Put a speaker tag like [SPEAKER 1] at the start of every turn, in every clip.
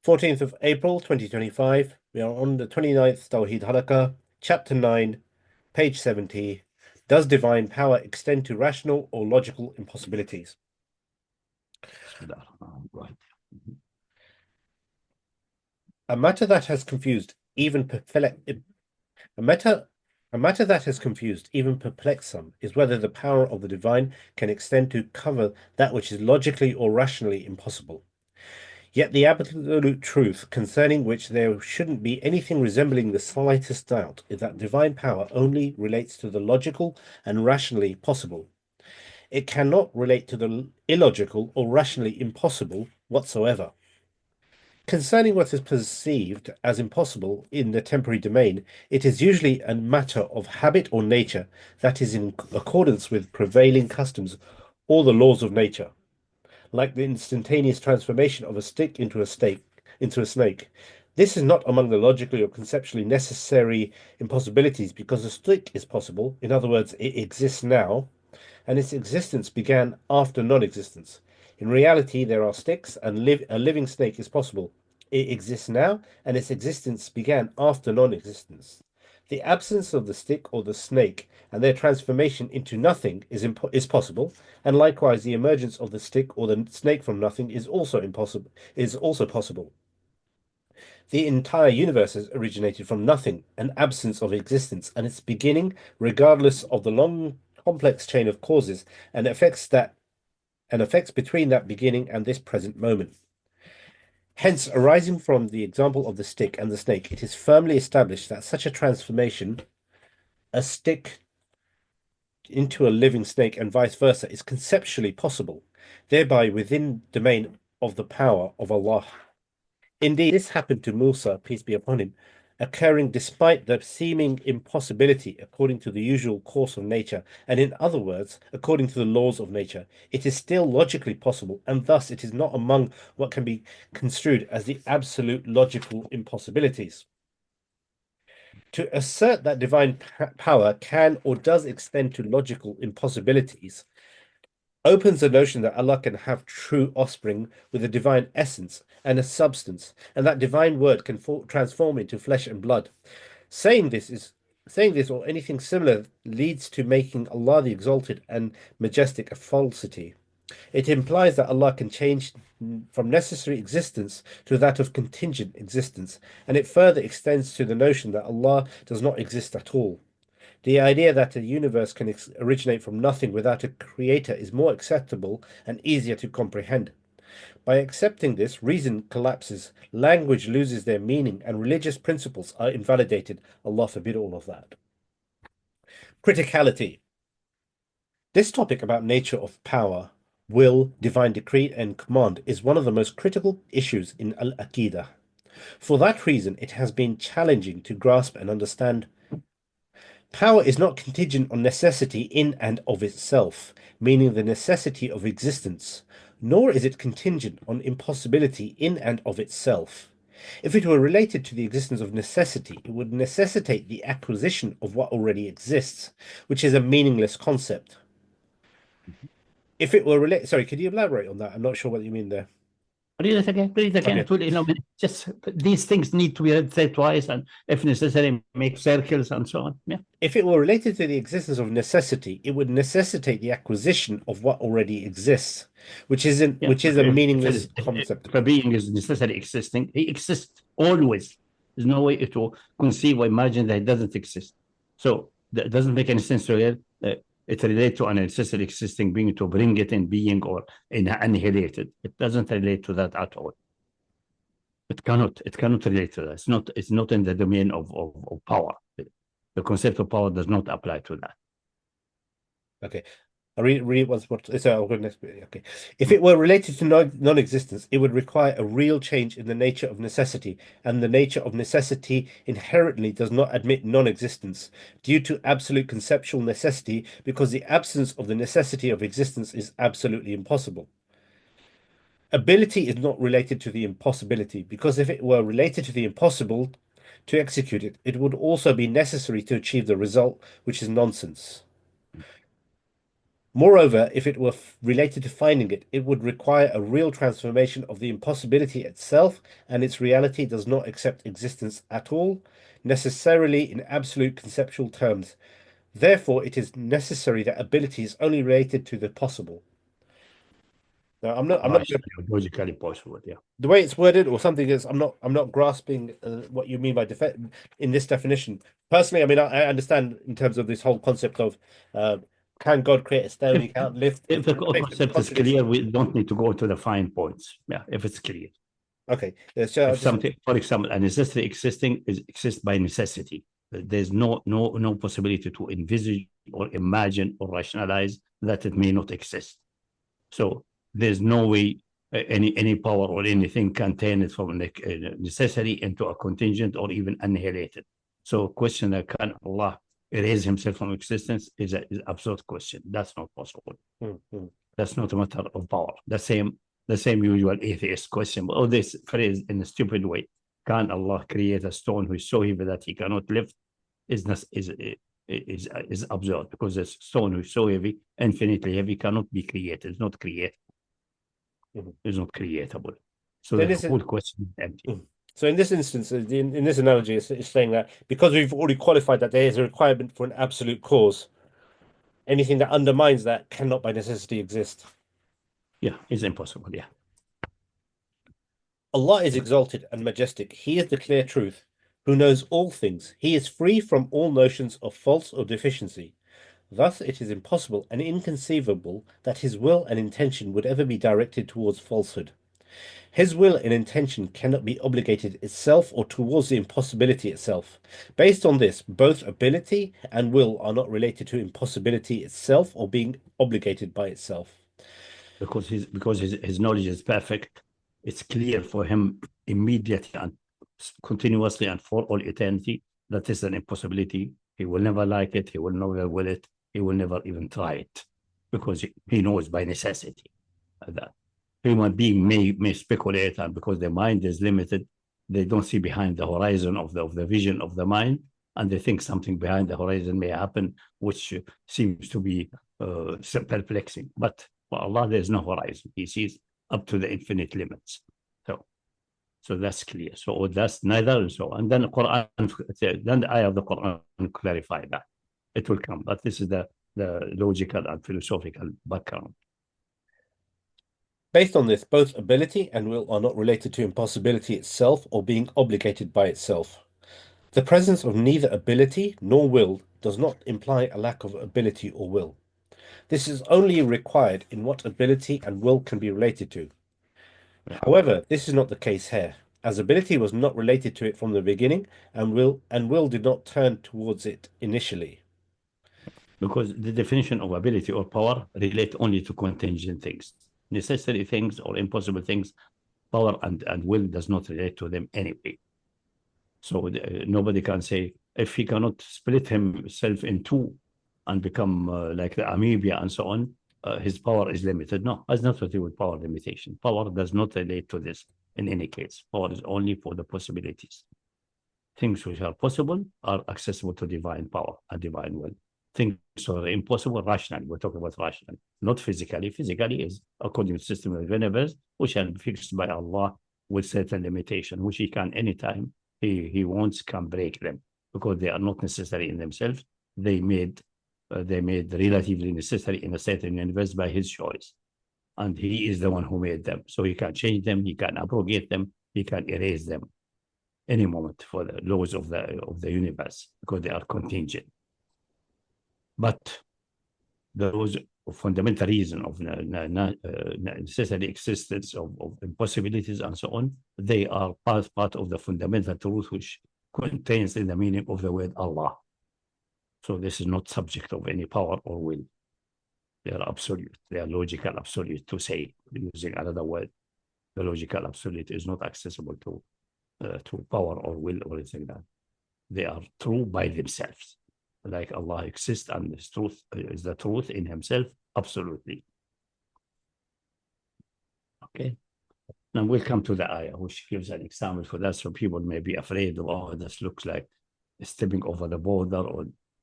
[SPEAKER 1] 14th of April 2025. We are on the 29th Tawheed Halaqah, Chapter 9, page 70. Does divine power extend to rational or logical impossibilities?
[SPEAKER 2] Right.
[SPEAKER 1] A matter that has confused even perplexed some is whether the power of the divine can extend to cover that which is logically or rationally impossible. Yet the absolute truth concerning which there shouldn't be anything resembling the slightest doubt is that divine power only relates to the logical and rationally possible. It cannot relate to the illogical or rationally impossible whatsoever. Concerning what is perceived as impossible in the temporary domain, it is usually a matter of habit or nature that is in accordance with prevailing customs or the laws of nature, like the instantaneous transformation of a stick into a snake. This is not among the logically or conceptually necessary impossibilities because a stick is possible. In other words, it exists now, and its existence began after non-existence. In reality, there are sticks, and a living snake is possible. It exists now, and its existence began after non-existence. The absence of the stick or the snake and their transformation into nothing is possible, and likewise the emergence of the stick or the snake from nothing is also possible. The entire universe has originated from nothing, an absence of existence, and its beginning, regardless of the long complex chain of causes and effects between that beginning and this present moment. Hence, arising from the example of the stick and the snake, it is firmly established that such a transformation, a stick into a living snake and vice versa, is conceptually possible, thereby within domain of the power of Allah. Indeed, this happened to Musa, peace be upon him, occurring despite the seeming impossibility according to the usual course of nature, and in other words, according to the laws of nature. It is still logically possible, and thus it is not among what can be construed as the absolute logical impossibilities. To assert that divine power can or does extend to logical impossibilities opens the notion that Allah can have true offspring with a divine essence and a substance, and that divine word can transform into flesh and blood. Saying this or anything similar leads to making Allah the exalted and majestic a falsity. It implies that Allah can change from necessary existence to that of contingent existence, and it further extends to the notion that Allah does not exist at all. The idea that a universe can originate from nothing without a creator is more acceptable and easier to comprehend. By accepting this, reason collapses, language loses their meaning, and religious principles are invalidated. Allah forbid all of that. Criticality. This topic about nature of power, will, divine decree, and command is one of the most critical issues in Al-Aqidah. For that reason, it has been challenging to grasp and understand. Power is not contingent on necessity in and of itself, meaning the necessity of existence, nor is it contingent on impossibility in and of itself. If it were related to the existence of necessity, it would necessitate the acquisition of what already exists, which is a meaningless concept. If it were related, sorry, could you elaborate on that? I'm not sure what you mean there.
[SPEAKER 2] Read it again.
[SPEAKER 1] Okay.
[SPEAKER 2] It will, just these things need to be read said twice, and if necessary, make circles and so on. Yeah.
[SPEAKER 1] If it were related to the existence of necessity, it would necessitate the acquisition of what already exists, which is a meaningless concept.
[SPEAKER 2] If a being is necessarily existing, he exists always. There's no way to conceive or imagine that it doesn't exist. So that doesn't make any sense to it relates to an necessarily existing being to bring it in being or annihilate it. It doesn't relate to that at all. It cannot relate to that. It's not in the domain of power. The concept of power does not apply to that.
[SPEAKER 1] Okay. I read once more. Okay. If it were related to non-existence, it would require a real change in the nature of necessity, and the nature of necessity inherently does not admit non-existence due to absolute conceptual necessity, because the absence of the necessity of existence is absolutely impossible. Ability is not related to the impossibility, because if it were related to the impossible to execute it, it would also be necessary to achieve the result, which is nonsense. Moreover, if it were related to finding it, it would require a real transformation of the impossibility itself, and its reality does not accept existence at all, necessarily in absolute conceptual terms. Therefore, it is necessary that ability is only related to the possible. Now, I'm not
[SPEAKER 2] Rationally, logically possible. Yeah.
[SPEAKER 1] the way it's worded or something is I'm not grasping what you mean by in this definition. Personally, I mean, I understand in terms of this whole concept of can God create a stone he can't lift?
[SPEAKER 2] If the concept is clear, we don't need to go to the fine points. Yeah, if it's clear.
[SPEAKER 1] Okay, so
[SPEAKER 2] If something, for example, a necessity exists by necessity. There's no possibility to envisage or imagine or rationalize that it may not exist. So there's no way any power or anything can turn it from necessity into a contingent or even annihilate it. So question that can Allah erase himself from existence is an absurd question. That's not possible. That's not a matter of power. The same usual atheist question. But this phrase in a stupid way, can Allah create a stone who is so heavy that he cannot lift, is absurd, because a stone who is so heavy, infinitely heavy, cannot be created. It's not created. It's not creatable. So the whole question is empty.
[SPEAKER 1] So in this instance, in this analogy, it's saying that because we've already qualified that there is a requirement for an absolute cause, anything that undermines that cannot by necessity exist.
[SPEAKER 2] Yeah, it's impossible. Yeah.
[SPEAKER 1] Allah is exalted and majestic. He is the clear truth, who knows all things. He is free from all notions of false or deficiency. Thus, it is impossible and inconceivable that his will and intention would ever be directed towards falsehood. His will and intention cannot be obligated itself or towards the impossibility itself. Based on this, both ability and will are not related to impossibility itself or being obligated by itself.
[SPEAKER 2] Because his knowledge is perfect, it's clear for him immediately and continuously and for all eternity that is an impossibility. He will never like it. He will never will it. He will never even try it, because he knows by necessity that human being may speculate, and because their mind is limited, they don't see behind the horizon of the vision of the mind, and they think something behind the horizon may happen, which seems to be perplexing. But for Allah, there's no horizon. He sees up to the infinite limits. So that's clear. So that's neither and so. And then the Quran, then the ayah of the Quran clarify that. It will come. But this is the logical and philosophical background.
[SPEAKER 1] Based on this, both ability and will are not related to impossibility itself or being obligated by itself. The presence of neither ability nor will does not imply a lack of ability or will. This is only required in what ability and will can be related to. However, this is not the case here, as ability was not related to it from the beginning, and will did not turn towards it initially.
[SPEAKER 2] Because the definition of ability or power relate only to contingent things. Necessary things or impossible things, power and will does not relate to them anyway. So nobody can say, if he cannot split himself in two and become like the amoeba and so on, his power is limited. No, that's not what with power limitation. Power does not relate to this in any case. Power is only for the possibilities. Things which are possible are accessible to divine power and divine will. Things are impossible rationally. We're talking about rationally, not physically. Physically is according to the system of the universe, which are fixed by Allah with certain limitation, which he can anytime he wants can break them, because they are not necessary in themselves. They made relatively necessary in a certain universe by his choice, and he is the one who made them. So he can change them, he can abrogate them, he can erase them any moment for the laws of the universe, because they are contingent. But the laws of fundamental reason of necessary existence of impossibilities and so on, they are part of the fundamental truth which contains in the meaning of the word Allah. So this is not subject of any power or will. They are absolute. They are logical absolute, to say, using another word. The logical absolute is not accessible to power or will or anything like that. They are true by themselves. Like Allah exists and His truth is the truth in Himself, absolutely. Okay. Now we'll come to the ayah, which gives an example for that, so people may be afraid of, oh, this looks like stepping over the border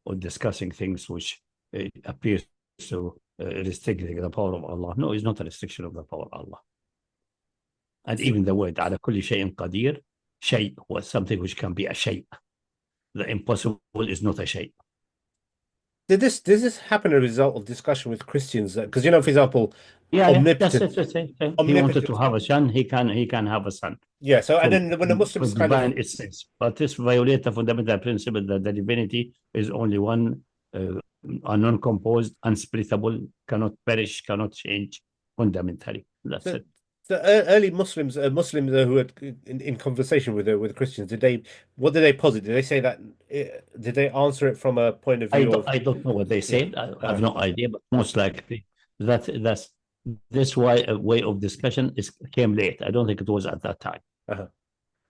[SPEAKER 2] or discussing things which appears to restricting the power of Allah. No, it's not a restriction of the power of Allah. And even the word على كل شيء قدير, شيء was something which can be a shape. The impossible is not a shape.
[SPEAKER 1] Did this happen as a result of discussion with Christians? Because for example,
[SPEAKER 2] Yeah,
[SPEAKER 1] omnipotent.
[SPEAKER 2] that's it. He wanted
[SPEAKER 1] Omnipotent.
[SPEAKER 2] to have a son. He can have a son.
[SPEAKER 1] Yeah. So and
[SPEAKER 2] So
[SPEAKER 1] then when the Muslims
[SPEAKER 2] with
[SPEAKER 1] kind of
[SPEAKER 2] divine essence, but this violates the fundamental principle that the divinity is only one, a non-composed, unsplittable, cannot perish, cannot change fundamentally. That's it.
[SPEAKER 1] the early Muslims, who were in conversation with Christians, what did they posit? Did they say that? Did they answer it from a point of view of?
[SPEAKER 2] I don't know what they said. I have no idea, but most likely that's this way of discussion came late. I don't think it was at that time. People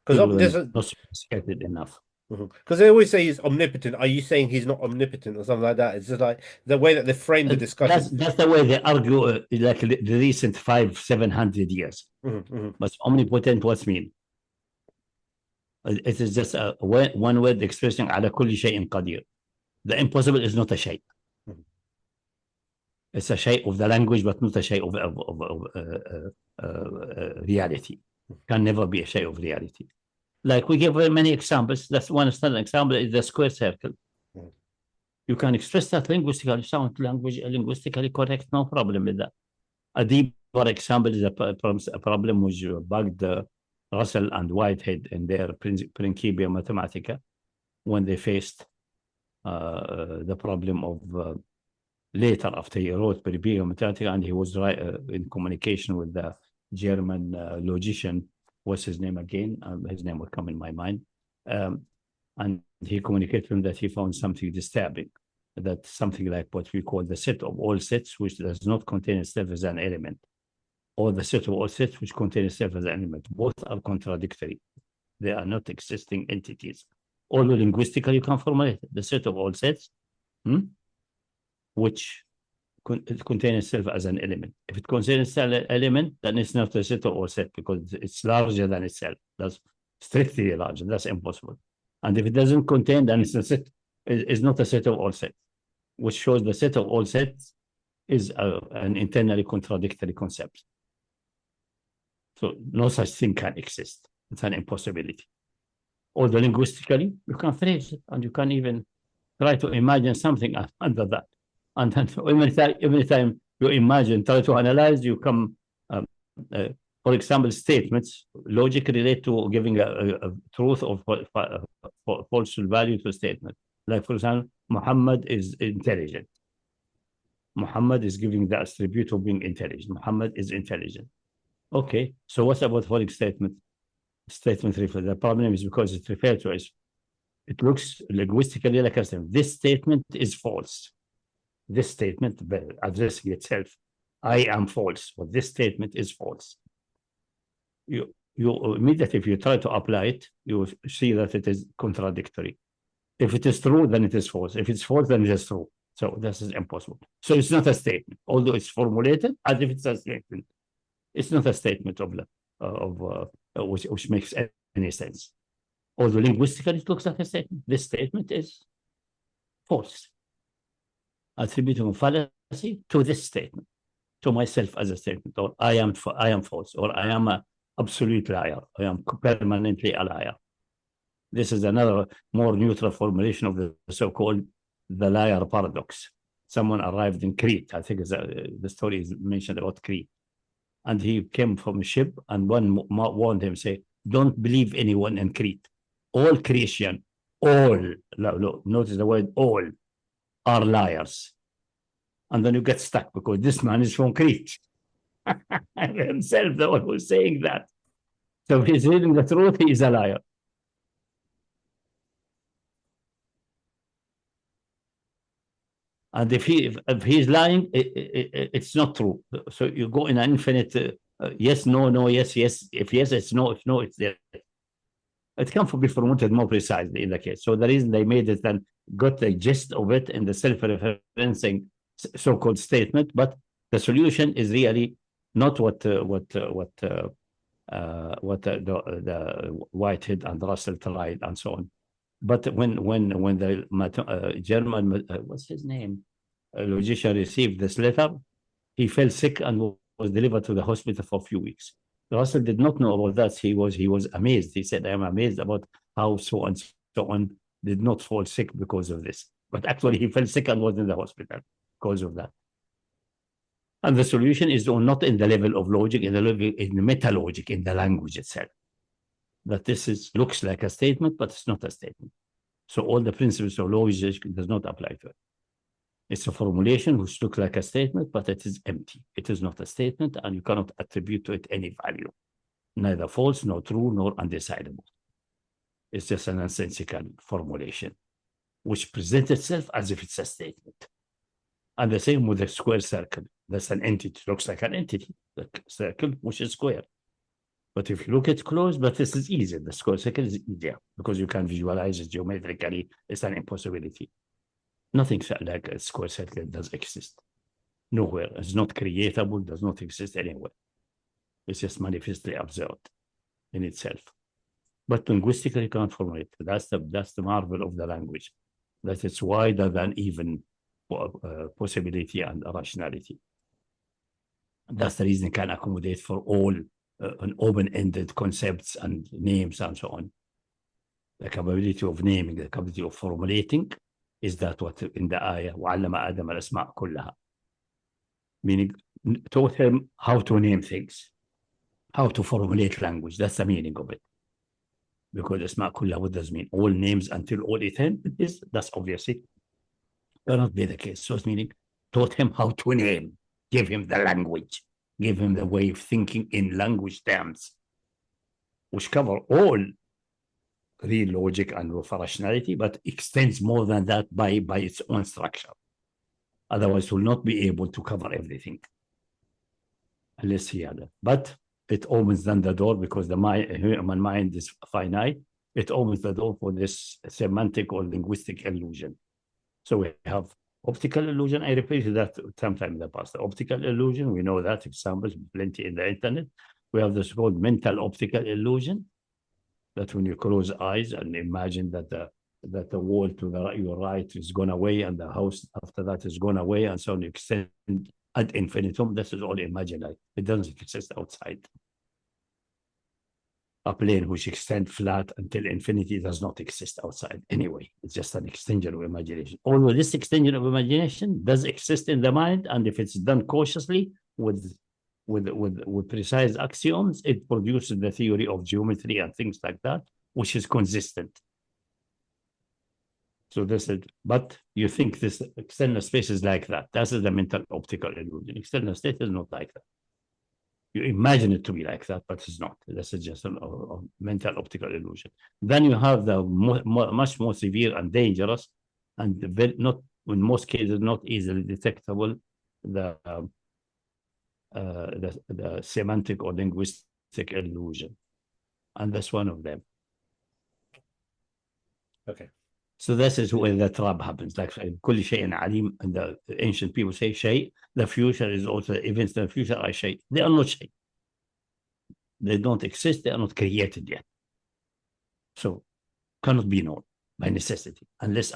[SPEAKER 1] Because
[SPEAKER 2] were not sophisticated enough.
[SPEAKER 1] Because they always say he's omnipotent. Are you saying he's not omnipotent or something like that? It's just like the way that they frame the discussion.
[SPEAKER 2] That's the way they argue, like the recent 700 years. But omnipotent, what's mean? It is just one word expressing على كل شيء قدير. The impossible is not a shape. It's a shape of the language, but not a shape of reality. Can never be a shape of reality. Like we give very many examples. That's one standard example is the square circle. You can express that linguistically, sound linguistically correct, no problem with that. A deeper example is a problem which bugged Russell and Whitehead in their Principia Mathematica when they faced the problem of later after he wrote Principia Mathematica, and he was in communication with the German logician. What's his name again? His name will come in my mind. And he communicated with him that he found something disturbing, that something like what we call the set of all sets, which does not contain itself as an element, or the set of all sets which contain itself as an element. Both are contradictory. They are not existing entities. Although linguistically you can formulate the set of all sets, which contain itself as an element. If it contains an element, then it's not a set of all sets because it's larger than itself. That's strictly larger. That's impossible. And if it doesn't contain, then it's not a set of all sets, which shows the set of all sets is an internally contradictory concept. So no such thing can exist. It's an impossibility. Although linguistically, you can phrase it, and you can even try to imagine something under that. And then every time you imagine, try to analyze, you come, for example, statements, logic relate to giving a truth or false value to a statement. Like, for example, Muhammad is intelligent. Muhammad is giving the attribute of being intelligent. Muhammad is intelligent. Okay, so what about false statement? Statement refer. The problem is because it's referred to as, it looks linguistically like a statement. This statement is false. This statement addressing itself, I am false, but this statement is false. You immediately, if you try to apply it, you see that it is contradictory. If it is true, then it is false. If it's false, then it is true. So this is impossible. So it's not a statement, although it's formulated as if it's a statement. It's not a statement which makes any sense. Although linguistically it looks like a statement. This statement is false. Attributing fallacy to this statement, to myself as a statement, or I am false, or I am an absolute liar. I am permanently a liar. This is another more neutral formulation of the so-called the liar paradox. Someone arrived in Crete. I think the story is mentioned about Crete. And he came from a ship, and one warned him, say, don't believe anyone in Crete. All Creation, notice the word all, are liars. And then you get stuck because this man is from Crete. Himself, the one who's saying that. So if he's reading the truth, he is a liar. And if he's lying, it's not true. So you go in an infinite yes, no, no, yes, yes. If yes, it's no. If no, it's there. It can be formatted more precisely in the case. So the reason they made it and got the gist of it in the self-referencing so-called statement, but the solution is really not what the Whitehead and Russell tried and so on. But when the German, what's his name? logician received this letter, he fell sick and was delivered to the hospital for a few weeks. Russell did not know about that. He was amazed. He said, I am amazed about how so and so on did not fall sick because of this. But actually, he fell sick and was in the hospital because of that. And the solution is not in the level of logic, in the meta-logic, in the language itself. That this looks like a statement, but it's not a statement. So all the principles of logic does not apply to it. It's a formulation which looks like a statement, but it is empty. It is not a statement, and you cannot attribute to it any value. Neither false, nor true, nor undecidable. It's just an nonsensical formulation, which presents itself as if it's a statement. And the same with a square circle. That's an entity. It looks like an entity, the circle, which is square. But if you look at close, but this is easy. The square circle is easier because you can visualize it geometrically. It's an impossibility. Nothing like a square circle does exist. Nowhere. It's not creatable, does not exist anywhere. It's just manifestly absurd in itself. But linguistically, you can't formulate. That's the marvel of the language. That it's wider than even possibility and rationality. That's the reason it can accommodate for all an open-ended concepts and names and so on. The capability of naming, the capability of formulating, is that what in the ayah, وَعَلَّمَ آدَمَ الْأَسْمَاءَ كُلَّهَا, meaning taught him how to name things, how to formulate language. That's the meaning of it. Because asma kullaha, what does it mean? All names until all eternal is, that's obviously cannot be the case. So it's meaning taught him how to name, give him the language, give him the way of thinking in language terms, which cover all real logic and rationality, but extends more than that by its own structure. Otherwise, will not be able to cover everything unless he had it. But it opens then the door, because the human mind is finite. It opens the door for this semantic or linguistic illusion. So we have optical illusion. I repeated that sometime in the past. The optical illusion, we know that examples plenty in the internet. We have this called mental optical illusion, that when you close eyes and imagine that the wall to your right is gone away and the house after that is gone away, and so on, you extend ad infinitum. This is all imaginary. It doesn't exist outside. A plane which extends flat until infinity does not exist outside anyway. It's just an extension of imagination. Although this extension of imagination does exist in the mind, and if it's done cautiously with precise axioms, it produces the theory of geometry and things like that, which is consistent. So this is, but you think this external space is like that. That is the mental optical illusion. External state is not like that. You imagine it to be like that, but it's not. This is just a mental optical illusion. Then you have the much more severe and dangerous, and not, in most cases, not easily detectable, the semantic or linguistic illusion. And that's one of them.
[SPEAKER 1] Okay.
[SPEAKER 2] So this is where the trap happens. Like كل شيء عليم, and the ancient people say shay. The future is also, events in the future are shay. They are not shay. They don't exist. They are not created yet. So cannot be known by necessity unless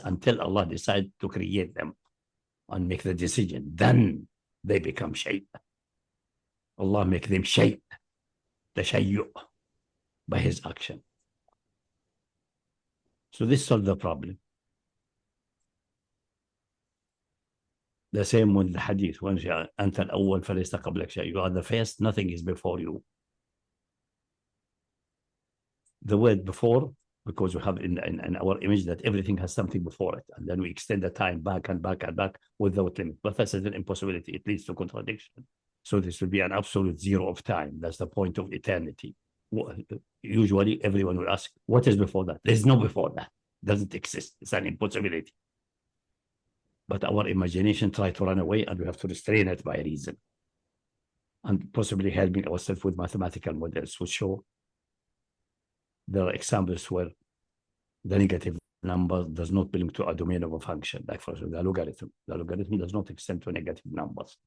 [SPEAKER 2] until Allah decides to create them and make the decision. Then they become shay. Allah make them shay, the shayyu, by His action. So this solves the problem. The same with the hadith. When أنت الأول فليس قبلك شيء. You are the first, nothing is before you. The word before, because we have in our image that everything has something before it, and then we extend the time back and back and back without limit. But that's an impossibility. It leads to contradiction. So this will be an absolute zero of time. That's the point of eternity. Usually everyone will ask, what is before that? There's no before that. It doesn't exist. It's an impossibility. But our imagination tries to run away, and we have to restrain it by reason. And possibly helping ourselves with mathematical models which show there are examples where the negative number does not belong to a domain of a function. Like for example, the logarithm. The logarithm does not extend to negative numbers.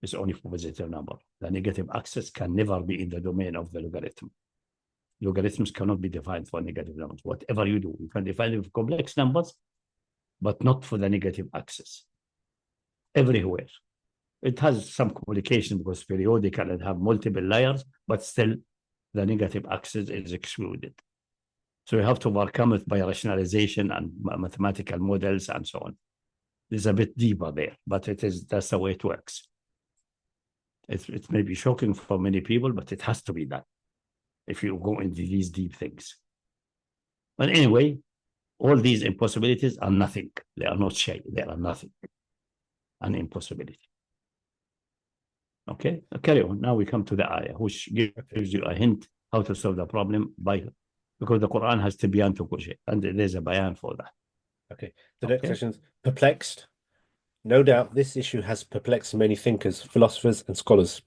[SPEAKER 2] It's only for positive number. The negative axis can never be in the domain of the logarithm. Logarithms cannot be defined for negative numbers. Whatever you do, you can define it for complex numbers, but not for the negative axis. Everywhere. It has some complication because periodical and have multiple layers, but still the negative axis is excluded. So you have to overcome it by rationalization and mathematical models and so on. It's a bit deeper there, but that's the way it works. It may be shocking for many people, but it has to be done if you go into these deep things. But anyway, all these impossibilities are nothing. They are not shay. They are nothing. An impossibility. Okay, carry on. Now we come to the ayah, which gives you a hint how to solve the problem because the Quran has tibyan to kulli shay, and there's a bayan for that.
[SPEAKER 1] Okay. The next question is perplexed. No doubt this issue has perplexed many thinkers, philosophers, and scholars.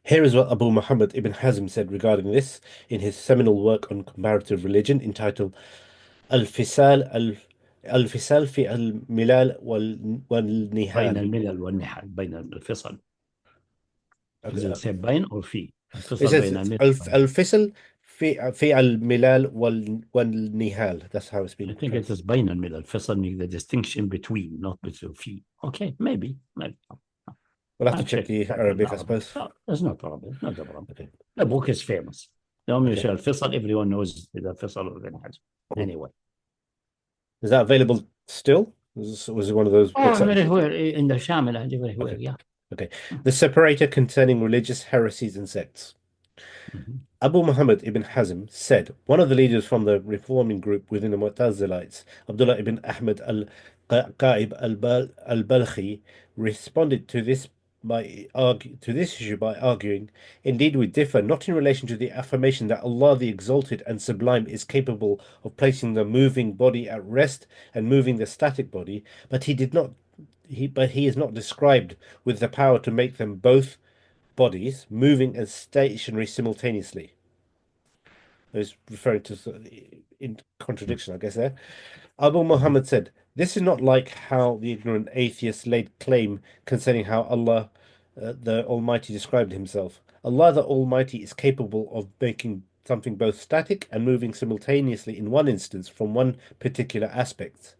[SPEAKER 1] Here is what Abu Muhammad ibn Hazm said regarding this in his seminal work on comparative religion entitled Al-Fisal Al-Fisal fi al-Milal wal-Nihal.
[SPEAKER 2] بين الملل والنحل بين الفصل. Does it say بين or في؟
[SPEAKER 1] It says Al-Fisal fi al-Milal wal-Nihal. That's how it's been.
[SPEAKER 2] I think it is بين الملل. الفصل means the distinction between, not between في. Okay, maybe.
[SPEAKER 1] We'll have to check the Arabic, I suppose.
[SPEAKER 2] No, there's no problem. Not a problem.
[SPEAKER 1] Okay.
[SPEAKER 2] The book is famous. The Al-Fisal, everyone knows the Al-Fisal of the Nahj. Anyway.
[SPEAKER 1] Is that available still? Was it one of those books?
[SPEAKER 2] Everywhere in the Shamil, everywhere,
[SPEAKER 1] Okay.
[SPEAKER 2] yeah.
[SPEAKER 1] Okay. The separator concerning religious heresies and sects. Abu Muhammad ibn Hazm said, one of the leaders from the reforming group within the Mu'tazilites, Abdullah ibn Ahmad al-Qa'ib al-Balkhi, responded to this issue by arguing, indeed we differ not in relation to the affirmation that Allah the Exalted and Sublime is capable of placing the moving body at rest and moving the static body, but he is not described with the power to make them both bodies moving and stationary simultaneously. I was referring to in contradiction, I guess there. Abu Muhammad said, this is not like how the ignorant atheists laid claim concerning how Allah the Almighty described himself. Allah the Almighty is capable of making something both static and moving simultaneously in one instance from one particular aspect.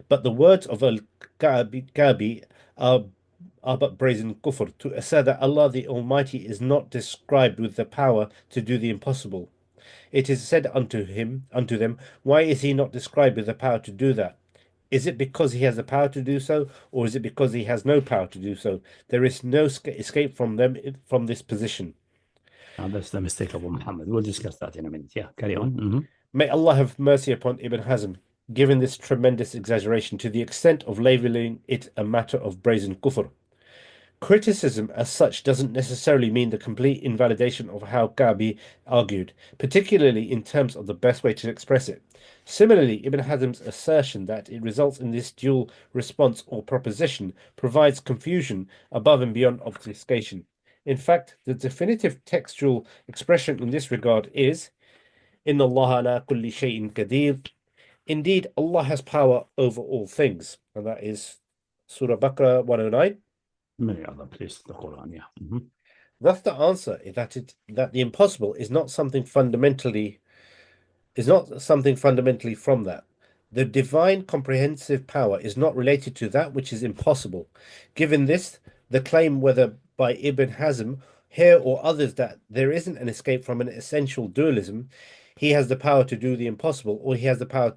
[SPEAKER 1] But the words of Al-Kabi are but brazen kufr to assert that Allah the Almighty is not described with the power to do the impossible. It is said unto them, why is he not described with the power to do that? Is it because he has the power to do so, or is it because he has no power to do so? There is no escape from this position.
[SPEAKER 2] That's the mistake of Muhammad. We'll discuss that in a minute. Yeah, carry on.
[SPEAKER 1] May Allah have mercy upon Ibn Hazm, given this tremendous exaggeration to the extent of labeling it a matter of brazen kufr. Criticism as such doesn't necessarily mean the complete invalidation of how Gabi argued, particularly in terms of the best way to express it. Similarly, Ibn Hazm's assertion that it results in this dual response or proposition provides confusion above and beyond obfuscation. In fact, the definitive textual expression in this regard is Inna Allah ala kulli shay'in qadir. Indeed, Allah has power over all things. And that is Surah Baqarah 109.
[SPEAKER 2] Many other places in the Quran, yeah.
[SPEAKER 1] Thus, the answer is that the impossible is not something fundamentally from that. The divine comprehensive power is not related to that which is impossible. Given this, the claim, whether by Ibn Hazm here or others, that there isn't an escape from an essential dualism, he has the power to do the impossible, or he has no power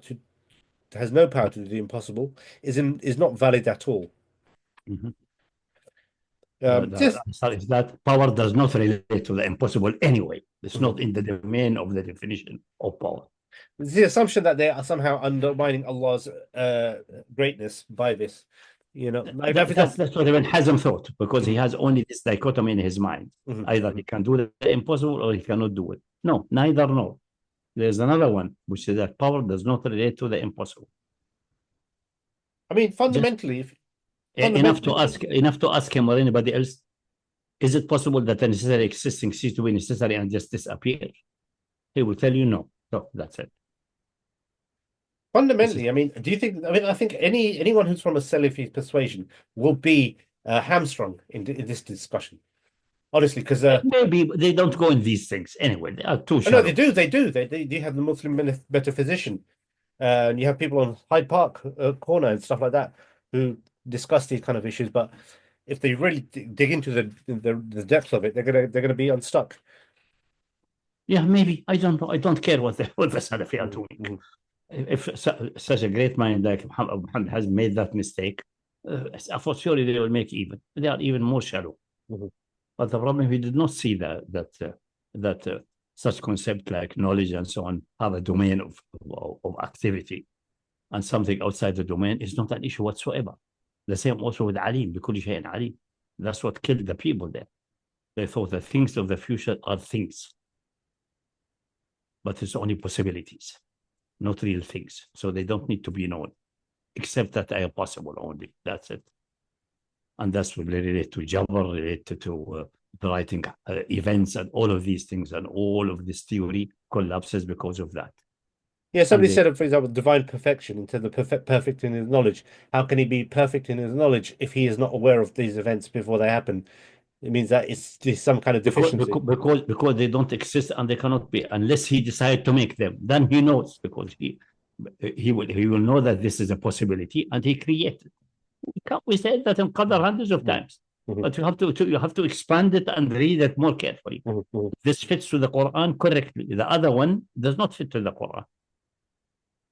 [SPEAKER 1] to do the impossible, is not valid at all.
[SPEAKER 2] That power does not relate to the impossible anyway. It's not in the domain of the definition of power.
[SPEAKER 1] The assumption that they are somehow undermining Allah's greatness by this,
[SPEAKER 2] that's what Ibn Hazm thought, because he has only this dichotomy in his mind. Either he can do the impossible or he cannot do it. No, neither nor. There's another one, which is that power does not relate to the impossible.
[SPEAKER 1] I mean, fundamentally,
[SPEAKER 2] enough to ask him or anybody else, is it possible that a necessary existing cease to be necessary and just disappear? He will tell you no. So that's it.
[SPEAKER 1] Fundamentally, I mean, do you think? I mean, I think anyone who's from a Salafi persuasion will be hamstrung in this discussion. Honestly, because
[SPEAKER 2] maybe they don't go in these things anyway. They are too shallow.
[SPEAKER 1] No, they do. They have the Muslim metaphysician And you have people on Hyde Park corner and stuff like that who discuss these kind of issues. But if they really dig into the depth of it, they're gonna be unstuck.
[SPEAKER 2] Yeah, maybe. I don't know. I don't care what the Salafi are doing.
[SPEAKER 1] Mhm,
[SPEAKER 2] If such a great mind like Muhammad has made that mistake, for sure they will make even. They are even more shallow.
[SPEAKER 1] mhm.
[SPEAKER 2] But the problem, we did not see that such concept like knowledge and so on have a domain of activity, and something outside the domain is not an issue whatsoever. The same also with Alim, بكل شيء عليم. That's what killed the people there. They thought the things of the future are things, but it's only possibilities, not real things. So they don't need to be known, except that they are possible only. That's it. And that's really related to Jabr, related to the writing events, and all of these things, and all of this theory collapses because of that.
[SPEAKER 1] Yeah,
[SPEAKER 2] And
[SPEAKER 1] somebody said, for example, divine perfection in terms of perfect in his knowledge. How can he be perfect in his knowledge if he is not aware of these events before they happen? It means that there's some kind of deficiency.
[SPEAKER 2] because they don't exist and they cannot be unless he decides to make them. Then he knows, because he will know that this is a possibility and he created. We said that in Qadr hundreds of times,
[SPEAKER 1] Mhm,
[SPEAKER 2] but you have to expand it and read it more carefully.
[SPEAKER 1] mhm, mhm.
[SPEAKER 2] This fits to the Quran correctly. The other one does not fit to the Quran.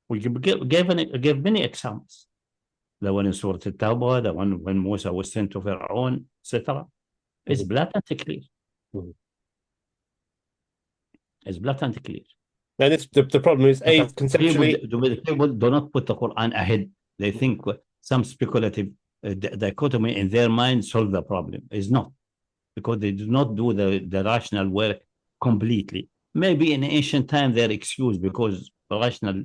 [SPEAKER 2] We gave many examples. The one in Surah Al-Tawbah, the one when Musa was sent to Pharaoh, etc. It's
[SPEAKER 1] Mhm,
[SPEAKER 2] blatantly clear.
[SPEAKER 1] mhm.
[SPEAKER 2] It's blatantly clear.
[SPEAKER 1] And it's the problem is
[SPEAKER 2] But
[SPEAKER 1] a conceptually.
[SPEAKER 2] people do not put the Quran ahead. They think some speculative dichotomy in their mind solve the problem. It's not, because they do not do the rational work completely. Maybe in ancient time they're excused because rational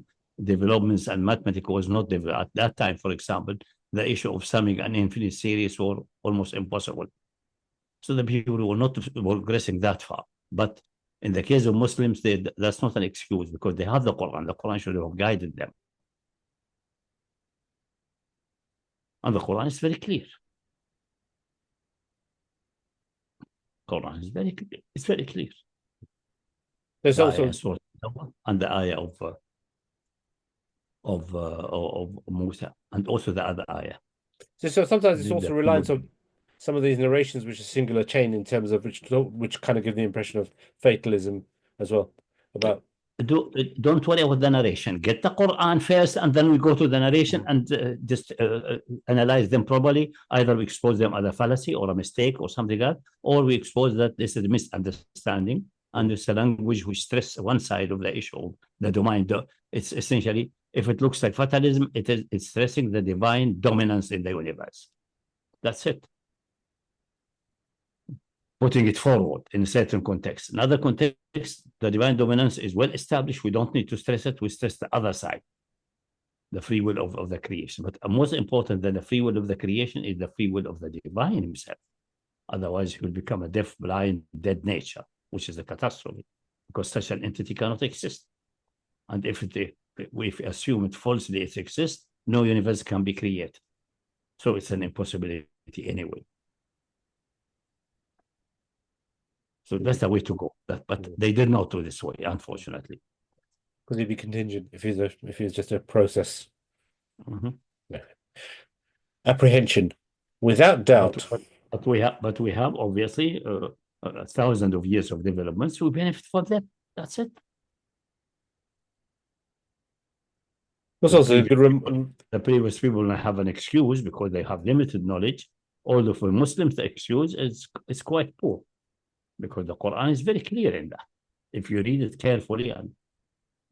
[SPEAKER 2] developments and mathematics was not developed at that time. For example, the issue of summing an infinite series were almost impossible. So the people were not progressing that far. But in the case of Muslims, that's not an excuse, because they have the Quran. The Quran should have guided them. And the Quran is very clear. Quran is very clear. It's very clear.
[SPEAKER 1] There's
[SPEAKER 2] The ayah
[SPEAKER 1] also
[SPEAKER 2] in Surah and the ayah of Musa, and also the other ayah.
[SPEAKER 1] so sometimes it's also
[SPEAKER 2] The
[SPEAKER 1] reliance on some of these narrations, which is singular chain in terms of which kind of give the impression of fatalism as well. About
[SPEAKER 2] don't worry about the narration. Get the Quran first, and then we go to the narration and just analyze them properly. Either we expose them as a fallacy or a mistake or something like that, or we expose that this is a misunderstanding and it's a language which stress one side of the issue of the domain. It's essentially, if it looks like fatalism, it's stressing the divine dominance in the universe. That's it. Putting it forward in a certain context. In other context, the divine dominance is well established. We don't need to stress it. We stress the other side, the free will of the creation. But most important than the free will of the creation is the free will of the divine himself. Otherwise, he will become a deaf, blind, dead nature, which is a catastrophe, because such an entity cannot exist. And if we assume it falsely it exists, no universe can be created. So it's an impossibility anyway. So that's the way to go. But they did not do this way, unfortunately.
[SPEAKER 1] because he'd be contingent if he's just a process.
[SPEAKER 2] Mm-hmm.
[SPEAKER 1] Yeah. Apprehension, without doubt.
[SPEAKER 2] But we have obviously thousands of years of developments. We benefit from them. That's it.
[SPEAKER 1] That's also a good.
[SPEAKER 2] The previous people have an excuse because they have limited knowledge. Although for Muslims, the excuse is quite poor, because the Quran is very clear in that. If you read it carefully,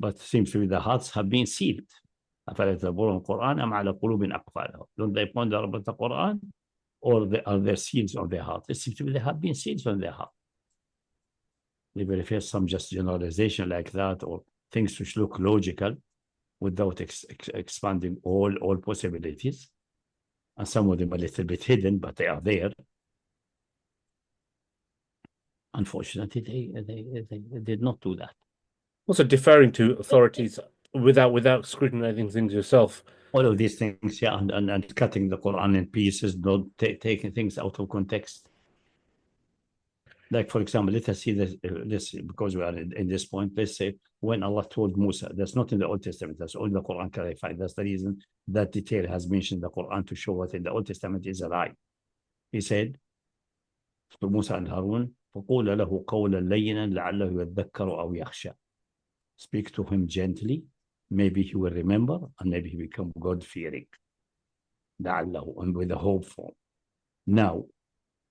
[SPEAKER 2] but it seems to be the hearts have been sealed. أفلا يتدبرون القرآن أم على قلوب أقفالها? Don't they ponder about the Quran, or are there seals on their heart? It seems to be they have been seals on their heart. They prefer some just generalization like that, or things which look logical without expanding all possibilities. And some of them a little bit hidden, but they are there. Unfortunately, they did not do that.
[SPEAKER 1] Also deferring to authorities without scrutinizing things yourself.
[SPEAKER 2] All of these things, yeah, and cutting the Quran in pieces, not taking things out of context. Like, for example, let us see this because we are in this point. Let's say when Allah told Musa, that's not in the Old Testament, that's all in the Quran clarified. That's the reason that detail has mentioned the Quran to show what in the Old Testament is a lie. He said to Musa and Harun, فَقُولَ لَهُ قَوْلًا لَيِّنًا لَعَلَّهُ يَذَّكَّرُ أَوْ يَخْشَى. Speak to him gently, maybe he will remember, and maybe he become God-fearing. لَعَلَّهُ, and with a hope for. Now,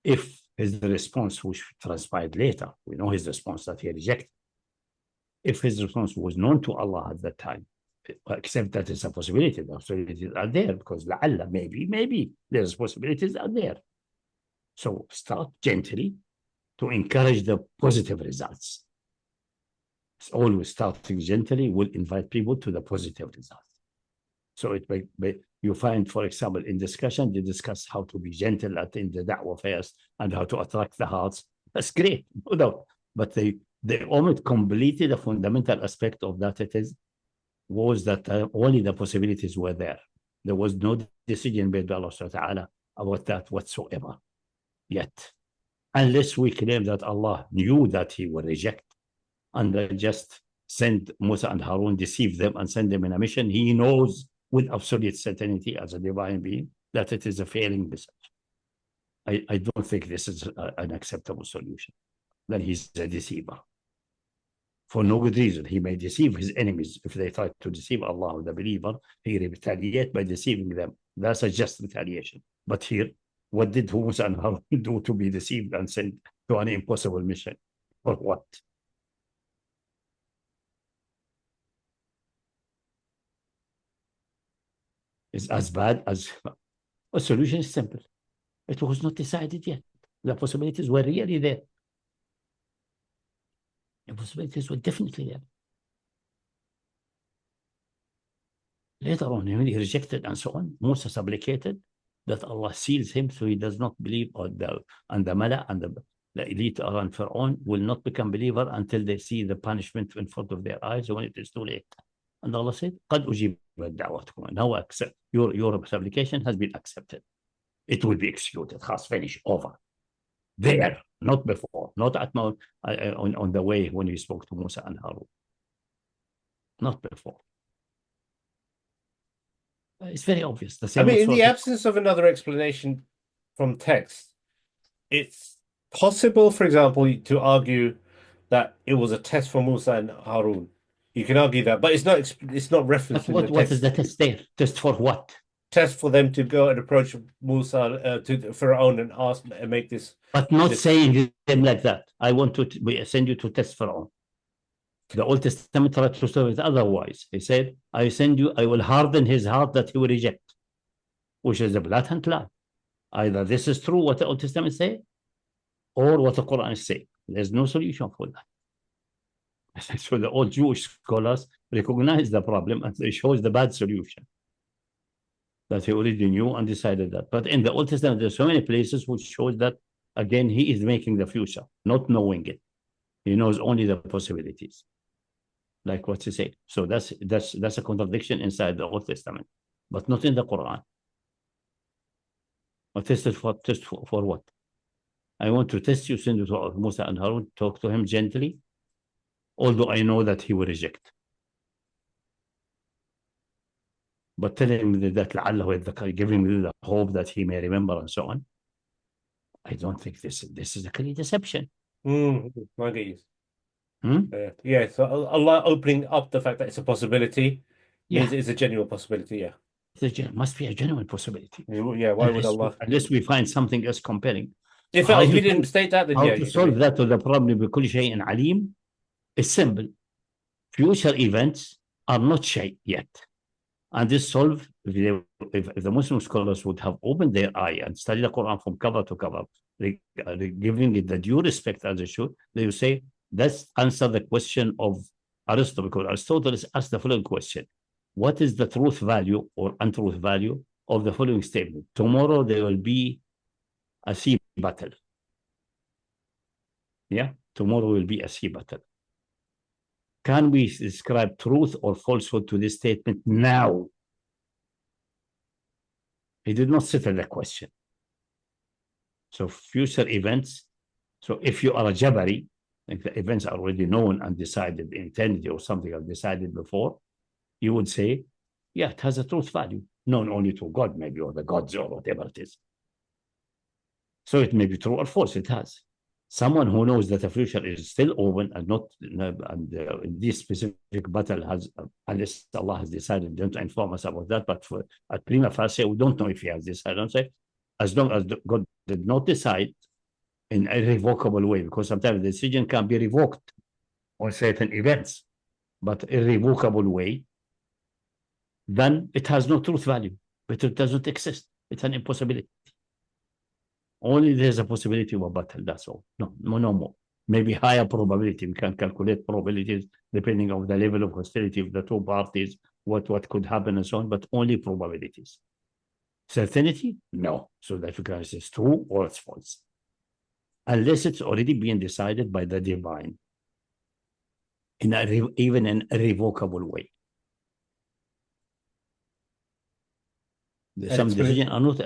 [SPEAKER 2] if his response, which transpired later, we know his response that he rejected. If his response was known to Allah at that time, except that it's a possibility, the possibilities are there, because la'alla, maybe there's possibilities are there. So start gently to encourage the positive results. It's always starting gently will invite people to the positive results. So you find, for example, in discussion, they discuss how to be gentle in the da'wah first and how to attract the hearts. That's great, no doubt. But they omit completely the fundamental aspect of that was that only the possibilities were there. There was no decision made by Allah subhanahu wa ta'ala about that whatsoever yet. Unless we claim that Allah knew that he would reject and just send Musa and Harun, deceive them and send them in a mission. He knows with absolute certainty as a divine being that it is a failing message. I don't think this is an acceptable solution. Then he's a deceiver. For no good reason. He may deceive his enemies. If they try to deceive Allah or the believer, he retaliates by deceiving them. That's a just retaliation. But here, what did Musa and Harun do to be deceived and sent to an impossible mission? For what? Is as bad as a solution is simple. It was not decided yet. The possibilities were really there. The possibilities were definitely there. Later on, when he rejected and so on, Musa supplicated that Allah seals him so he does not believe, and the Mala and the elite around Pharaoh will not become believer until they see the punishment in front of their eyes when it is too late. And Allah said, قَدْ أُجِيبَتْ دَعْوَتُكُمْ. Now your supplication has been accepted. It will be executed. Khas, finish, over. There, not before, not at on the way when he spoke to Musa and Harun. Not before. It's very obvious. The same
[SPEAKER 1] in the absence of another explanation from text, it's possible, for example, to argue that it was a test for Musa and Harun. You can argue that, but it's not referenced in the text.
[SPEAKER 2] What is the test there? Test for what?
[SPEAKER 1] Test for them to go and approach Musa to Pharaoh and ask and make this.
[SPEAKER 2] But not saying them like that. I want to send you to test Pharaoh. The Old Testament tried to serve it otherwise. He said, I will harden his heart that he will reject, which is a blatant lie. Either this is true, what the Old Testament say, or what the Quran say. There's no solution for that. So the old Jewish scholars recognize the problem and they show the bad solution that he already knew and decided that. But in the Old Testament, there's so many places which shows that, again, he is making the future, not knowing it. He knows only the possibilities. Like what he said. So that's a contradiction inside the Old Testament, but not in the Quran. A test for what? I want to test you, send you to Musa and Harun, talk to him gently, although I know that he will reject. But telling him that giving him the hope that he may remember and so on, I don't think this is a clear deception.
[SPEAKER 1] I get you. Yeah, so Allah opening up the fact that it's a possibility means it's a genuine possibility, yeah.
[SPEAKER 2] It must be a genuine possibility.
[SPEAKER 1] Yeah, why would Allah?
[SPEAKER 2] Unless we find something else compelling.
[SPEAKER 1] If he didn't state that, then
[SPEAKER 2] how to solve that to the problem بكل شيء عليم is simple. Future events are not shay yet. And this solve, if the Muslim scholars would have opened their eye and studied the Quran from cover to cover, giving it the due respect as they should, they would say, let's answer the question of Aristotle, because Aristotle is asked the following question. What is the truth value or untruth value of the following statement? Tomorrow there will be a sea battle. Yeah, tomorrow will be a sea battle. Can we describe truth or falsehood to this statement now? He did not settle the question. So future events So if you are a Jabari, like the events are already known and decided in eternity or something I've decided before, you would say, yeah, it has a truth value, known only to God, maybe, or the gods, or whatever it is. So it may be true or false, it has. Someone who knows that the future is still open and not, and in this specific battle has, unless Allah has decided, don't inform us about that, but for, at prima facie, we don't know if he has decided. Don't say, as long as God did not decide in a irrevocable way, because sometimes the decision can be revoked on certain events, but irrevocable way, then it has no truth value, but it doesn't exist. It's an impossibility. Only there's a possibility of a battle, that's all. No more. Maybe higher probability. We can calculate probabilities depending on the level of hostility of the two parties, what could happen and so on, but only probabilities. Certainty? No. So that you can say it's true or it's false. Unless it's already been decided by the divine in even an irrevocable way. Some decisions are not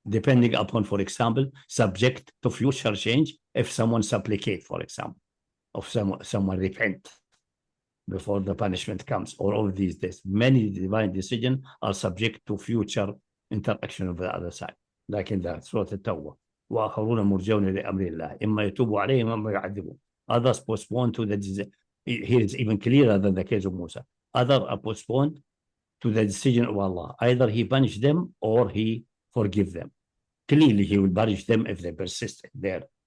[SPEAKER 2] depending upon, for example, subject to future change if someone supplicate, for example, or someone repent before the punishment comes, or all of these days. Many divine decisions are subject to future interaction of the other side, like in the Surah At-Tawheed. وآخرون مرجون لأمر الله إما يتوب عليهم إما يعذبهم. Others postponed to the decision. Here is even clearer than the case of Musa. Others are postponed to the decision of Allah. Either he punish them or he forgive them. Clearly, he will punish them if they persist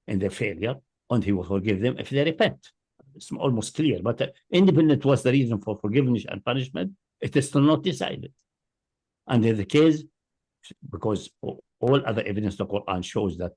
[SPEAKER 2] in their failure, and he will forgive them if they repent. It's almost clear, but independent was the reason for forgiveness and punishment, it is still not decided. And in the case, because all other evidence the Quran shows that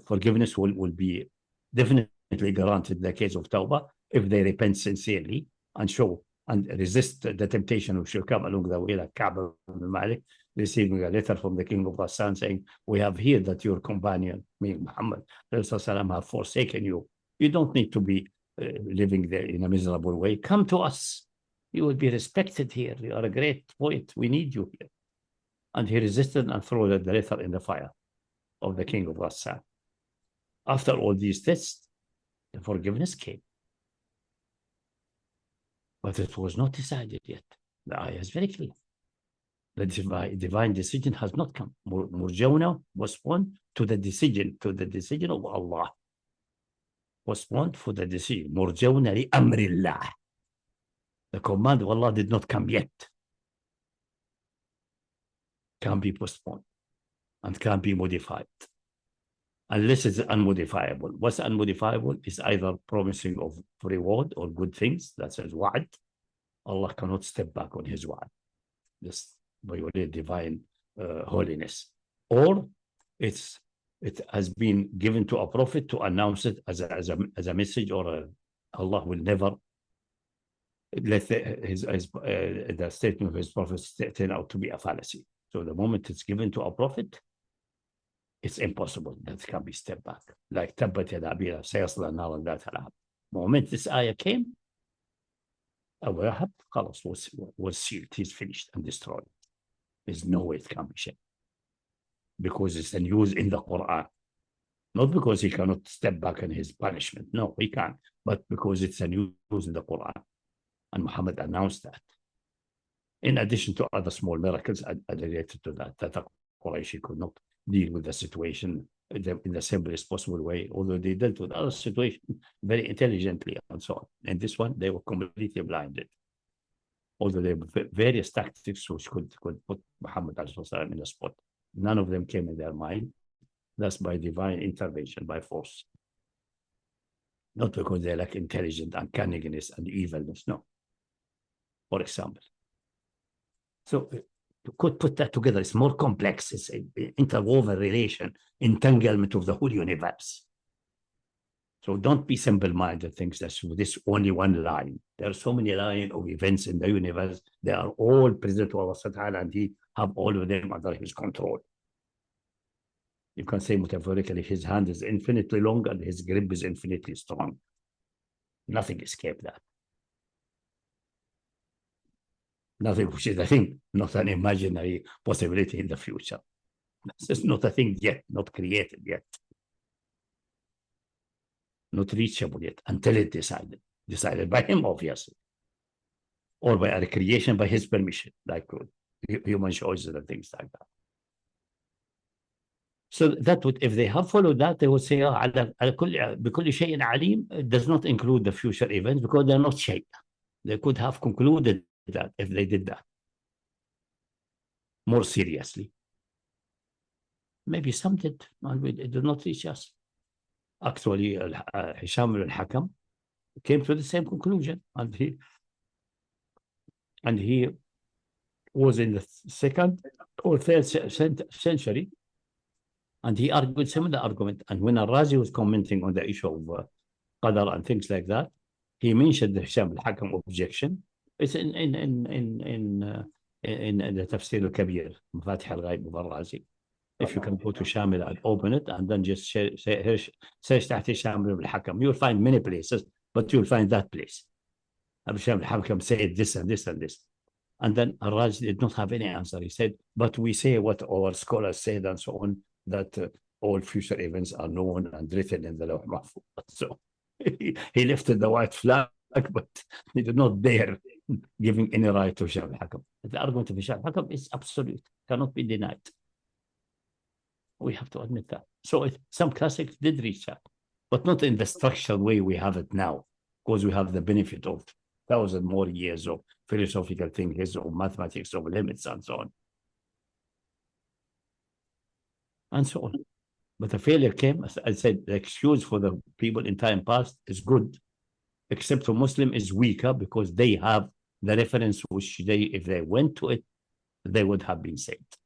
[SPEAKER 2] forgiveness will be definitely granted in the case of Tawbah if they repent sincerely and show and resist the temptation which will come along the way, like Ka'b ibn Malik receiving a letter from the king of Ghassan saying, we have heard that your companion, meaning Muhammad, have forsaken you. You don't need to be living there in a miserable way. Come to us. You will be respected here. You are a great poet. We need you here. And he resisted and threw the letter in the fire of the king of Ghassan. After all these tests, the forgiveness came. But it was not decided yet. The ayah is very clear. The divine decision has not come. Murjauna postponed to the decision of Allah. Postponed for the decision. Murjauna li amrillah. The command of Allah did not come yet. Can be postponed and can be modified. Unless it's unmodifiable. What's unmodifiable is either promising of reward or good things. That says wa'ad. Allah cannot step back on his wa'ad. This violate divine holiness. Or it has been given to a prophet to announce it as a message, or Allah will never let the statement of his prophet turn out to be a fallacy. So the moment it's given to a prophet, it's impossible that can be stepped back. Like Tabbat Yada Abi Lahab, Sayasla Nar Dhat Lahab. The moment this ayah came, Abu Lahab was sealed. He's finished and destroyed. There's no way it can be shared. Because it's a news in the Quran. Not because he cannot step back in his punishment. No, he can't. But because it's a news in the Quran. And Muhammad announced that. In addition to other small miracles related to that the Quraysh could not deal with the situation in the simplest possible way, although they dealt with other situations very intelligently and so on. And this one, they were completely blinded. Although there were various tactics which could put Muhammad in the spot. None of them came in their mind. That's by divine intervention, by force. Not because they lack intelligence and cunningness and evilness, no. For example. So you could put that together. It's more complex. It's an interwoven relation, entanglement of the whole universe. So don't be simple-minded, thinks that this only one line. There are so many lines of events in the universe. They are all present to Allah subhanahu wa ta'ala, and he have all of them under his control. You can say metaphorically, his hand is infinitely long and his grip is infinitely strong. Nothing escaped that. Nothing which is a thing, not an imaginary possibility in the future. This is not a thing yet, not created yet. not reachable yet until it decided by him, obviously, or by a creation by his permission, like human choices and things like that. So that would, if they have followed that, they would say, بكل شيء عليم does not include the future events because they're not shay. They could have concluded that if they did that more seriously. Maybe some did, and it did not reach us. Actually, Hisham al-Hakam came to the same conclusion, and he was in the 2nd or 3rd century, and he argued similar argument. And when Al-Razi was commenting on the issue of Qadar and things like that, he mentioned the Hisham al-Hakam objection. It's in the Tafsir al-Kabir, Mafatih al-Ghaib of Al-Razi. If you can go to Shamil and open it and then just search تحت Hisham al-Hakam, you'll find many places, but you'll find that place. Hisham al-Hakam said this and this and this. And then Al-Razi did not have any answer. He said, but we say what our scholars said and so on, that all future events are known and written in the Lawh Mahfuz. So he lifted the white flag, but he did not dare giving any right to Hisham al-Hakam. The argument of Hisham al-Hakam is absolute, cannot be denied. We have to admit that. So some classics did reach that, but not in the structured way we have it now, because we have the benefit of 1,000 more years of philosophical thinkers, of mathematics, of limits, and so on. And so on. But the failure came, as I said, the excuse for the people in time past is good, except for Muslim is weaker because they have the reference which if they went to it, they would have been saved.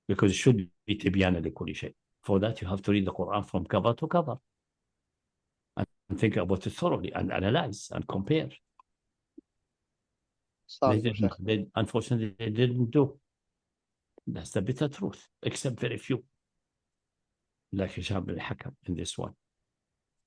[SPEAKER 2] Because it should be tibyana likulli shay. For that, you have to read the Quran from cover to cover and think about it thoroughly and analyze and compare. Unfortunately, they didn't do. That's the bitter truth, except very few. Like Hisham al-Hakam in this one.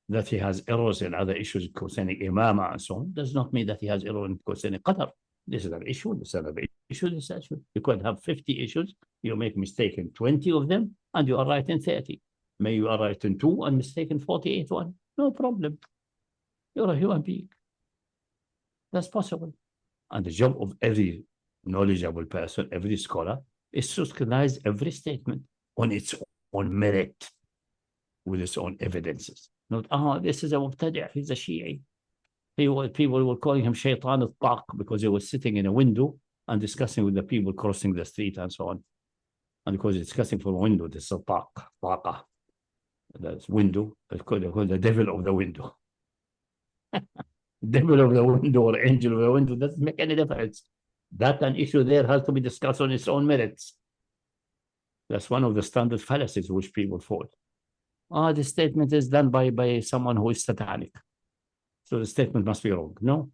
[SPEAKER 2] That he has errors in other issues concerning imama and so on, does not mean that he has errors concerning qadar. This is an issue, this is another issue, this is an issue. You could have 50 issues, you make mistake in 20 of them, and you are right in 30. May you are right in 2 and mistake in 48 one. No problem. You're a human being. That's possible. And the job of every knowledgeable person, every scholar, is to scrutinize every statement on its own merit, with its own evidences. Not, this is a mubtadi', he's a Shi'i. People were calling him Shaitan al-Taq because he was sitting in a window and discussing with the people crossing the street and so on. And because he's discussing from a window, this is a Taqah. That's window. It's called the devil of the window. Devil of the window or angel of the window doesn't make any difference. That an issue there has to be discussed on its own merits. That's one of the standard fallacies which people fall. The statement is done by someone who is satanic. So the statement must be wrong. No.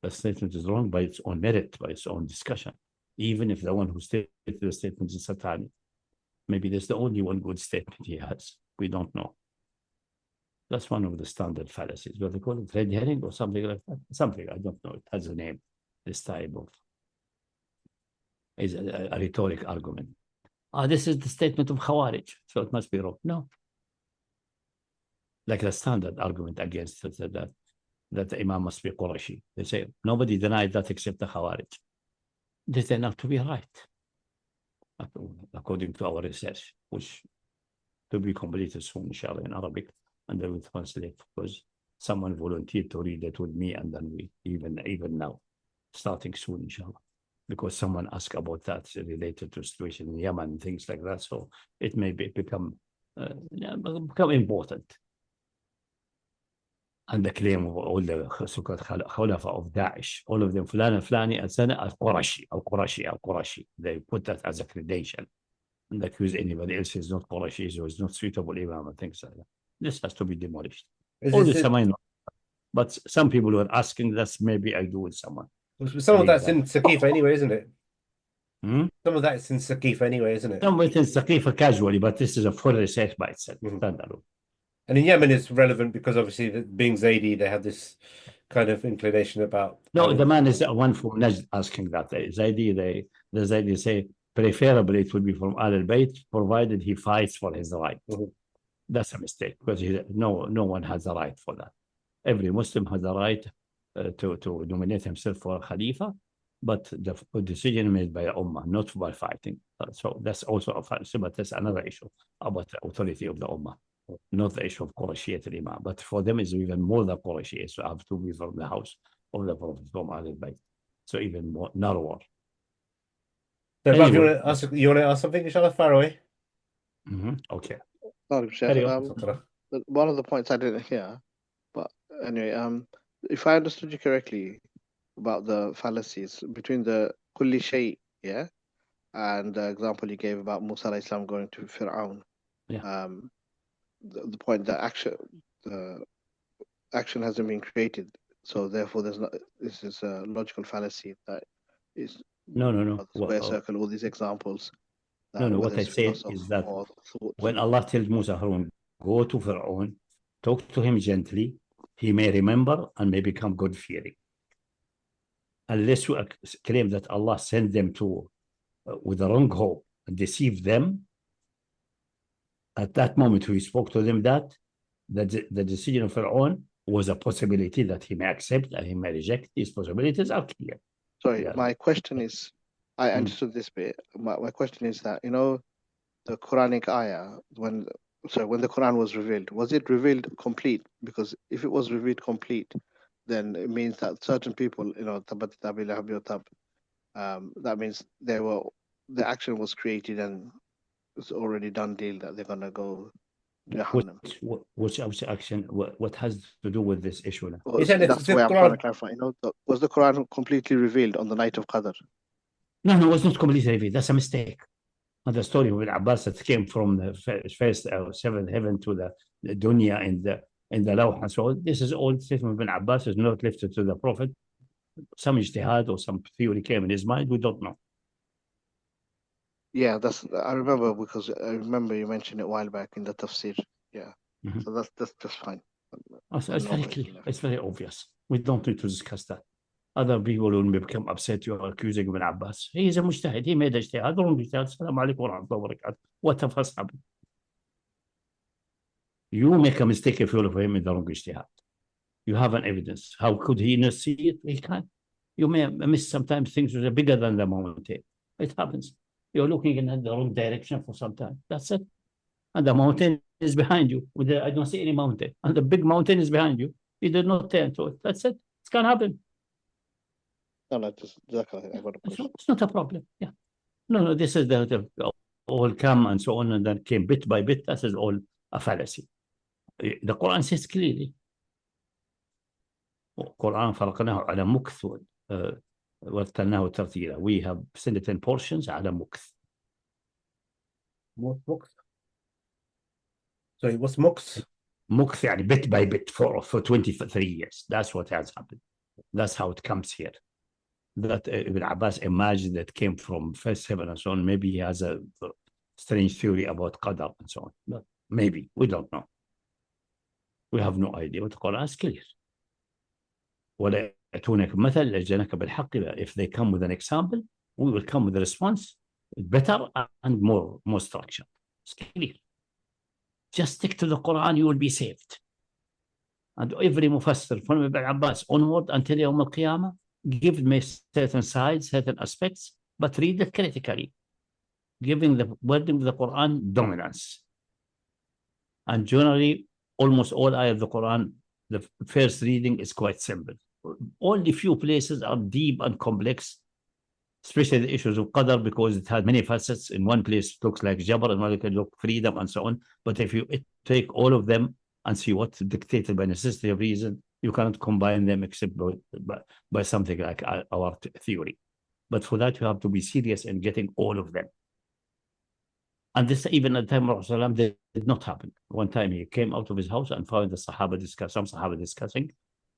[SPEAKER 2] The statement is wrong by its own merit, by its own discussion. Even if the one who stated the statement is satanic. Maybe there's the only one good statement he has. We don't know. That's one of the standard fallacies. What they call it, red herring or something like that. Something, I don't know. It has a name. This type of is a rhetoric argument. This is the statement of Khawarij, so it must be wrong. No. Like the standard argument against that the Imam must be Qurashi. They say nobody denied that except the Khawarij. They turn out to be right, according to our research, which to be completed soon, inshallah, in Arabic, and then we translate because someone volunteered to read it with me, and then we even now, starting soon, inshallah, because someone asked about that related to situation in Yemen and things like that. So it may become important. And the claim of all the so-called Khulafa of Daesh, all of them, Fulani, Al-Sana, Al-Qurashi. They put that as a credential and accuse anybody else is not Qurashi, so is not suitable Imam and things like that. This has to be demolished. But some people were asking, that's maybe I do with someone.
[SPEAKER 1] Some of that's in Saqifa anyway, isn't it? Some of that is in Saqifa anyway, isn't it?
[SPEAKER 2] Some of it in Saqifa casually, but this is a full research by itself.
[SPEAKER 1] And in Yemen, it's relevant because obviously, being Zaidi, they have this kind of inclination about.
[SPEAKER 2] No, the man is one from Najd asking that. The Zaidi say, preferably it would be from Al Bayt, provided he fights for his right. That's a mistake, because no one has a right for that. Every Muslim has a right to nominate himself for a Khalifa, but the decision made by the Ummah, not by fighting. So that's also a fallacy, but that's another issue about the authority of the Ummah, not the issue of Qurayshiyat al-Imam. But for them, it's even more than Qurayshiyat, so have to be from the house of the Prophet from Ahlul Bayt. So even more narrower.
[SPEAKER 1] So,
[SPEAKER 2] Anyway,
[SPEAKER 1] you want to ask something, inshallah, far away?
[SPEAKER 2] Okay.
[SPEAKER 3] Sorry, Sheikh.
[SPEAKER 1] Carry on.
[SPEAKER 3] One of the points I didn't hear, but anyway, if I understood you correctly about the fallacies between the kulli shay, yeah, and the example you gave about Musa alayhi salam going to Fir'aun,
[SPEAKER 2] Yeah.
[SPEAKER 3] The point that the action hasn't been created, so therefore this is a logical fallacy that is
[SPEAKER 2] No.
[SPEAKER 3] the square circle, all these examples.
[SPEAKER 2] No, what I said is that when Allah tells Musa, Harun, go to Fir'aun, talk to him gently, he may remember and may become God-fearing. Unless you claim that Allah sent them to with the wrong hope and deceive them, at that moment he spoke to them that the decision of Fir'aun was a possibility that he may accept and he may reject. These possibilities are clear.
[SPEAKER 3] Sorry,
[SPEAKER 2] Yeah.
[SPEAKER 3] my question is, I understood this bit. My question is that, the Quranic ayah, when the Quran was revealed, was it revealed complete? Because if it was revealed complete, then it means that certain people, Tabbat Tabi Lahab Yotab, that means the action was created and it's already done deal that they're gonna go Jahannam.
[SPEAKER 2] Which action? What has to do with this issue now?
[SPEAKER 3] Well, that's the way I'm trying to clarify. Was the Quran completely revealed on the night of Qadr?
[SPEAKER 2] No, it was not completely revealed. That's a mistake. And the story of Al-Abbas that came from the first seventh heaven to the dunya in the Lawh. So this is all statement of Al-Abbas is not lifted to the Prophet. Some ijtihad or some theory came in his mind. We don't know.
[SPEAKER 3] Yeah, I remember, because I remember you mentioned it a while back in the tafsir. Yeah, so that's just fine.
[SPEAKER 2] So it's very clear. It's very obvious. We don't need to discuss that. Other people will become upset. You are accusing Ibn Abbas. He is a mujtahid. He made a ijtihad. Wrong ijtihad. Assalamu alaikum wa rahmatullahi wa barakatuh. What has happened? You make a mistake if you look for him in the wrong ijtihad. You have an evidence. How could he not see it? He can't. You may miss sometimes things that are bigger than the mountain. It happens. You're looking in the wrong direction for some time. That's it. And the mountain is behind you. I don't see any mountain. And the big mountain is behind you. You did not turn to it. That's it. It can happen.
[SPEAKER 3] No, just exactly. I got a question.
[SPEAKER 2] It's not a problem. Yeah. No. This is the all come and so on, and then came bit by bit. That is all a fallacy. The Quran says clearly. Quran فرقناه على مكث وارتلناه ترتيلا. We have sent it in portions على مكث.
[SPEAKER 1] Mukth. Sorry, what's mukth?
[SPEAKER 2] Mukth يعني bit by bit for 23 years. That's what has happened. That's how it comes here. That Ibn Abbas imagined that came from first heaven and so on. Maybe he has a strange theory about Qadr and so on. But maybe. We don't know. We have no idea. But the Quran is clear. ولا يأتونك مثل لجنك بالحق. If they come with an example, we will come with a response better and more structured. It's clear. Just stick to the Quran, you will be saved. And every mufassir from Ibn Abbas onward until Yawm al-Qiyamah, give me certain sides, certain aspects, but read it critically, giving the wording of the Quran dominance. And generally, almost all ayat of the Quran, the first reading is quite simple. Only few places are deep and complex, especially the issues of Qadr, because it has many facets. In one place, it looks like Jabr, and one can look freedom and so on. But if you take all of them and see what's dictated by necessity of reason, you cannot combine them except by something like our theory. But for that, you have to be serious in getting all of them. And this, even at the time of Rasulullah, did not happen. One time he came out of his house and found some Sahaba discussing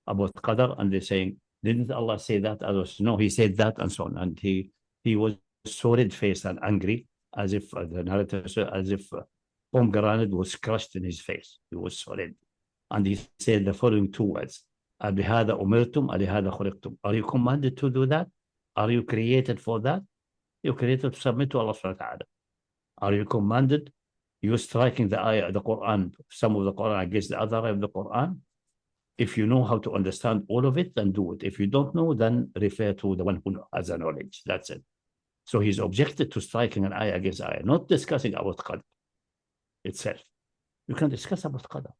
[SPEAKER 2] about Qadr, and they're saying, didn't Allah say that? Others, no, he said that, and so on. And he was so red-faced and angry, as if the narrator said, as if pomegranate was crushed in his face. He was so red. And he said the following two words: "Abihada umirtum, alihada khuliqtum." Are you commanded to do that? Are you created for that? You're created to submit to Allah subhanahu wa ta'ala. Are you commanded You're striking the ayah, the Quran, some of the Quran against the other of the Quran. If you know how to understand all of it, then do it. If you don't know, then refer to the one who has a knowledge. That's it. So he's objected to striking an ayah against ayah, not discussing about Qadr itself. You can discuss about Qadr.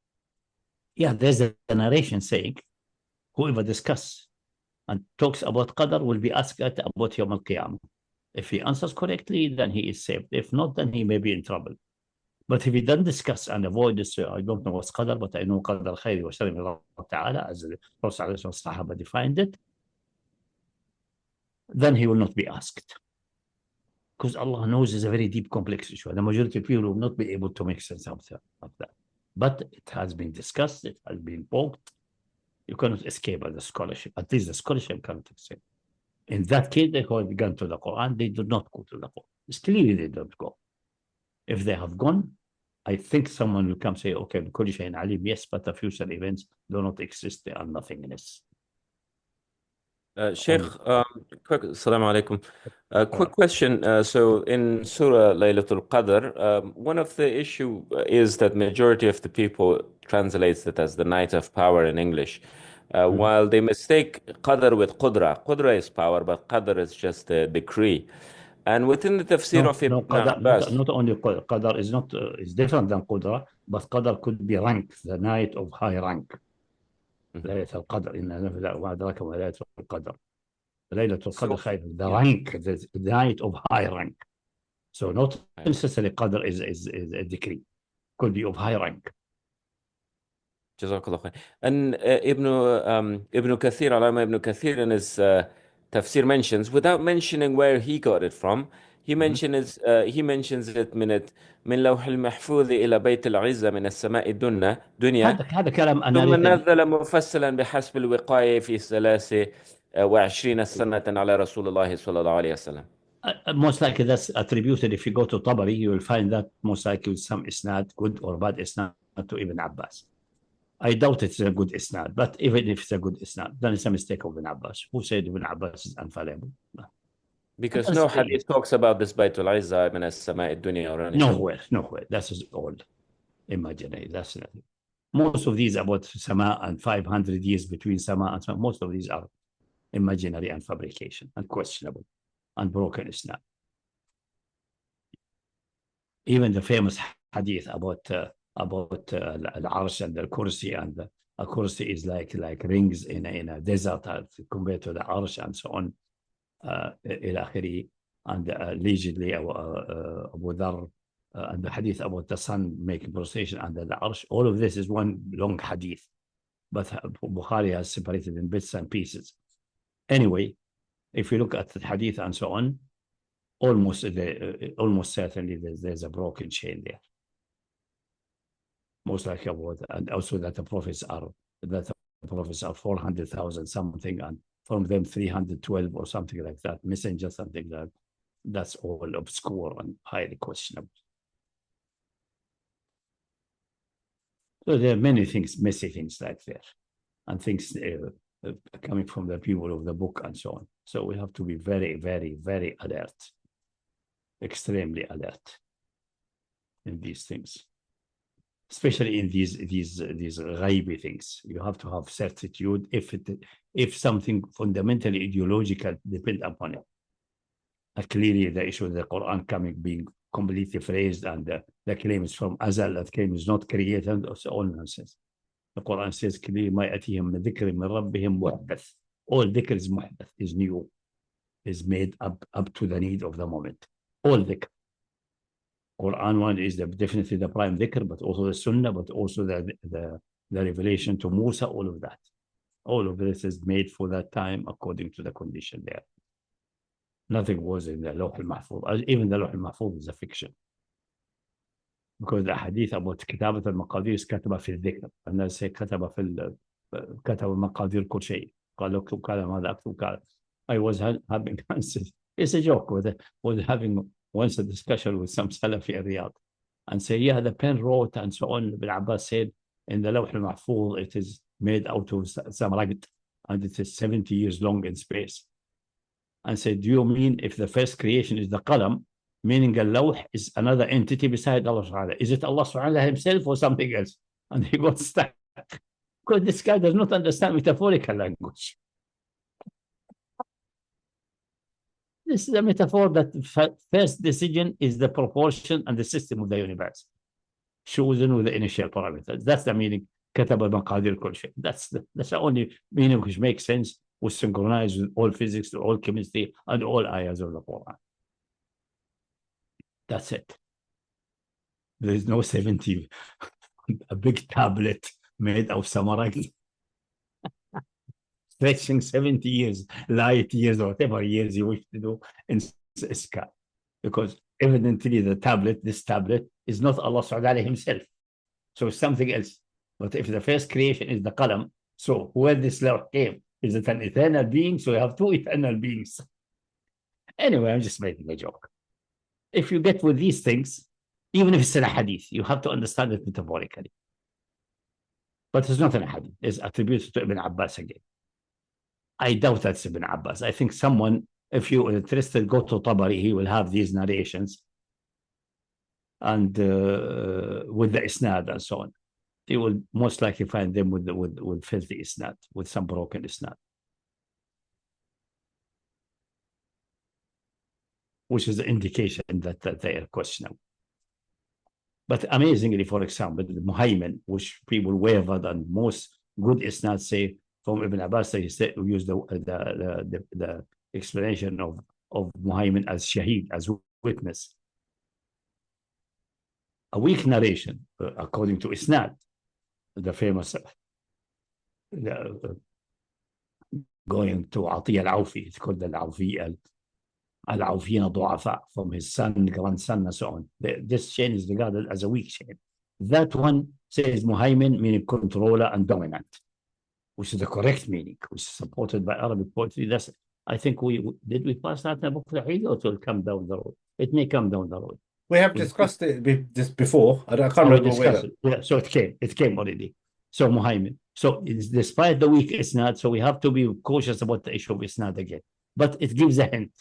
[SPEAKER 2] Yeah, there's a narration saying, whoever discusses and talks about Qadr will be asked about Yawm al-Qiyamah. If he answers correctly, then he is saved. If not, then he may be in trouble. But if he doesn't discuss and avoid this, I don't know what's Qadr, but I know Qadr khayri wa sharri min Allah Ta'ala, as the Prophet and Sahaba defined it, then he will not be asked. Because Allah knows it's a very deep, complex issue. The majority of people will not be able to make sense of that. But it has been discussed, it has been poked. You cannot escape the scholarship. At least the scholarship cannot escape. In that case, they have gone to the Quran. They do not go to the Quran. It's clearly they don't go. If they have gone, I think someone will come say, okay, بكل شيء عليم, yes, but the future events do not exist. They are nothingness.
[SPEAKER 4] Sheikh, quick, Assalamu alaikum. Quick question. So in Surah Laylatul Qadr, one of the issue is that majority of the people translates it as the night of power in English, while they mistake Qadr with Qudrah. Qudrah is power, but Qadr is just a decree. And within the tafsir of Ibn Abbas,
[SPEAKER 2] not only Qadr is not is different than Qudrah, but Qadr could be rank, the night of high rank. ليلة القدر إن وأدراك ما ليلة القدر. ليلة القدر خير, the rank, the night of high rank. So not necessarily Qadr is a decree, could be of high rank.
[SPEAKER 4] Jazakallah khair. And Ibn Kathir, Alama Ibn Kathir in his tafsir mentions, without mentioning where he got it from, he mentions it من لوح المحفوظ إلى بيت العزة من السماء الدنيا
[SPEAKER 2] هذا كلام
[SPEAKER 4] ثم نزل مفصلا بحسب الوقاية في 23 سنة على رسول الله صلى الله عليه وسلم.
[SPEAKER 2] Most likely that's attributed. If you go to Tabari, you will find that most likely with some isnad, good or bad isnad, to Ibn Abbas. I doubt it's a good isnad, but even if it's a good isnad, then it's a mistake of Ibn Abbas. Who said Ibn Abbas is infallible?
[SPEAKER 4] Because no hadith talks about this Baytul Izzah min as-Sama'i dunya or anything.
[SPEAKER 2] Nowhere. That is all imaginary. That's nothing. Most of these about Sama and 500 years between Sama and Sama, most of these are imaginary and fabrication and questionable and broken isnad. Even the famous hadith about Al-Arsh and the Kursi, and the Kursi is like rings in a desert compared to the Arsh and so on. And allegedly Abu Dharr and the hadith about the sun making prostration under the arsh, all of this is one long hadith, but Bukhari has separated in bits and pieces. Anyway, if you look at the hadith and so on, almost certainly there's a broken chain there. Most likely about, and also that the prophets are 400,000 something, and from them 312 or something like that, messenger, something like that. That's all obscure and highly questionable. So there are many things, messy things like that, and things coming from the people of the book and so on. So we have to be very, very, very alert, extremely alert in these things, especially in these ghaibi things. You have to have certitude if something fundamentally ideological depends upon it. Clearly, the issue of the Quran being completely phrased, and the claim is from Azal, that claim is not created, and all nonsense. The Quran says clearly, ما يأتيهم من ذكر من ربهم محدث. All dhikr is muhdath, is new, is made up to the need of the moment. All dhikr. Quran one is definitely the prime dhikr, but also the Sunnah, but also the revelation to Musa, all of that. All of this is made for that time according to the condition there. Nothing was in the Lawh al-Mahfuz. Even the Lawh al-Mahfuz is a fiction. Because the hadith about Kitab At Tawheed is كتب في الذكر. And they say كتب مقادير كل شيء. قال اكتب كذا ماذا اكتب كذا. I was having, it's a joke, was having once a discussion with some Salafi in Riyadh, and say, yeah, the pen wrote and so on. Ibn Abbas said in the Lawh al-Mahfuz it is made out of some ragd, and it is 70 years long in space. And said, do you mean if the first creation is the qalam, meaning al-lawh is another entity beside Allah subhanahu wa ta'ala. Is it Allah subhanahu wa ta'ala himself or something else? And he got stuck. Because this guy does not understand metaphorical language. This is a metaphor that first decision is the proportion and the system of the universe, chosen with the initial parameters. That's the meaning. كتب مقادير كل شيء. That's the only meaning which makes sense, was synchronized with all physics, all chemistry, and all ayahs of the Quran. That's it. There is no 70, a big tablet made of samurai, stretching 70 years, light years, or whatever years you wish to do in sky. Because evidently this tablet is not Allah subhanahu wa ta'ala himself. So it's something else. But if the first creation is the qalam, so where this law came, is it an eternal being? So you have two eternal beings. Anyway, I'm just making a joke. If you get with these things, even if it's in a hadith, you have to understand it metaphorically. But it's not in a hadith. It's attributed to Ibn Abbas again. I doubt that's Ibn Abbas. I think someone, if you're interested, go to Tabari, he will have these narrations and with the isnad and so on. You will most likely find them with filthy isnad, with some broken isnad, which is the indication that they are questionable. But amazingly, for example, the Muhaymin, which people wavered, and most good isnad say from Ibn Abbas, they use the explanation of Muhaymin as Shaheed, as witness. A weak narration, according to isnad, the famous going to Atiyah al-Awfi, it's called al-Awfi, al-Awfina du'afa, from his son, grandson, and so on. This chain is regarded as a weak chain. That one says Muhaymin, meaning controller and dominant, which is the correct meaning, which is supported by Arabic poetry. That's, I think did we pass that in the book Tawheed, or it will come down the road? It may come down the road.
[SPEAKER 1] We have discussed it just before. I can't remember whether.
[SPEAKER 2] Yeah, so it came already. So Muhaymin. So it's despite the weak isnad, so we have to be cautious about the issue of isnad again. But it gives a hint.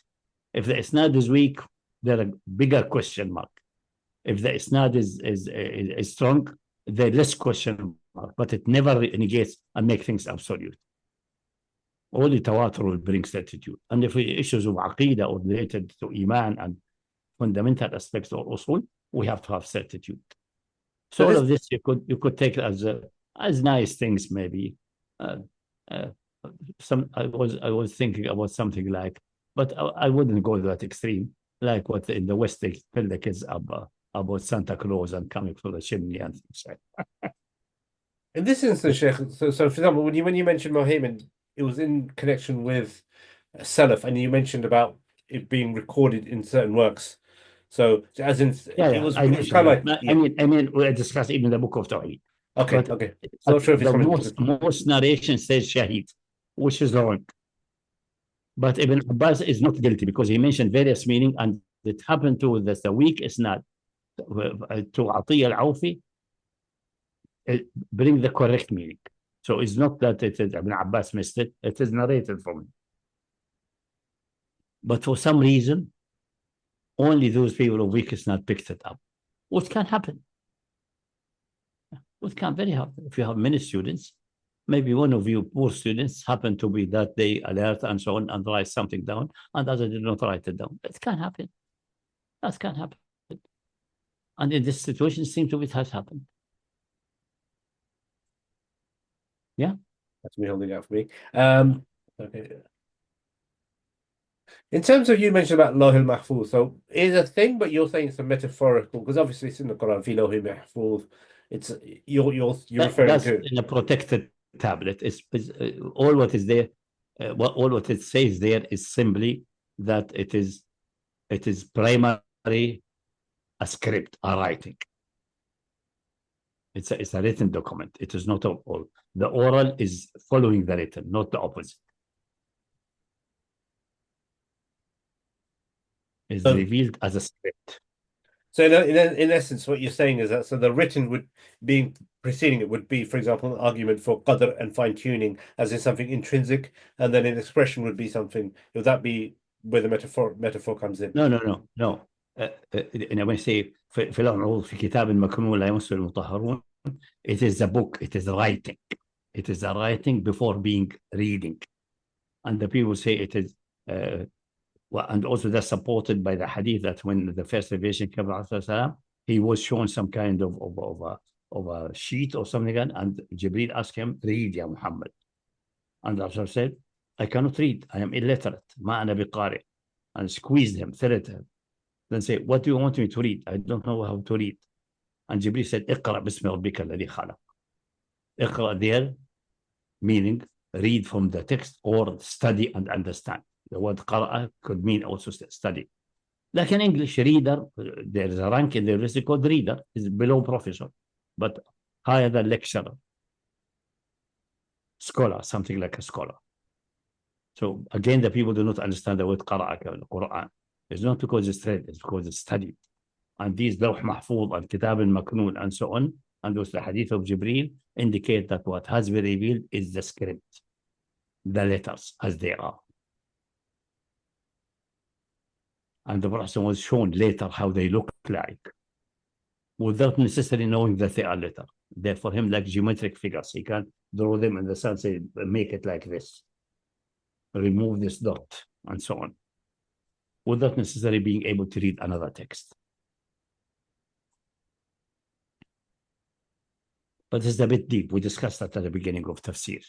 [SPEAKER 2] If the isnad is weak, there's a bigger question mark. If the isnad is strong, there's less question mark. But it never negates and makes things absolute. Only tawatur will bring certitude. And if issues of aqidah or related to iman and fundamental aspects or usul, we have to have certitude. So all of this you could take as nice things, maybe. I was thinking about something like, but I wouldn't go to that extreme, like what in the West they tell the kids about Santa Claus and coming through the chimney and things like that.
[SPEAKER 1] In this instance, Sheikh, so for example, when you mentioned Muhaymin, it was in connection with Salaf, and you mentioned about it being recorded in certain works. So, as in, it was kind of like.
[SPEAKER 2] I mean, we discussed even the book of Tawheed.
[SPEAKER 1] Okay. So sure if
[SPEAKER 2] it's most narration says Shaheed, which is wrong. But Ibn Abbas is not guilty because he mentioned various meaning, and it happened to the weak isnad to Atiyah al-Awfi bring the correct meaning. So it's not that it is Ibn Abbas missed it; it is narrated from him. But for some reason, only those people of weak isnad picked it up. What can happen? What can very happen if you have many students? Maybe one of you poor students happen to be that day alert and so on and write something down, and others did not write it down. It can happen. That can happen. And in this situation, it seems to be it has happened. Yeah.
[SPEAKER 1] That's me holding out for me. Okay. In terms of, you mentioned about Lawh al-Mahfuz, so it's a thing, but you're saying it's a metaphorical, because obviously it's in the Quran, fi Lawh al-Mahfuz. It's you're referring to
[SPEAKER 2] in a protected tablet. It's all what is there. All what it says there is simply that it is primary a script, a writing. It's a written document. It is not all. The oral is following the written, not the opposite. Is revealed as a script.
[SPEAKER 1] So in essence, what you're saying is that the written would be preceding it would be, for example, an argument for qadr and fine tuning, as in something intrinsic, and then an expression would be something. Would that be where the metaphor comes in?
[SPEAKER 2] No. and when I say في العروض في كتاب مكنون لا يمسه المطهرون, it is a book, it is writing. It is a writing before being reading. And the people say it is, and also that's supported by the hadith that when the first revelation came, he was shown some kind of a sheet or something, and Jibreel asked him, read, Ya Muhammad. And the Rasul said, I cannot read, I am illiterate, ما أنا بقارئ, and squeezed him, threatened him. Then say, what do you want me to read? I don't know how to read. And Jibreel said, اقرأ باسم ربك الذي خلق. اقرأ there, meaning read from the text or study and understand. The word قرأ could mean also study. Like in English, reader, there is a rank in the university called reader, is below professor, but higher than lecturer. Scholar, something like a scholar. So again, the people do not understand the word قرأ, the Quran. It's not because it's read, it's because it's studied. And these Lawh Mahfuz and Kitab al-Maknoon and so on, and those the hadith of Jibreel indicate that what has been revealed is the script, the letters as they are. And the Prophet was shown later how they look like, without necessarily knowing that they are letter. They're for him like geometric figures. He can draw them in the sun, say, make it like this, remove this dot, and so on, without necessarily being able to read another text. But it's a bit deep. We discussed that at the beginning of Tafsir.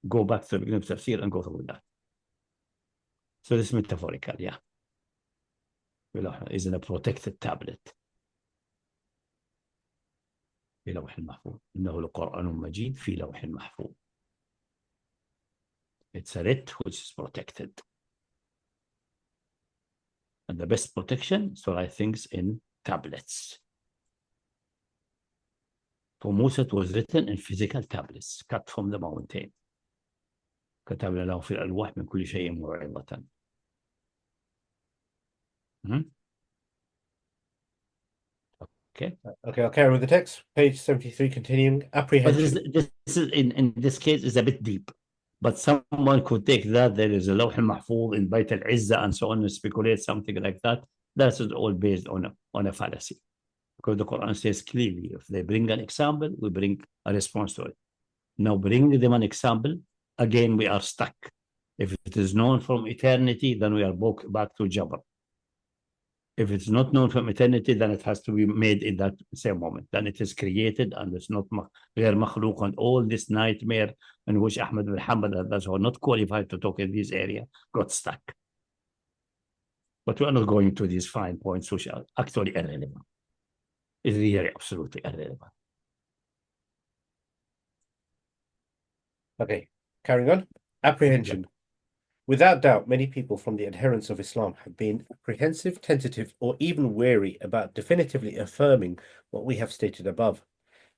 [SPEAKER 2] Go back to the beginning of Tafsir and go through that. So this is metaphorical, yeah. Is in a protected tablet. في لوح المحفوظ. إنه لقرآن مجيد في لوح محفوظ. It's a writ which is protected. And the best protection is to write things in tablets. For Musa, it was written in physical tablets, cut from the mountain. كتبنا له في الألواح من كل شيء موعظة. Okay.
[SPEAKER 1] Okay, I'll carry on with the text. Page 73, continuing. Apprehension.
[SPEAKER 2] But this is in this case is a bit deep. But someone could take that there is a Lawh al-Mahfuz in Bayt al-Izzah and so on and speculate something like that. That's all based on a fallacy. Because the Quran says clearly, if they bring an example, we bring a response to it. Now, bringing them an example, again, we are stuck. If it is known from eternity, then we are back to Jabr. If it's not known from eternity, then it has to be made in that same moment. Then it is created and it's not غير مخلوق, and all this nightmare in which Ahmad bin Hanbal, that's who are not qualified to talk in this area, got stuck. But we are not going to these fine points which are actually irrelevant. It's really absolutely irrelevant.
[SPEAKER 1] Okay, carrying on. Apprehension. Yeah. Without doubt, many people from the adherents of Islam have been apprehensive, tentative, or even wary about definitively affirming what we have stated above,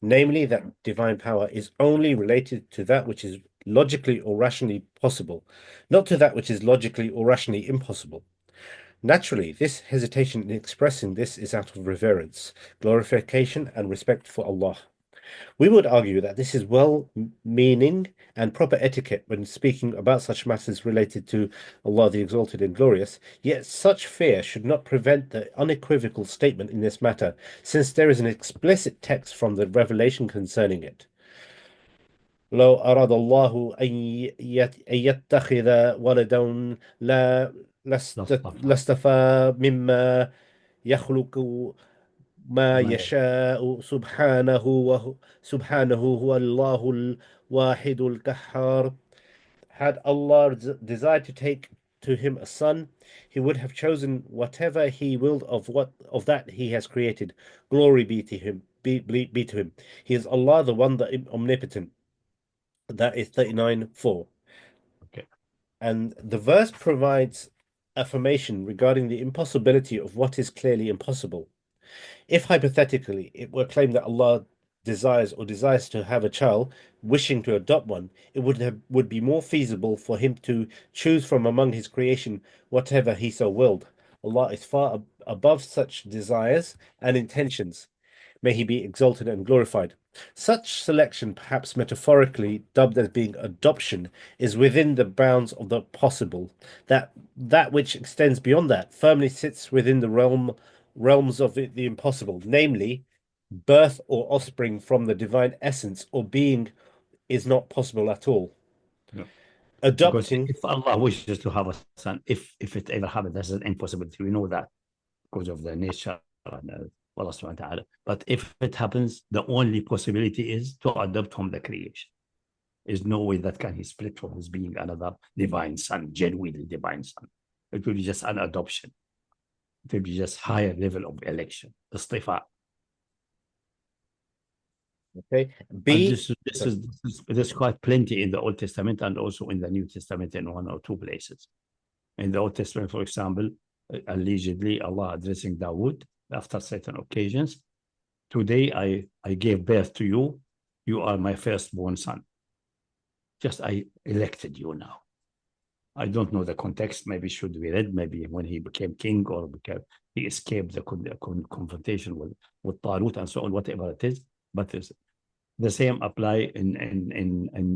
[SPEAKER 1] namely that divine power is only related to that which is logically or rationally possible, not to that which is logically or rationally impossible. Naturally, this hesitation in expressing this is out of reverence, glorification, and respect for Allah. We would argue that this is well-meaning and proper etiquette when speaking about such matters related to Allah the Exalted and Glorious, yet such fear should not prevent the unequivocal statement in this matter, since there is an explicit text from the revelation concerning it. لو أراد الله أن يتخذ ولدا لاصطفى مما يخلق ما يشاء سبحانه هو الله الواحد القهار. Had Allah desired to take to him a son, he would have chosen whatever he willed of that he has created. Glory be to him. Be to him. He is Allah, the one, the omnipotent. That is 39:4.
[SPEAKER 2] Okay.
[SPEAKER 1] And the verse provides affirmation regarding the impossibility of what is clearly impossible. If hypothetically it were claimed that Allah desires to have a child, wishing to adopt one, it would be more feasible for him to choose from among his creation whatever he so willed. Allah is far above such desires and intentions. May he be exalted and glorified. Such selection, perhaps metaphorically dubbed as being adoption, is within the bounds of the possible. That which extends beyond that firmly sits within the realm realms of the impossible, namely birth or offspring from the divine essence or being is not possible at all.
[SPEAKER 2] No. Because
[SPEAKER 1] Adopting,
[SPEAKER 2] if Allah wishes to have a son, if it ever happens, that's an impossibility. We know that because of the nature and Allah subhanahu wa ta'ala. But if it happens, the only possibility is to adopt from the creation. There's no way that can he split from his being another divine son, genuinely divine son. It will be just an adoption. It will be just higher level of election. Istifa.
[SPEAKER 1] okay.
[SPEAKER 2] And
[SPEAKER 1] B,
[SPEAKER 2] this is quite plenty in the Old Testament and also in the New Testament in one or two places. In the Old Testament, for example, allegedly Allah addressing Dawood after certain occasions. Today I gave birth to you. You are my firstborn son. Just I elected you now. I don't know the context. Maybe should be read. Maybe when he became king or he escaped the confrontation with Talut and so on, whatever it is. But the same apply in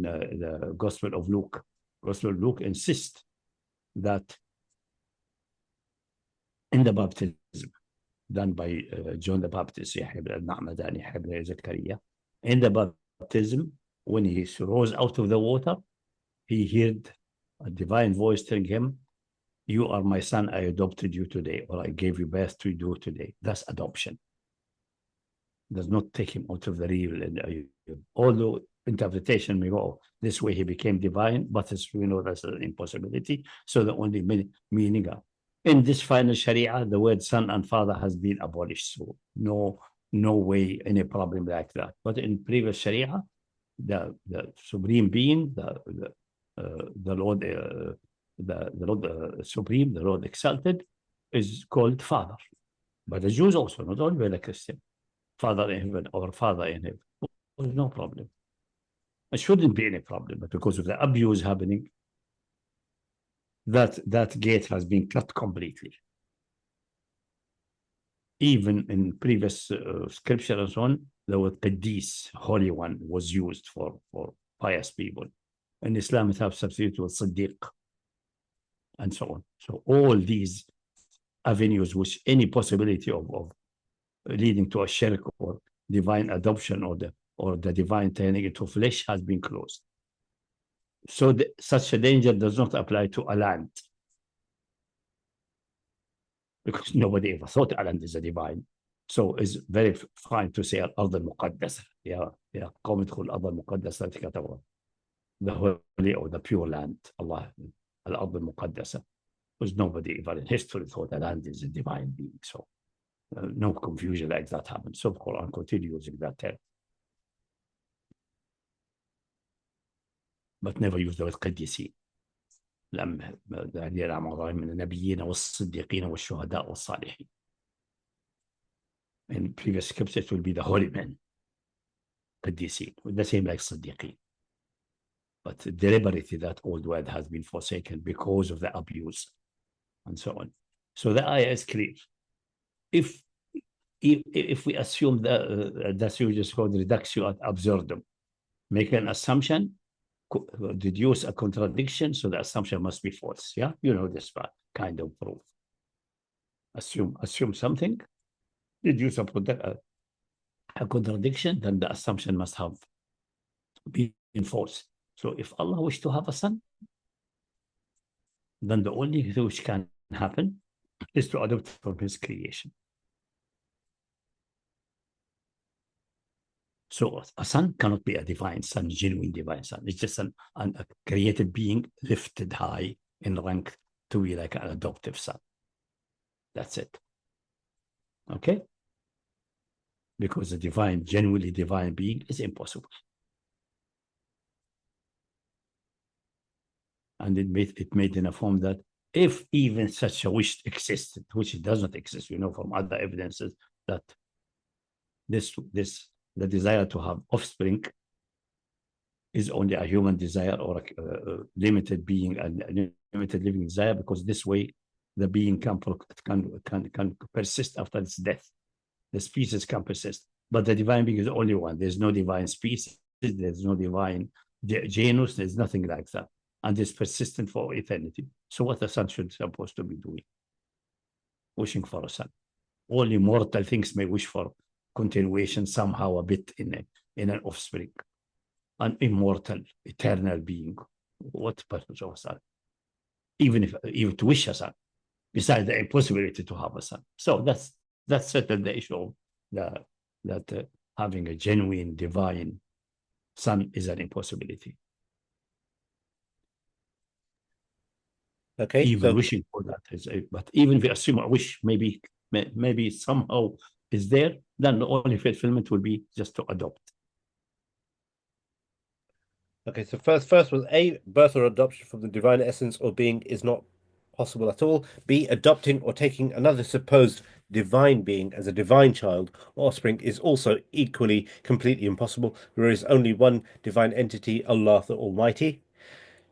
[SPEAKER 2] the Gospel of Luke. Gospel of Luke insists that in the baptism done by John the Baptist, in the baptism, when he rose out of the water, he heard a divine voice telling him, you are my son, I adopted you today, or I gave you birth to you today. That's adoption. Does not take him out of the real. Although interpretation may go this way, he became divine, but as we know, that's an impossibility. So the only meaning in this final Sharia, the word son and father has been abolished. So no way any problem like that. But in previous Sharia, the supreme being, the Lord, the Lord supreme, the Lord exalted, is called Father. But the Jews also, not only the Christian, Father in heaven or Father in heaven. Well, no problem. It shouldn't be any problem, but because of the abuse happening, that gate has been cut completely. Even in previous scripture and so on, the word Qaddis, Holy One, was used for pious people. In Islam, it has substituted with Siddiq, and so on. So all these avenues, which any possibility of leading to a shirk or divine adoption or the divine turning into flesh has been closed. So such a danger does not apply to a land, because nobody ever thought a land is a divine. So it's very fine to say Al-Ard al-Muqaddasa. Yeah, قوم ادخل الأرض المقدسة التي كتبها. The holy or the pure land, Allah, Al-Ard al-Muqaddasa. Because nobody ever in history thought a land is a divine being. So no confusion like that happened. So the Quran continues using that term. But never use the word قديسين. لم من النبيين والصديقين والشهداء والصالحين. In previous scripts, it will be the holy men, قديسين, with the same like صديقين. But deliberately, that old word has been forsaken because of the abuse and so on. So the ayah is clear. If we assume that's just called reductio ad absurdum, make an assumption, deduce a contradiction, so the assumption must be false. Yeah, you know this kind of proof. Assume something, deduce a contradiction, then the assumption must have been false. So if Allah wished to have a son, then the only thing which can happen is to adopt from his creation. So a son cannot be a divine son, genuine divine son. It's just a created being lifted high in rank to be like an adoptive son. That's it. Okay? Because a divine, genuinely divine being is impossible. And it made in a form that if even such a wish existed, which it does not exist, we know from other evidences that the desire to have offspring is only a human desire or a limited being and a limited living desire, because this way the being can persist after its death. The species can persist, but the divine being is only one. There's no divine species, there's no divine genus, there's nothing like that. And it's persistent for eternity. So what a son should supposed to be doing? Wishing for a son. only mortal things may wish for continuation somehow a bit in an offspring. An immortal, eternal being. What purpose of a son? Even to wish a son, besides the impossibility to have a son. So that's settled the issue of that having a genuine divine son is an impossibility.
[SPEAKER 1] Okay,
[SPEAKER 2] Even
[SPEAKER 1] so
[SPEAKER 2] wishing for that is, but even if we assume a wish maybe somehow is there, then the only fulfillment will be just to adopt.
[SPEAKER 1] okay, so first was A, birth or adoption from the divine essence or being is not possible at all. B, adopting or taking another supposed divine being as a divine child or offspring is also equally completely impossible. There is only one divine entity, Allah the Almighty.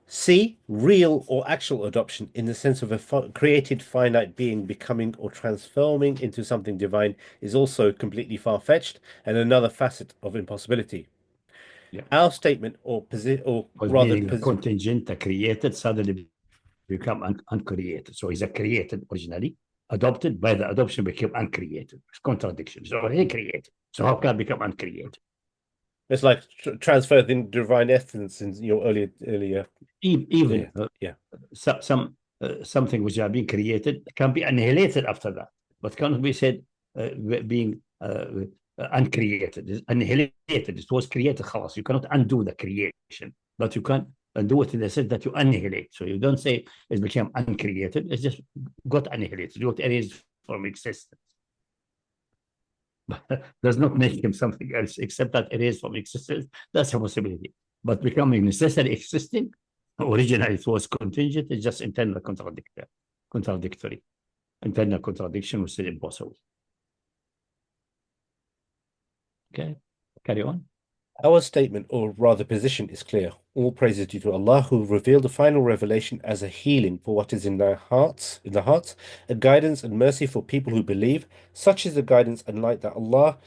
[SPEAKER 1] C, real or actual adoption in the sense of a created finite being becoming or transforming into something divine is also completely far-fetched and another facet of impossibility.
[SPEAKER 2] Yeah.
[SPEAKER 1] Our statement or rather
[SPEAKER 2] being a contingent, a created, suddenly become uncreated. So he's a created originally, adopted, by the adoption became uncreated. It's contradiction. It's already created. So how can it become uncreated?
[SPEAKER 1] it's like transfer the divine essence in your earlier.
[SPEAKER 2] Even
[SPEAKER 1] yeah.
[SPEAKER 2] Something which are being created can be annihilated after that, but cannot be said being uncreated. It's annihilated. It was created. خلاص. You cannot undo the creation, but you can undo it in the sense that you annihilate. So you don't say it became uncreated. It's just got annihilated. You got erased from existence. Does not make him something else except that erased from existence. That's a possibility. But becoming necessarily existing, originally it was contingent, it's just internal contradictory. Internal contradiction was still impossible. Okay, carry on.
[SPEAKER 1] Our statement, or rather position, is clear. All praise is due to Allah, who revealed the final revelation as a healing for what is in the hearts, a guidance and mercy for people who believe. Such is the guidance and light that Allah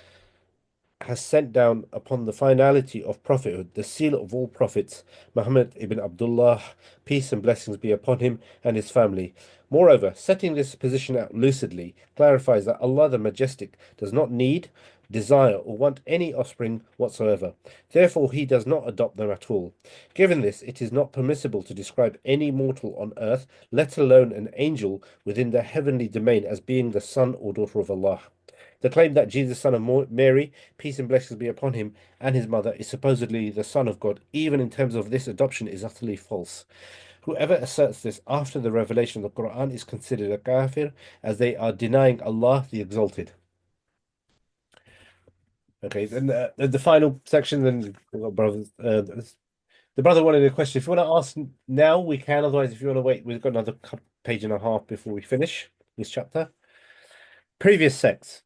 [SPEAKER 1] has sent down upon the finality of prophethood, the seal of all prophets, Muhammad ibn Abdullah, peace and blessings be upon him and his family. Moreover, setting this position out lucidly clarifies that Allah the Majestic does not need, desire, or want any offspring whatsoever. Therefore, he does not adopt them at all. Given this, it is not permissible to describe any mortal on earth, let alone an angel, within the heavenly domain as being the son or daughter of Allah. The claim that Jesus, son of Mary, peace and blessings be upon him, and his mother, is supposedly the Son of God, even in terms of this adoption, is utterly false. Whoever asserts this after the revelation of the Quran is considered a kafir, as they are denying Allah the Exalted. Okay, then the final section, then brothers, the brother wanted a question. If you want to ask now, we can. Otherwise, if you want to wait, we've got another page and a half before we finish this chapter. Previous sects.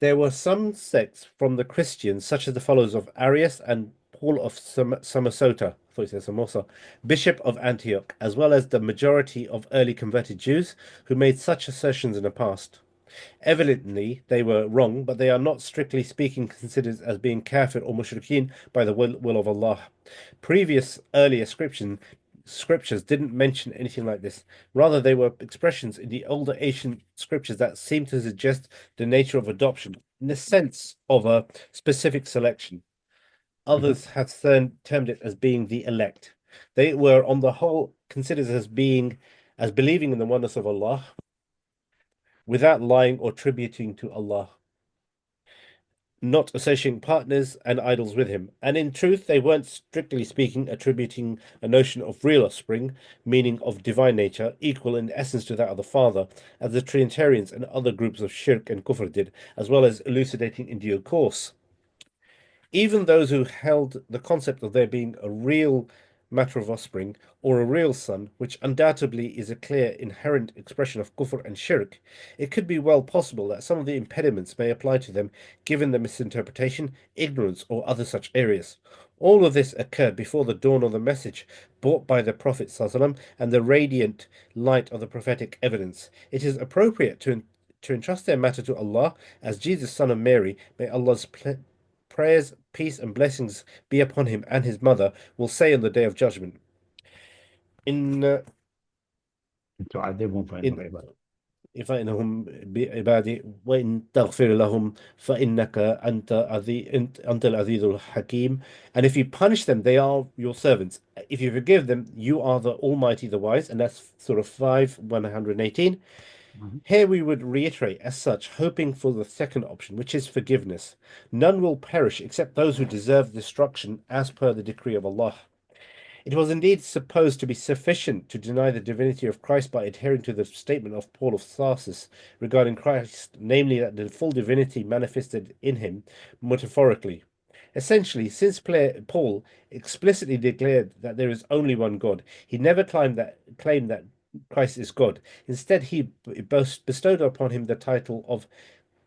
[SPEAKER 1] There were some sects from the Christians, such as the followers of Arius and Paul of Samosata, I thought he said Samosa, Bishop of Antioch, as well as the majority of early converted Jews who made such assertions in the past. Evidently, they were wrong, but they are not strictly speaking considered as being kafir or mushrikeen by the will of Allah. Previous earlier scriptures didn't mention anything like this. Rather, they were expressions in the older ancient scriptures that seem to suggest the nature of adoption in the sense of a specific selection. Others have termed it as being the elect. They were, on the whole, considered as believing in the oneness of Allah, without lying or attributing to Allah, not associating partners and idols with him. And in truth, they weren't strictly speaking attributing a notion of real offspring, meaning of divine nature, equal in essence to that of the Father, as the Trinitarians and other groups of shirk and kufr did, as well as elucidating in due course. Even those who held the concept of there being a real matter of offspring or a real son, which undoubtedly is a clear inherent expression of kufr and shirk, it could be well possible that some of the impediments may apply to them given the misinterpretation, ignorance, or other such areas. All of this occurred before the dawn of the message brought by the Prophet ﷺ and the radiant light of the prophetic evidence. It is appropriate to entrust their matter to Allah as Jesus, son of Mary, may Allah's prayers, peace, and blessings be upon him and his mother, will say on the day of judgment. فإنهم بعبادي وإن تغفر لهم فإنك أنت العزيز الحكيم. And if you punish them, they are your servants. If you forgive them, you are the Almighty, the Wise. And that's Surah 5, 118. Here we would reiterate as such, hoping for the second option, which is forgiveness. None will perish except those who deserve destruction as per the decree of Allah. It was indeed supposed to be sufficient to deny the divinity of Christ by adhering to the statement of Paul of Tarsus regarding Christ, namely that the full divinity manifested in him metaphorically. Essentially, since Paul explicitly declared that there is only one God, he never claimed that Christ is God. Instead, he bestowed upon him the title of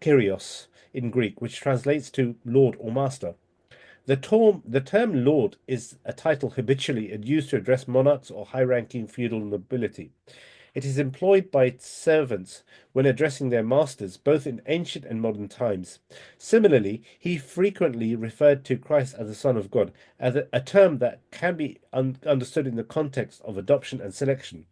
[SPEAKER 1] Kyrios in Greek, which translates to Lord or Master. The term lord is a title habitually used to address monarchs or high-ranking feudal nobility. It is employed by servants when addressing their masters, both in ancient and modern times. Similarly, he frequently referred to Christ as the Son of God, as a term that can be understood in the context of adoption and selection.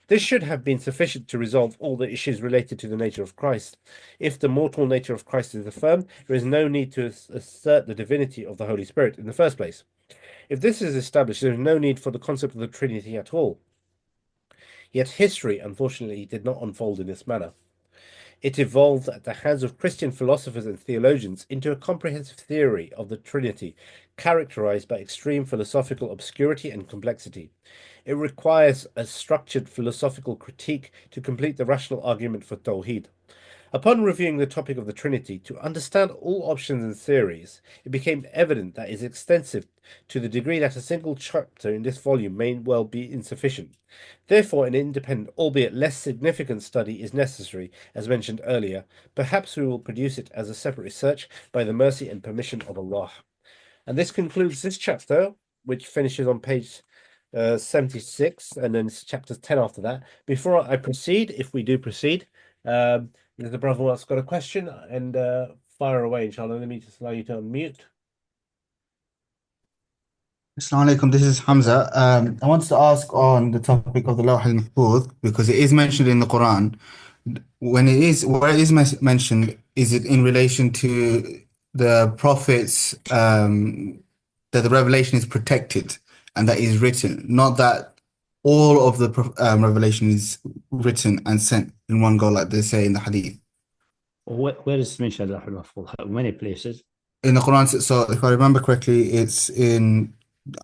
[SPEAKER 1] This should have been sufficient to resolve all the issues related to the nature of Christ. If the mortal nature of Christ is affirmed, there is no need to assert the divinity of the Holy Spirit in the first place. If this is established, there is no need for the concept of the Trinity at all. Yet history, unfortunately, did not unfold in this manner. It evolved at the hands of Christian philosophers and theologians into a comprehensive theory of the Trinity, characterized by extreme philosophical obscurity and complexity. It requires a structured philosophical critique to complete the rational argument for Tawheed. Upon reviewing the topic of the Trinity, to understand all options and theories, it became evident that it is extensive to the degree that a single chapter in this volume may well be insufficient. Therefore, an independent, albeit less significant study is necessary, as mentioned earlier. Perhaps we will produce it as a separate research by the mercy and permission of Allah. And this concludes this chapter, which finishes on page 76, and then it's chapter 10 after that. Before I proceed, if we do proceed, there's a brother that's got a question, and fire away, inshallah. Let me just allow you to unmute.
[SPEAKER 5] Assalamu alaikum, this is Hamza. I wanted to ask on the topic of the Lawh al-Mahfuz because it is mentioned in the Quran. Where it is mentioned, is it in relation to the prophets that the revelation is protected and that is written, not that all of the revelation is written and sent in one go, like they say in the Hadith?
[SPEAKER 2] Where is mentioned Lawh al-Mahfuz? How many places?
[SPEAKER 5] In the Quran, so if I remember correctly, it's in.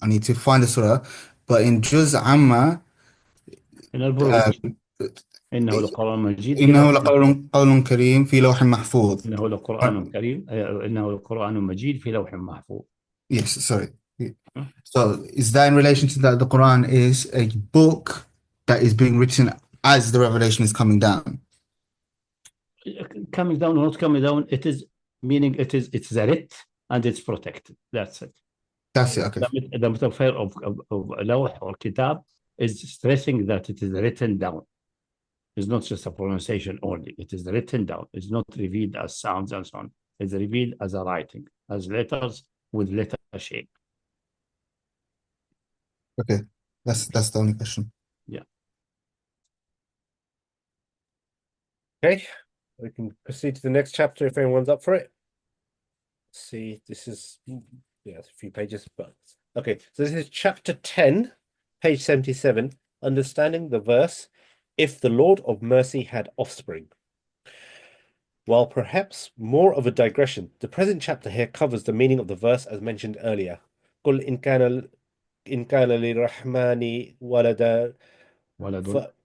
[SPEAKER 5] I need to find the surah, but in Juz Amma,
[SPEAKER 2] In Al-Buruj. إنه لقرآن مجيد في
[SPEAKER 5] إنه
[SPEAKER 2] لوح
[SPEAKER 5] لقول قول كريم في لوح محفوظ.
[SPEAKER 2] إنه لقرآن كريم إنه لقرآن مجيد في لوح محفوظ.
[SPEAKER 5] Yes, sorry. So is that in relation to that the Quran is a book that is being written as the revelation is coming down?
[SPEAKER 2] Coming down or not coming down, it is meaning it's writ and it's protected. That's it.
[SPEAKER 5] That's it, okay.
[SPEAKER 2] The metaphor of Lawh or Kitab is stressing that it is written down. It's not just a pronunciation only. It is written down. It's not revealed as sounds and so on. It's revealed as a writing, as letters with letter shape.
[SPEAKER 5] Okay, that's the only question.
[SPEAKER 2] Yeah.
[SPEAKER 1] Okay, we can proceed to the next chapter if anyone's up for it. Let's see, this is a few pages, but okay. So this is chapter 10, page 77, understanding the verse, if the Lord of mercy had offspring. While perhaps more of a digression, the present chapter here covers the meaning of the verse as mentioned earlier. قل إن كان للرحمن ولدا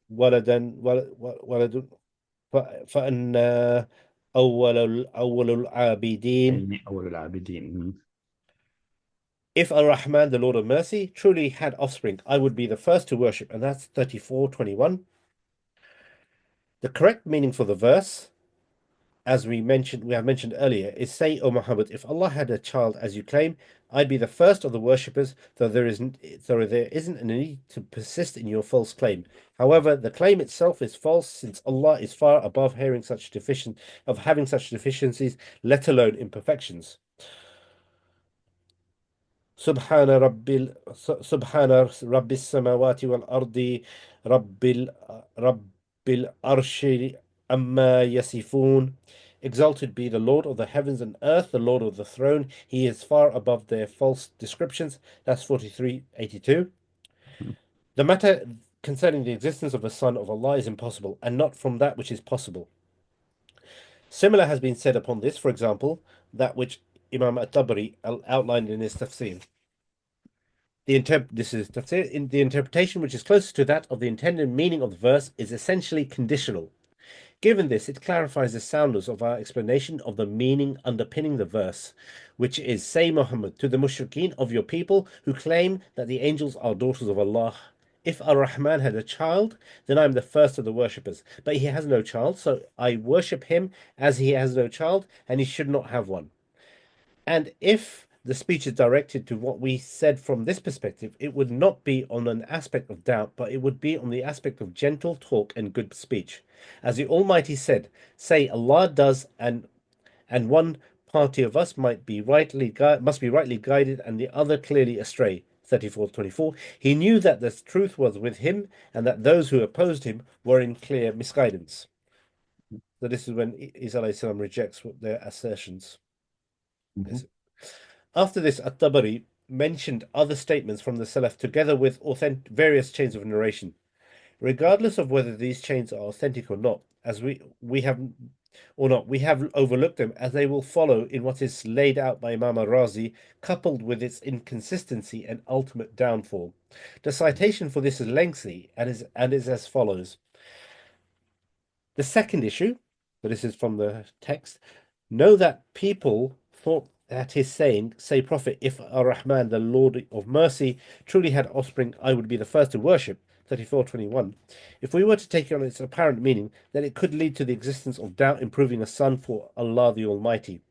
[SPEAKER 1] ولد فأنا أول العابدين. If Ar-Rahman, the Lord of Mercy, truly had offspring, I would be the first to worship. And that's 34:21. The correct meaning for the verse, as we have mentioned earlier, is say, O Muhammad, if Allah had a child as you claim, I'd be the first of the worshippers, though there isn't a need to persist in your false claim. However, the claim itself is false, since Allah is far above having such deficiencies, let alone imperfections. سبحان رب السماوات والأرض رب العرش Amma yasifun. Exalted be the Lord of the heavens and earth, the Lord of the throne. He is far above their false descriptions. That's 43:82. The matter concerning the existence of a son of Allah is impossible, and not from that which is possible. Similar has been said upon this, for example, that which Imam At-Tabari outlined in his tafsir. This is tafsir. In the interpretation which is closer to that of the intended meaning of the verse is essentially conditional. Given this, it clarifies the soundness of our explanation of the meaning underpinning the verse, which is, say Muhammad to the mushrikeen of your people who claim that the angels are daughters of Allah. If Ar-Rahman had a child, then I am the first of the worshippers. But he has no child, so I worship him as he has no child, and he should not have one. And if the speech is directed to what we said from this perspective, it would not be on an aspect of doubt, but it would be on the aspect of gentle talk and good speech. As the Almighty said, say Allah does, and one party of us must be rightly guided and the other clearly astray. 34:24. He knew that the truth was with him and that those who opposed him were in clear misguidance. So this is when Isa alayhi salam rejects their assertions. After this, At-Tabari mentioned other statements from the Salaf together with various chains of narration. Regardless of whether these chains are authentic or not, as we have overlooked them, as they will follow in what is laid out by Imam al-Razi, coupled with its inconsistency and ultimate downfall. The citation for this is lengthy and is as follows. The second issue, so this is from the text, know that people thought that his saying, say Prophet, if Ar-Rahman, the Lord of mercy, truly had offspring, I would be the first to worship. 34:21. If we were to take it on its apparent meaning, then it could lead to the existence of doubt in proving a son for Allah the Almighty.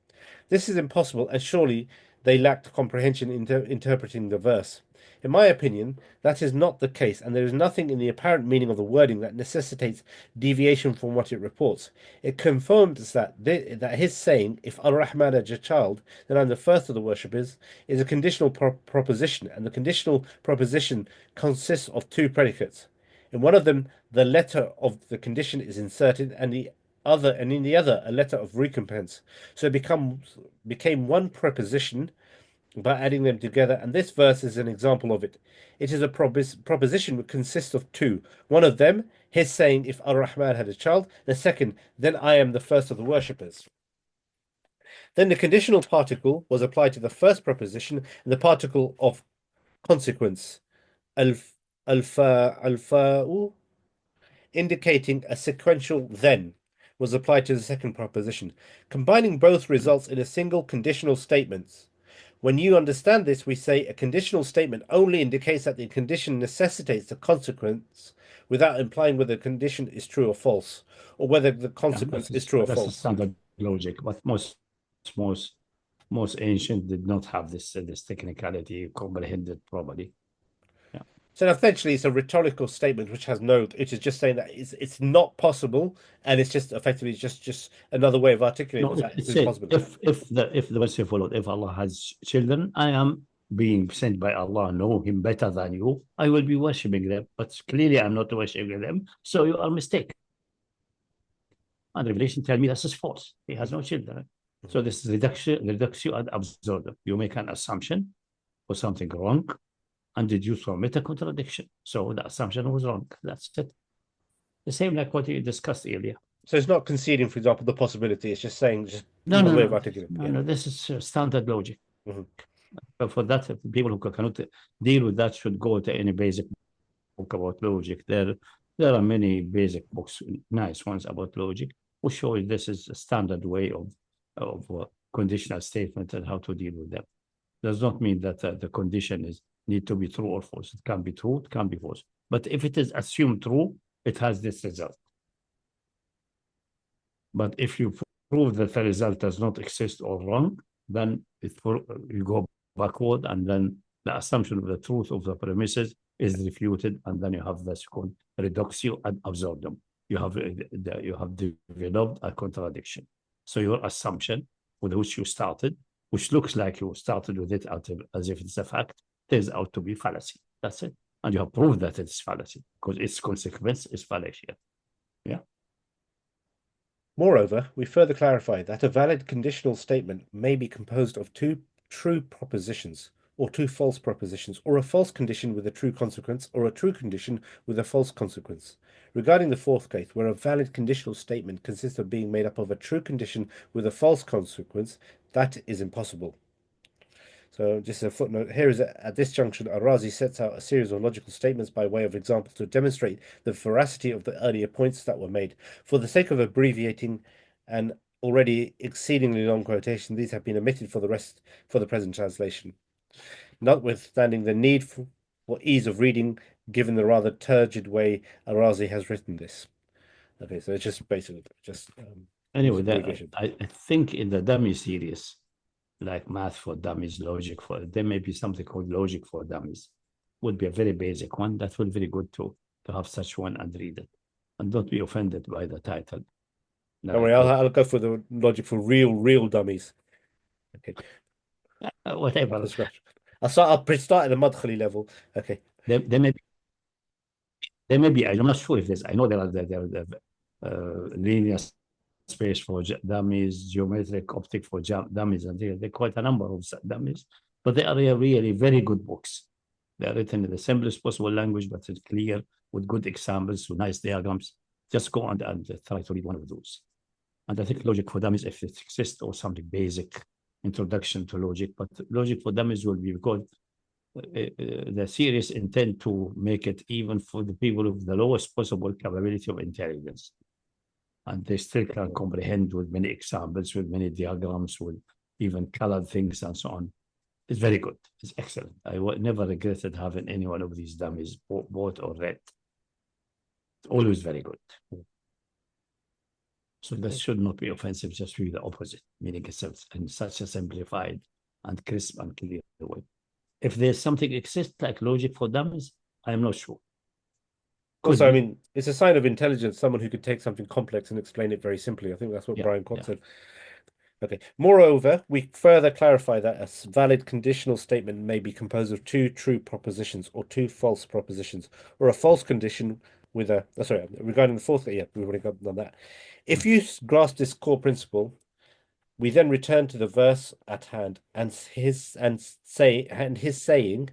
[SPEAKER 1] This is impossible, and surely they lacked comprehension in interpreting the verse. In my opinion, that is not the case, and there is nothing in the apparent meaning of the wording that necessitates deviation from what it reports. It confirms that his saying, if Ar-Rahman had a child, then I'm the first of the worshippers, is a conditional proposition, and the conditional proposition consists of two predicates. In one of them, the letter of the condition is inserted, and in the other, a letter of recompense. So it became one preposition by adding them together, and this verse is an example of it. It is a proposition which consists of two. One of them, his saying, if Ar-Rahman had a child. The second, then I am the first of the worshippers. Then the conditional particle was applied to the first proposition, and the particle of consequence, al-fa'u, indicating a sequential then, was applied to the second proposition. Combining both results in a single conditional statement. When you understand this, we say a conditional statement only indicates that the condition necessitates the consequence without implying whether the condition is true or false, or whether the consequence is true or false.
[SPEAKER 2] That's standard logic, but most ancient did not have this technicality comprehended properly. Yeah.
[SPEAKER 1] So essentially, it's a rhetorical statement which has no. It is just saying that it's not possible, and it's just effectively just another way of articulating that it's impossible.
[SPEAKER 2] If the merciful Lord, if Allah has children, I am being sent by Allah, know Him better than you. I will be worshiping them, but clearly I'm not worshiping them. So you are mistaken. And Revelation tell me this is false. He has no children. So this is reduction ad absurdum. You make an assumption or something wrong, and deduce from it a contradiction. So the assumption was wrong. That's it. The same like what you discussed earlier.
[SPEAKER 1] So it's not conceding, for example, the possibility. It's just saying another way of articulating.
[SPEAKER 2] No, this is standard logic. But for that, people who cannot deal with that should go to any basic book about logic. There are many basic books, nice ones about logic, who show you this is a standard way of conditional statement and how to deal with them. Does not mean that the condition need to be true or false. It can be true, it can be false. But if it is assumed true, it has this result. But if you prove that the result does not exist or wrong, then you go backward, and then the assumption of the truth of the premises is refuted, and then you have this called reductio ad absurdum. You have developed a contradiction. So your assumption with which you started, which looks like you started with it as if it's a fact, turns out to be fallacy. That's it. And you have proved that it's fallacy because its consequence is fallacious. Yeah.
[SPEAKER 1] Moreover, we further clarify that a valid conditional statement may be composed of two true propositions, or two false propositions, or a false condition with a true consequence, or a true condition with a false consequence. Regarding the fourth case, where a valid conditional statement consists of being made up of a true condition with a false consequence, that is impossible. So just a footnote here is that at this junction, Ar-Razi sets out a series of logical statements by way of example to demonstrate the veracity of the earlier points that were made. For the sake of abbreviating an already exceedingly long quotation, these have been omitted for the present translation. Notwithstanding the need for ease of reading, given the rather turgid way Ar-Razi has written this. Okay, so it's just basically just
[SPEAKER 2] Anyway,
[SPEAKER 1] abbreviation.
[SPEAKER 2] I think in the dummy series, like math for dummies, logic for, there may be something called logic for dummies. Would be a very basic one. That would be very good to have such one and read it. And don't be offended by the title.
[SPEAKER 1] Don't worry, I'll go for the logic for real dummies. Okay.
[SPEAKER 2] Whatever.
[SPEAKER 1] I'll start at the Madkhali level. Okay.
[SPEAKER 2] There may be, I'm not sure if there's, I know there are linear space for dummies, geometric optic for dummies, and there are quite a number of dummies, but they are really very good books. They are written in the simplest possible language, but it's clear with good examples, with nice diagrams. Just go and try to read one of those. And I think logic for dummies, if it exists, or something basic introduction to logic, but logic for dummies will be because the series intend to make it even for the people with the lowest possible capability of intelligence. And they still can comprehend with many examples, with many diagrams, with even colored things and so on. It's very good. It's excellent. I never regretted having any one of these dummies bought or read. It's always very good. So this should not be offensive, just really the opposite, meaning it's in such a simplified and crisp and clear way. If there's something exists like logic for dummies, I'm not sure.
[SPEAKER 1] Also, I mean, it's a sign of intelligence, someone who could take something complex and explain it very simply. I think that's what Brian Cott said. Okay. Moreover, we further clarify that a valid conditional statement may be composed of two true propositions or two false propositions, or a false condition with a, regarding the fourth, we've already done that. If you grasp this core principle, we then return to the verse at hand and his saying,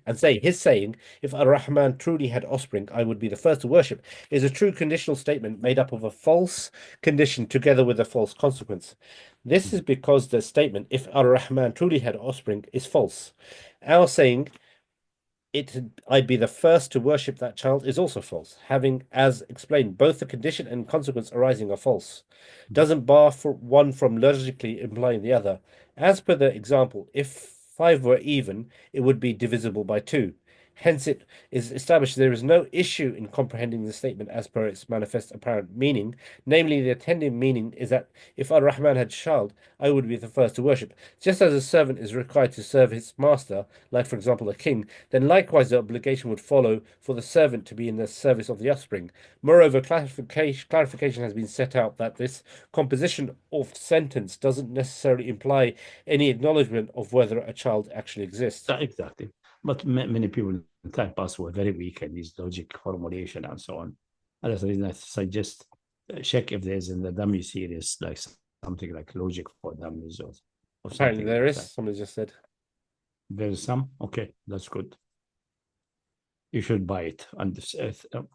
[SPEAKER 1] if Ar-Rahman truly had offspring, I would be the first to worship, is a true conditional statement made up of a false condition together with a false consequence. This is because the statement, if Ar-Rahman truly had offspring, is false. Our saying, I'd be the first to worship that child, is also false, having, as explained, both the condition and consequence arising are false. Doesn't bar for one from logically implying the other. As per the example, if 5 were even, it would be divisible by 2. Hence, it is established there is no issue in comprehending the statement as per its manifest apparent meaning. Namely, the attending meaning is that if Ar-Rahman had a child, I would be the first to worship. Just as a servant is required to serve his master, like, for example, a king, then likewise the obligation would follow for the servant to be in the service of the offspring. Moreover, clarification has been set out that this composition of sentence doesn't necessarily imply any acknowledgement of whether a child actually exists.
[SPEAKER 2] Exactly. But many people in time past were very weak at these logic formulation and so on. And that's the reason I suggest check if there's in the dummy series like something like logic for dummies or
[SPEAKER 1] apparently there
[SPEAKER 2] like
[SPEAKER 1] is.
[SPEAKER 2] That.
[SPEAKER 1] Somebody just said
[SPEAKER 2] there's some. Okay, that's good. You should buy it and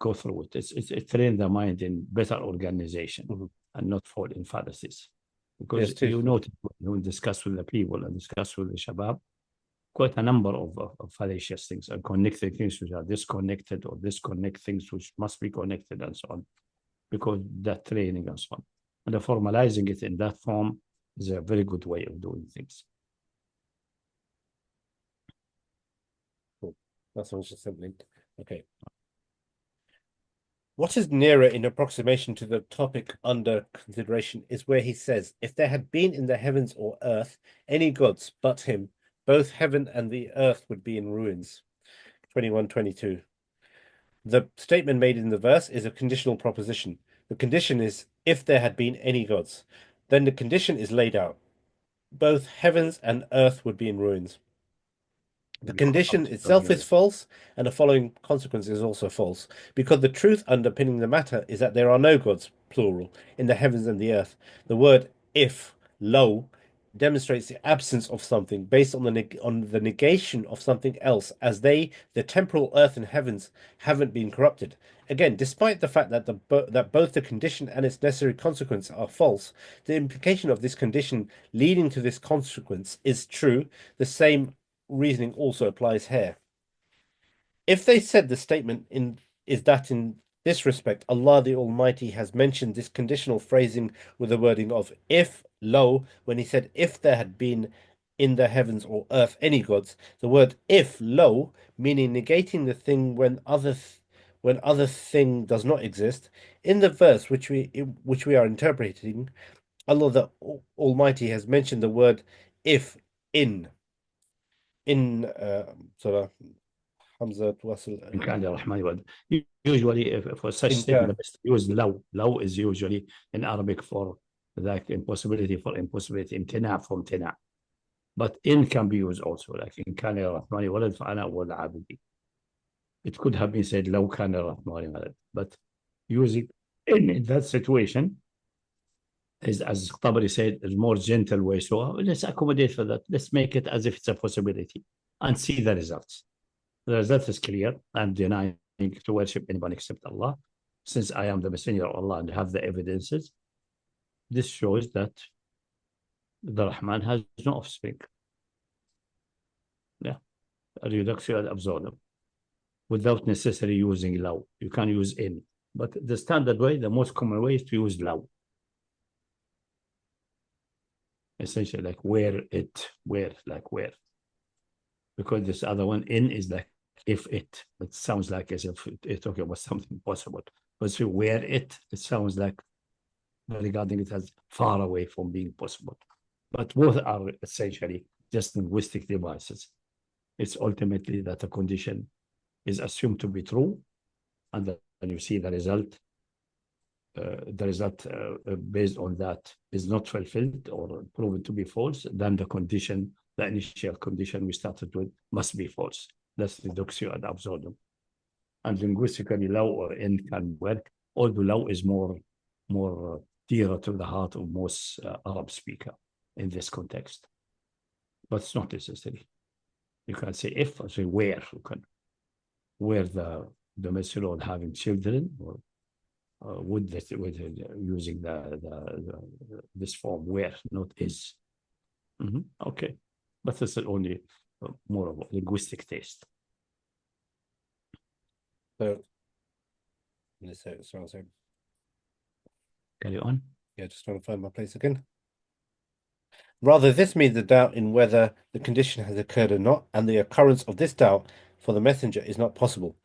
[SPEAKER 2] go through it. It trains the mind in better organization and not fall in fallacies. Because you notice when you discuss with the people and discuss with the Shabab, quite a number of fallacious things and connected things which are disconnected or disconnect things which must be connected and so on, because that training and so on. And the formalizing it in that form is a very good way of doing things.
[SPEAKER 1] Cool. That's just simply okay. What is nearer in approximation to the topic under consideration is where he says, if there had been in the heavens or earth any gods but him, both heaven and the earth would be in ruins. 21:22. The statement made in the verse is a conditional proposition. The condition is if there had been any gods. Then the condition is laid out. Both heavens and earth would be in ruins. The condition itself is false, and the following consequence is also false, because the truth underpinning the matter is that there are no gods plural, in the heavens and the earth. The word if, lo, demonstrates the absence of something based on the negation of something else, as the temporal earth and heavens haven't been corrupted. Again, despite the fact that that both the condition and its necessary consequence are false, the implication of this condition leading to this consequence is true. The same reasoning also applies here. If they said the statement is that in this respect, Allah the Almighty has mentioned this conditional phrasing with the wording of if, lo, when he said if there had been in the heavens or earth any gods, the word if, lo, meaning negating the thing when other thing does not exist, in the verse which we are interpreting, Allah the Almighty has mentioned the word if in Surah Hamza
[SPEAKER 2] إن كان الرحمن ولد. Usually, for such
[SPEAKER 1] In
[SPEAKER 2] statement,
[SPEAKER 1] turn.
[SPEAKER 2] the best use low. Low is usually in Arabic for like impossibility for impossibility, امتناع for امتناع. But in can be used also, like إن كان الرحمن ولد فأنا أول عابدي. It could have been said لو كان الرحمن ولد, but using in that situation is, as Tabari said, is more gentle way. So let's accommodate for that. Let's make it as if it's a possibility and see the results. The result is clear. I'm denying to worship anyone except Allah, since I am the messenger of Allah and have the evidences. This shows that the Rahman has no offspring. Yeah, a reduction ad absurdum, without necessarily using law. You can use in, but the standard way, the most common way, is to use law. Essentially, like where, like where. Because this other one, in, is like if it. It sounds like as if it's talking about something possible. But so where it sounds like regarding it as far away from being possible. But both are essentially just linguistic devices. It's ultimately that a condition is assumed to be true, and then you see the result. Based on that is not fulfilled or proven to be false, then the condition, the initial condition we started with, must be false. That's reductio ad absurdum. And linguistically, law or in can work, although law is more dearer to the heart of most Arab speaker in this context. But it's not necessary. You can say if, or say where. You can where the messenger on having children, or with using this form where, not is. Okay, but this is only more of a linguistic taste.
[SPEAKER 1] So, sorry.
[SPEAKER 2] Carry on.
[SPEAKER 1] Yeah, just trying to find my place again. Rather, this means the doubt in whether the condition has occurred or not, and the occurrence of this doubt for the messenger is not possible.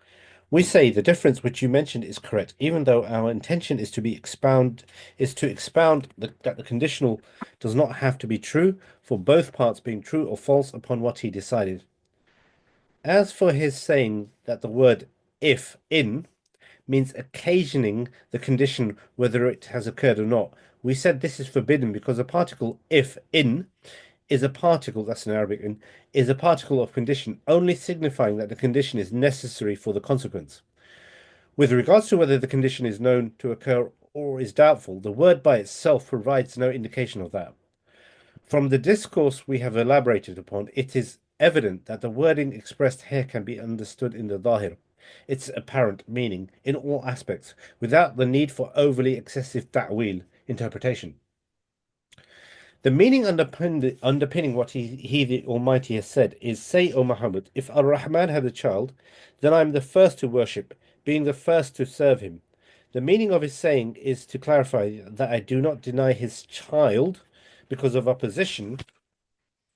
[SPEAKER 1] We say the difference which you mentioned is correct, even though our intention is to expound that the conditional does not have to be true for both parts being true or false upon what he decided. As for his saying that the word if in means occasioning the condition whether it has occurred or not, we said this is forbidden because the particle if in is a particle, that's in Arabic, is a particle of condition, only signifying that the condition is necessary for the consequence. With regards to whether the condition is known to occur or is doubtful, the word by itself provides no indication of that. From the discourse we have elaborated upon, it is evident that the wording expressed here can be understood in the Zahir, its apparent meaning, in all aspects, without the need for overly excessive ta'wil, interpretation. The meaning underpinning what he the Almighty has said is, say, O Muhammad, if Ar-Rahman had a child, then I am the first to worship, being the first to serve him. The meaning of his saying is to clarify that I do not deny his child because of opposition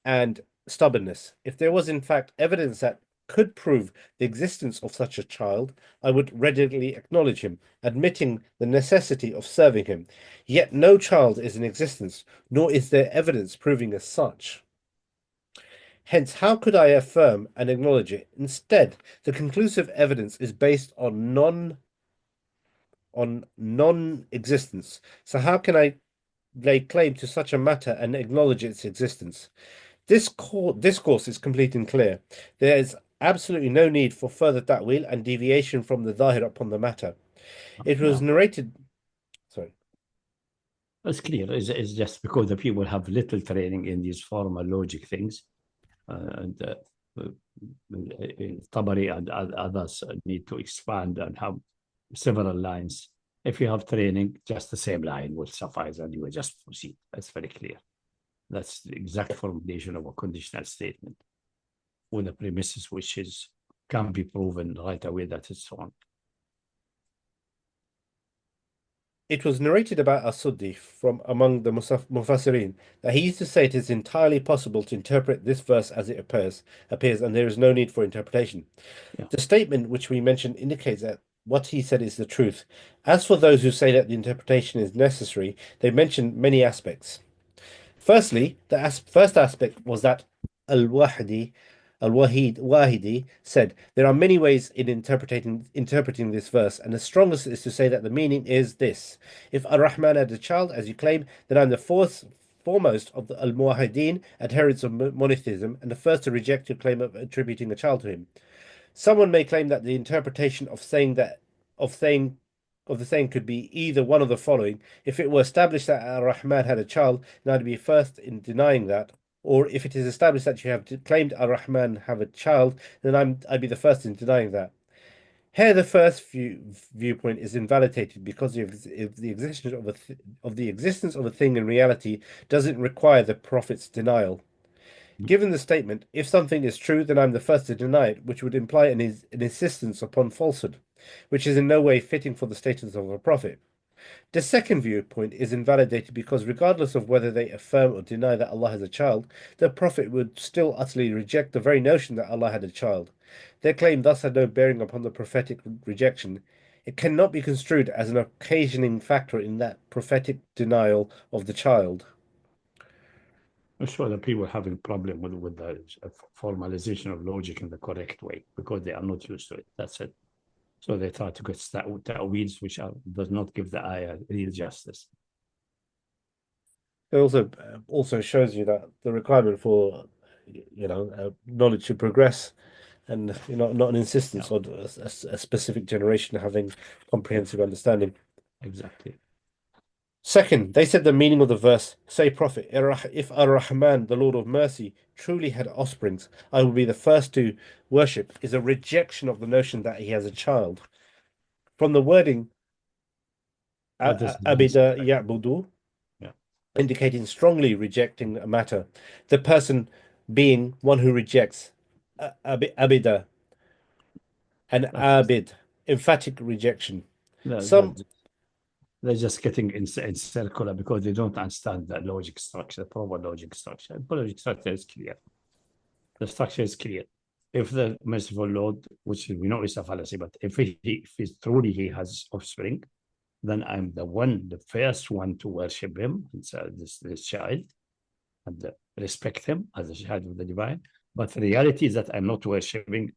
[SPEAKER 1] and stubbornness. If there was in fact evidence that could prove the existence of such a child, I would readily acknowledge him, admitting the necessity of serving him. Yet no child is in existence, nor is there evidence proving as such. Hence, how could I affirm and acknowledge it? Instead, the conclusive evidence is based on non-existence. So how can I lay claim to such a matter and acknowledge its existence? This discourse is complete and clear. There is absolutely no need for further ta'wil and deviation from the Zahir upon the matter. It was narrated. Sorry.
[SPEAKER 2] It's clear. It's just because the people have little training in these formal logic things, and Tabari and others need to expand and have several lines. If you have training, just the same line will suffice and you will just proceed. That's very clear. That's the exact formulation of a conditional statement with a premises which can be proven right away that it's wrong.
[SPEAKER 1] It was narrated about As-Suddi from among the Mufassirin that he used to say it is entirely possible to interpret this verse as it appears, and there is no need for interpretation.
[SPEAKER 2] Yeah.
[SPEAKER 1] The statement which we mentioned indicates that what he said is the truth. As for those who say that the interpretation is necessary, they mention many aspects. Firstly, the first aspect was that Wahidi said there are many ways in interpreting this verse, and the strongest is to say that the meaning is this: if Ar-Rahman had a child, as you claim, then I'm the foremost of the Al-Muwahhideen, adherents of monotheism, and the first to reject your claim of attributing a child to him. Someone may claim that the interpretation of the saying could be either one of the following. If it were established that Ar-Rahman had a child, then I'd be first in denying that. Or if it is established that you have claimed Ar-Rahman have a child, then I'd be the first in denying that. Here, the first viewpoint is invalidated because if the existence of a thing in reality doesn't require the prophet's denial. Given the statement, if something is true, then I'm the first to deny it, which would imply an insistence upon falsehood, which is in no way fitting for the status of a prophet. The second viewpoint is invalidated because regardless of whether they affirm or deny that Allah has a child, the prophet would still utterly reject the very notion that Allah had a child. Their claim thus had no bearing upon the prophetic rejection. It cannot be construed as an occasioning factor in that prophetic denial of the child.
[SPEAKER 2] I'm sure that people are having a problem with the formalization of logic in the correct way because they are not used to it. That's it. So they try to get ta'weeds which does not give the ayah real justice.
[SPEAKER 1] It also shows you that the requirement for knowledge to progress, and not an insistence on a specific generation having comprehensive understanding.
[SPEAKER 2] Exactly.
[SPEAKER 1] Second, they said the meaning of the verse, say Prophet, if Ar-Rahman, the Lord of Mercy, truly had offsprings, I will be the first to worship, is a rejection of the notion that he has a child. From the wording Abida Ya'budu, indicating strongly rejecting a matter, the person being one who rejects Abida, and Abid, emphatic rejection.
[SPEAKER 2] They're just getting in circular because they don't understand the logic structure, the proper logic structure. The logic structure is clear. The structure is clear. If the merciful Lord, which we know is a fallacy, but if truly he has offspring, then I'm the first one to worship him, this child, and respect him as a child of the divine. But the reality is that I'm not worshiping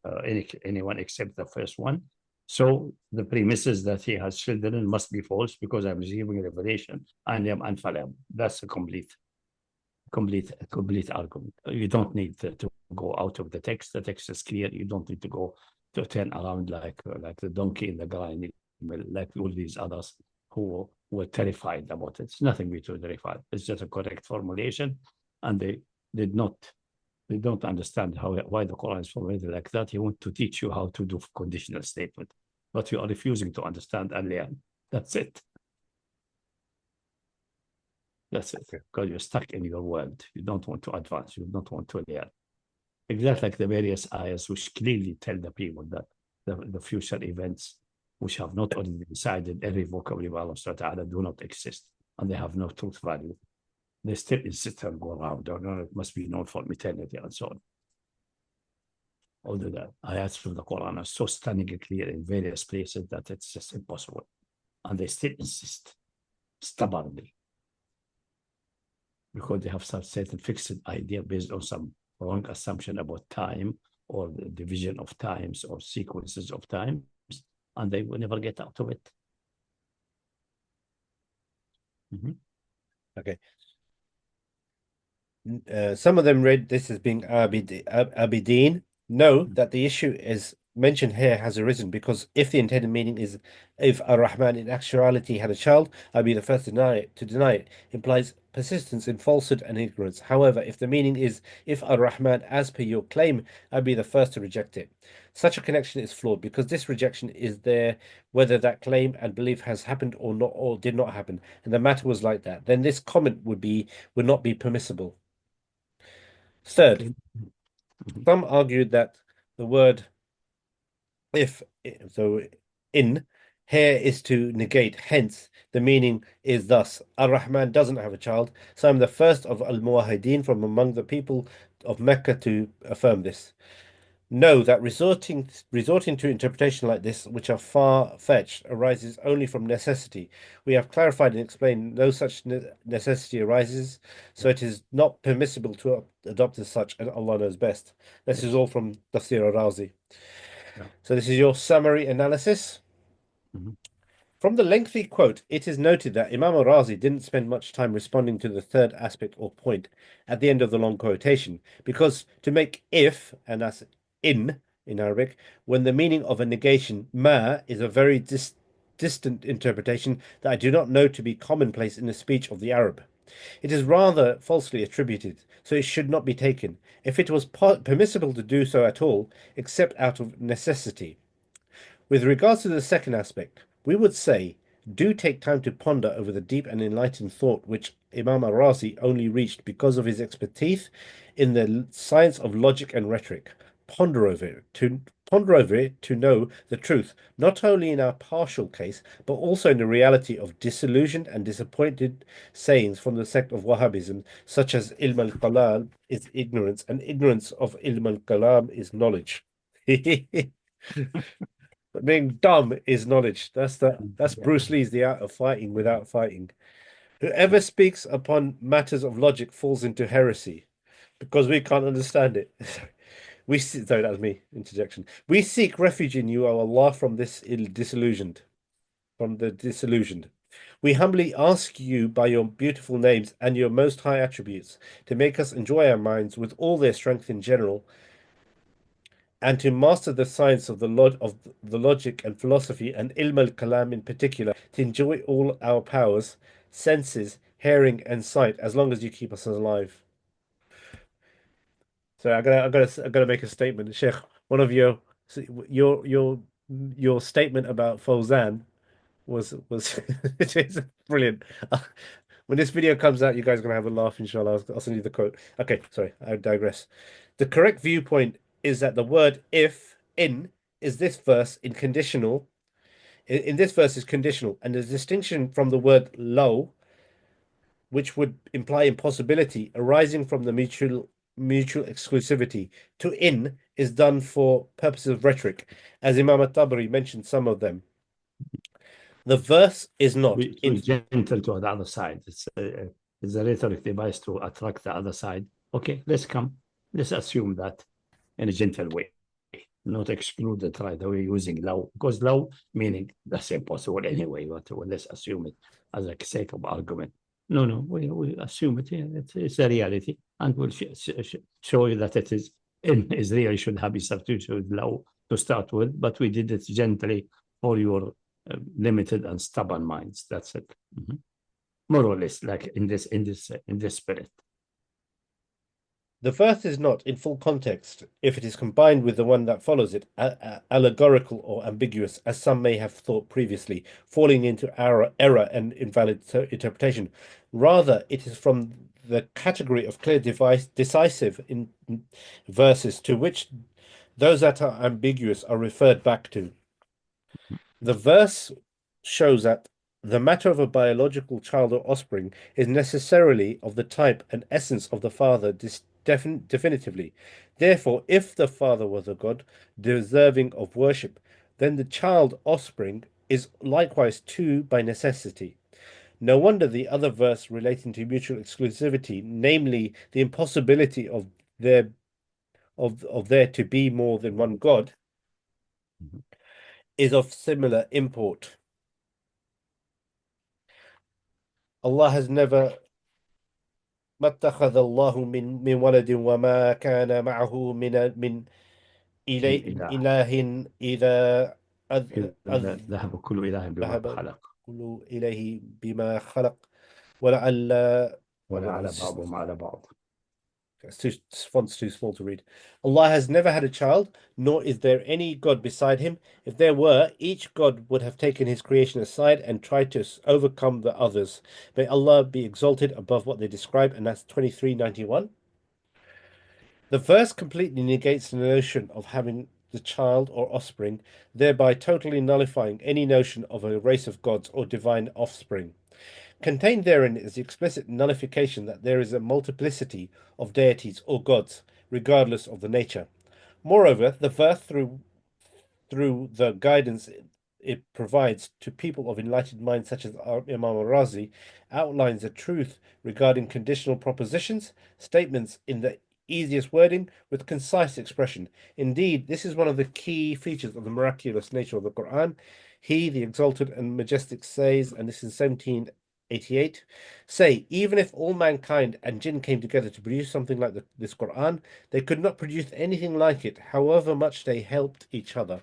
[SPEAKER 2] anyone except the first one. So the premises that he has children must be false because I'm receiving revelation and I'm infallible. That's a complete argument. You don't need to go out of the text. The text is clear. You don't need to go to turn around like the donkey in the grind, like all these others who were terrified about it. It's nothing to be terrified. It's just a correct formulation, and they don't understand why the Quran is formulated like that. He wants to teach you how to do conditional statement, but you are refusing to understand and learn. That's it. That's it. Because you're stuck in your world. You don't want to advance. You don't want to learn. Exactly like the various ayahs which clearly tell the people that the future events which have not already decided irrevocably by Allah subhanahu wa ta'ala do not exist and they have no truth value. They still insist and go around. It must be known for eternity and so on. Although the ayats from the Quran are so stunningly clear in various places that it's just impossible. And they still insist stubbornly because they have some certain fixed idea based on some wrong assumption about time or the division of times or sequences of times, and they will never get out of it.
[SPEAKER 1] Okay. Some of them read this as being Abidin. Know that the issue is mentioned here has arisen because if the intended meaning is if Ar-Rahman in actuality had a child, I'd be the first to deny it implies persistence in falsehood and ignorance. However, if the meaning is if Ar-Rahman as per your claim, I'd be the first to reject it. Such a connection is flawed because this rejection is there whether that claim and belief has happened or not or did not happen, and the matter was like that. Then this comment would not be permissible. Third, some argued that the word if so in here is to negate, hence the meaning is thus Ar-Rahman doesn't have a child, so I'm the first of Al-Muwahhideen from among the people of Mecca to affirm this. Know that resorting to interpretation like this, which are far-fetched, arises only from necessity. We have clarified and explained no such necessity arises, so it is not permissible to adopt as such, and Allah knows best. This is all from Tafsir al-Razi.
[SPEAKER 2] Yeah.
[SPEAKER 1] So this is your summary analysis. From the lengthy quote, it is noted that Imam al-Razi didn't spend much time responding to the third aspect or point at the end of the long quotation, because to make if, and that's in Arabic, when the meaning of a negation, ma, is a very distant interpretation that I do not know to be commonplace in the speech of the Arab. It is rather falsely attributed, so it should not be taken, if it was permissible to do so at all, except out of necessity. With regards to the second aspect, we would say, do take time to ponder over the deep and enlightened thought which Imam al-Razi only reached because of his expertise in the science of logic and rhetoric. Ponder over it to know the truth, not only in our partial case, but also in the reality of disillusioned and disappointed sayings from the sect of Wahhabism, such as Ilm al-Kalam is ignorance, and ignorance of Ilm al-Kalam is knowledge. But being dumb is knowledge. That's Bruce Lee's The Art of Fighting Without Fighting. Whoever speaks upon matters of logic falls into heresy because we can't understand it. Sorry, that was me, interjection. We seek refuge in you, O Allah, from the disillusioned. We humbly ask you by your beautiful names and your most high attributes to make us enjoy our minds with all their strength in general, and to master the science of the logic and philosophy and ilm al-kalam in particular, to enjoy all our powers, senses, hearing and sight, as long as you keep us alive. So I gotta make a statement, Sheikh. One of your statement about Fawzan was it's brilliant. When this video comes out, you guys are gonna have a laugh, inshallah. I'll send you the quote. Okay, sorry, I digress. The correct viewpoint is that the word if in is this verse in conditional. In this verse is conditional, and the distinction from the word low, which would imply impossibility, arising from the mutual exclusivity, to in is done for purposes of rhetoric, as Imam at-Tabari mentioned some of them. The verse is not
[SPEAKER 2] gentle to the other side. It's a rhetoric device to attract the other side. Okay, let's assume that in a gentle way, not exclude it right away using low, because low meaning that's impossible anyway, but let's assume it as a sake of argument. No, we assume it. Yeah, it's a reality, and we'll show you that it is in Israel should have been substituted with low to start with, but we did it gently for your limited and stubborn minds. That's it. More or less, like in this spirit.
[SPEAKER 1] The verse is not in full context if it is combined with the one that follows it, allegorical or ambiguous, as some may have thought previously, falling into error and invalid interpretation. Rather, it is from the category of clear decisive in verses to which those that are ambiguous are referred back to. The verse shows that the matter of a biological child or offspring is necessarily of the type and essence of the father definitively. Therefore, if the father was a god deserving of worship, then the child offspring is likewise too by necessity. No wonder the other verse relating to mutual exclusivity, namely the impossibility of there to be more than one god, is of similar import. Allah has never ما اتخذ الله من ولد وما كان معه من إله إذا
[SPEAKER 2] ذهب كل إله بما
[SPEAKER 1] ذهب
[SPEAKER 2] خلق
[SPEAKER 1] كل إله بما خلق ولعل
[SPEAKER 2] ولعل بعضهم على بعض.
[SPEAKER 1] Font's too small to read. Allah has never had a child, nor is there any God beside him. If there were, each God would have taken his creation aside and tried to overcome the others. May Allah be exalted above what they describe, and that's 2391. The verse completely negates the notion of having the child or offspring, thereby totally nullifying any notion of a race of gods or divine offspring. Contained therein is the explicit nullification that there is a multiplicity of deities or gods, regardless of the nature. Moreover, the verse, through the guidance it provides to people of enlightened minds such as Imam al-Razi, outlines the truth regarding conditional propositions, statements in the easiest wording with concise expression. Indeed, this is one of the key features of the miraculous nature of the Quran. He, the exalted and majestic, says, and this is 1788, say, even if all mankind and jinn came together to produce something like this Quran, they could not produce anything like it, however much they helped each other.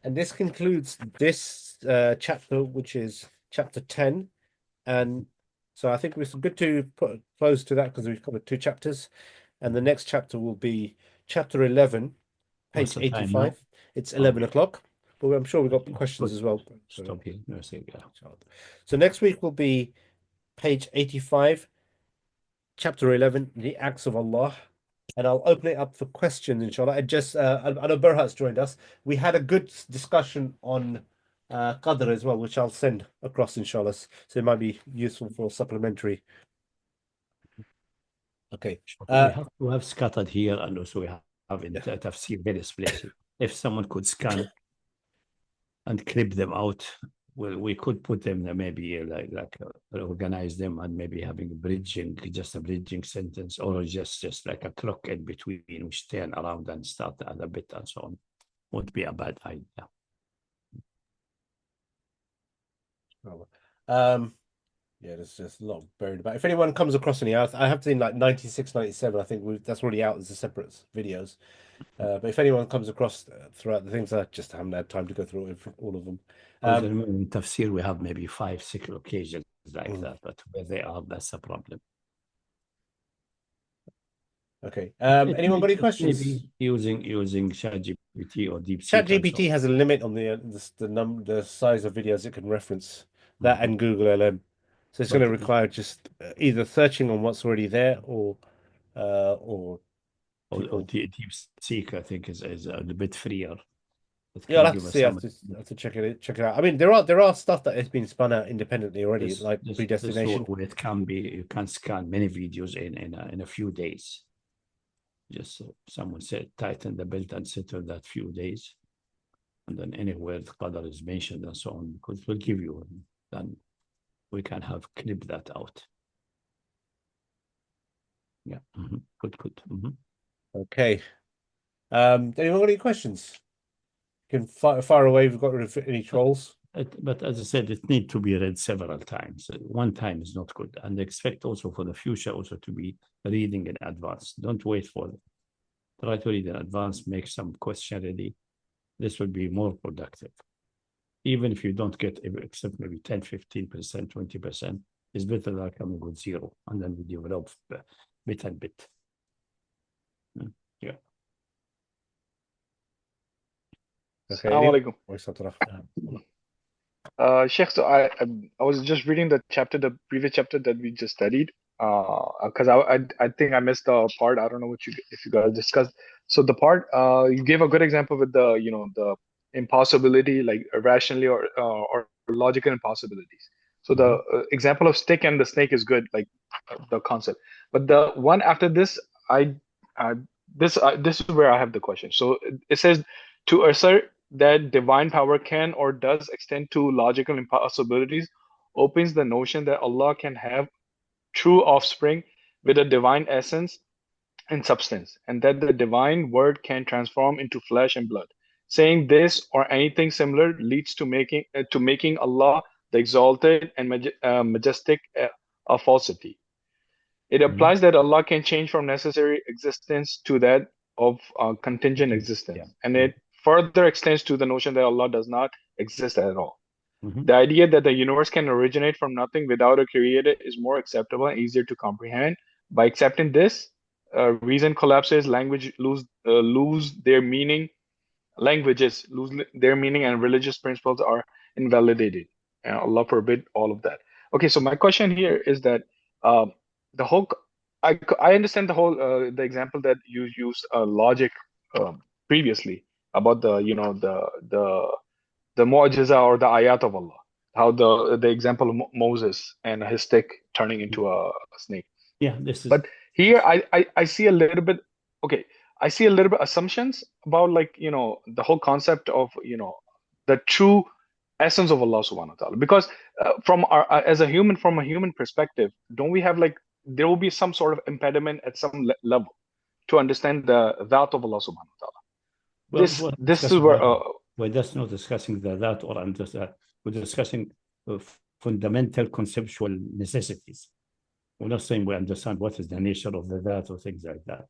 [SPEAKER 1] And this concludes this chapter, which is chapter 10. And so I think it's good to put a close to that because we've covered 2 chapters. And the next chapter will be chapter 11,
[SPEAKER 2] What's
[SPEAKER 1] page
[SPEAKER 2] the time
[SPEAKER 1] 85.
[SPEAKER 2] now?
[SPEAKER 1] It's 11
[SPEAKER 2] Okay.
[SPEAKER 1] o'clock, but I'm sure we've got questions
[SPEAKER 2] Good.
[SPEAKER 1] as well.
[SPEAKER 2] Stop here. No, say, yeah.
[SPEAKER 1] So next week will be page 85, chapter 11, the acts of Allah. And I'll open it up for questions, inshallah. I know Berhat's joined us. We had a good discussion on Qadr as well, which I'll send across, inshallah. So it might be useful for supplementary. Okay.
[SPEAKER 2] We have to have scattered here, and also we have in tafsir various places. If someone could scan and clip them out, well, we could put them there, maybe like organize them and maybe having just a bridging sentence, or just like a clock in between, which turn around and start the other bit and so on. Would be a bad idea.
[SPEAKER 1] Yeah, there's just a lot buried about. If anyone comes across any, I have seen like 96, 97. I think that's already out as a separate videos. But if anyone comes across throughout the things, I just haven't had time to go through all of them.
[SPEAKER 2] In tafsir, we have maybe 5, 6 occasions like that, but where they are, that's a problem.
[SPEAKER 1] Okay. Anyone got any questions?
[SPEAKER 2] Maybe using ChatGPT or DeepSeek.
[SPEAKER 1] ChatGPT has a limit on the size of videos it can reference. That and Google LM. So it's going to require just either searching on what's already there or
[SPEAKER 2] DeepSeek, I think, is a bit freer.
[SPEAKER 1] Yeah, I'll have to see. I have to check it out. I mean, there are stuff that has been spun out independently already, like predestination.
[SPEAKER 2] Where it can be, you can scan many videos in a few days. Just someone said, tighten the belt and sit on that few days, and then anywhere the Qadr is mentioned and so on, because it will give you. Then we can have clip that out. Yeah. Good.
[SPEAKER 1] Okay. Anyone got any questions? You can fire away. We've got rid of any trolls.
[SPEAKER 2] But as I said, it needs to be read several times. One time is not good, and expect also for the future also to be reading in advance. Don't wait for it. Try to read in advance. Make some question ready. This will be more productive. Even if you don't get except maybe 10, 15%, 20%, it's better than coming with 0, and then we develop bit and bit. Yeah.
[SPEAKER 1] Okay.
[SPEAKER 6] Assalamu alaikum. Sheikh, so I was just reading the previous chapter that we just studied, because I think I missed the part. I don't know if you guys discussed. So the part you gave a good example with the impossibility, like irrationally or logical impossibilities. So the example of stick and the snake is good, like the concept. But the one after this, this is where I have the question. So it says to assert that divine power can or does extend to logical impossibilities opens the notion that Allah can have true offspring with a divine essence and substance, and that the divine word can transform into flesh and blood. Saying this or anything similar leads to making Allah the exalted and majestic a falsity. It implies that Allah can change from necessary existence to that of contingent existence,
[SPEAKER 2] Yeah.
[SPEAKER 6] and it further extends to the notion that Allah does not exist at all.
[SPEAKER 2] Mhm.
[SPEAKER 6] The idea that the universe can originate from nothing without a creator is more acceptable and easier to comprehend. By accepting this, reason collapses, language lose their meaning, languages lose their meaning, and religious principles are invalidated. And Allah forbid all of that. Okay, so my question here is that the whole I understand the whole the example that you used logic previously about the the mu'jiza or the ayat of Allah, how the example of Moses and his stick turning into a snake.
[SPEAKER 2] Yeah, this is.
[SPEAKER 6] But here I see a little bit, okay, I see a little bit assumptions about, like, the whole concept of, the true essence of Allah subhanahu wa ta'ala. Because from as a human, from a human perspective, don't we have, like, there will be some sort of impediment at some level to understand the that of Allah subhanahu wa ta'ala.
[SPEAKER 2] Well,
[SPEAKER 6] This is where
[SPEAKER 2] we're just not discussing that, or I'm just we're discussing fundamental conceptual necessities. We're not saying we understand what is the nature of the that or things like that.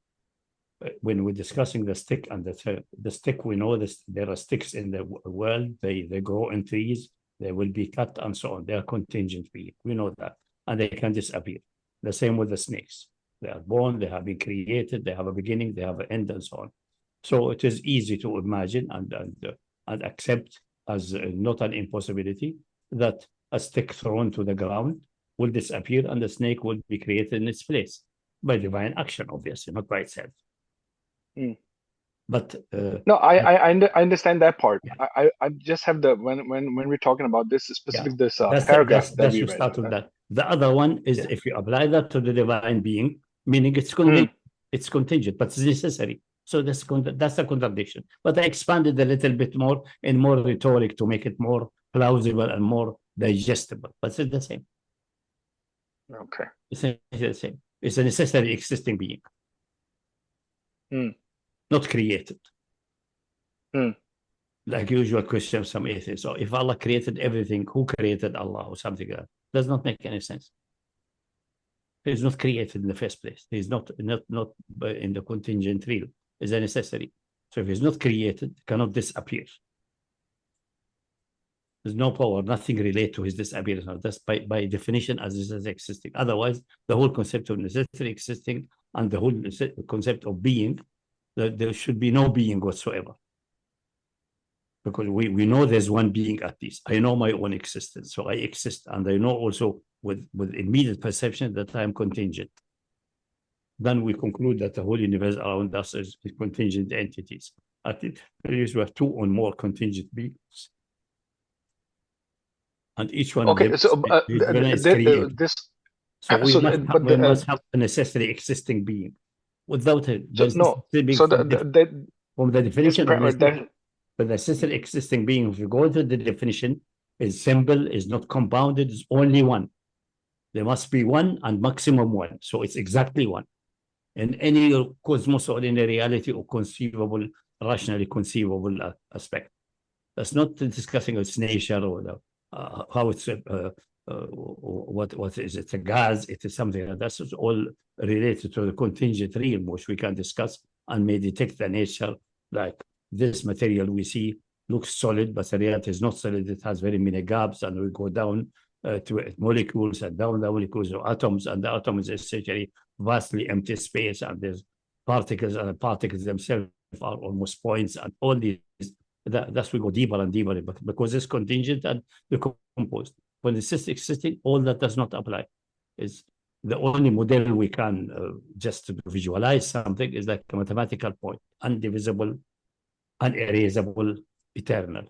[SPEAKER 2] When we're discussing the stick and the stick, we know this, there are sticks in the world. They grow in trees. They will be cut and so on. They are contingent beings. We know that, and they can disappear. The same with the snakes. They are born. They have been created. They have a beginning. They have an end, and so on. So it is easy to imagine and accept as not an impossibility that a stick thrown to the ground will disappear and the snake will be created in its place by divine action, obviously, not by itself. But
[SPEAKER 6] no, I understand that part.
[SPEAKER 2] Yeah.
[SPEAKER 6] I just have the when we're talking about this specific this
[SPEAKER 2] that's
[SPEAKER 6] paragraph
[SPEAKER 2] that we read. That. The other one is if you apply that to the divine being, meaning it's contingent, it's contingent, but it's necessary. So that's a contradiction. But I expanded a little bit more in more rhetoric to make it more plausible and more digestible. But it's the same.
[SPEAKER 6] Okay.
[SPEAKER 2] It's the same. It's a necessary existing being. Not created. Like usual question, some atheists. So if Allah created everything, who created Allah or something like that? Does not make any sense. He's not created in the first place. He's not in the contingent realm. Is a necessary. So if he's not created, cannot disappear. There's no power, nothing related to his disappearance. That's by definition as this is existing. Otherwise, the whole concept of necessity existing and the whole concept of being, there should be no being whatsoever. Because we know there's one being at least. I know my own existence, so I exist. And I know also with immediate perception that I am contingent. Then we conclude that the whole universe around us is contingent entities. At least we have two or more contingent beings. And each one
[SPEAKER 6] okay,
[SPEAKER 2] of
[SPEAKER 6] them
[SPEAKER 2] is created. So we must have a necessary existing being. Without it, there's
[SPEAKER 6] from
[SPEAKER 2] the definition of the necessary existing being, if you go into the definition, is simple, is not compounded, is only one. There must be one and maximum one. So it's exactly one. In any cosmos or in a reality or conceivable, rationally conceivable aspect. That's not discussing its nature or how it's what is it, a gas, it is something that's all related to the contingent realm, which we can discuss and may detect the nature. Like this material we see looks solid, but the reality is not solid. It has very many gaps, and we go down to molecules and down the molecules or atoms, and the atom is essentially vastly empty space, and there's particles, and the particles themselves are almost points, and all these. That's we go deeper and deeper, but because it's contingent and decomposed. When it's existing, all that does not apply. Is the only model we can just to visualize something is like a mathematical point, indivisible, unerasable, eternal.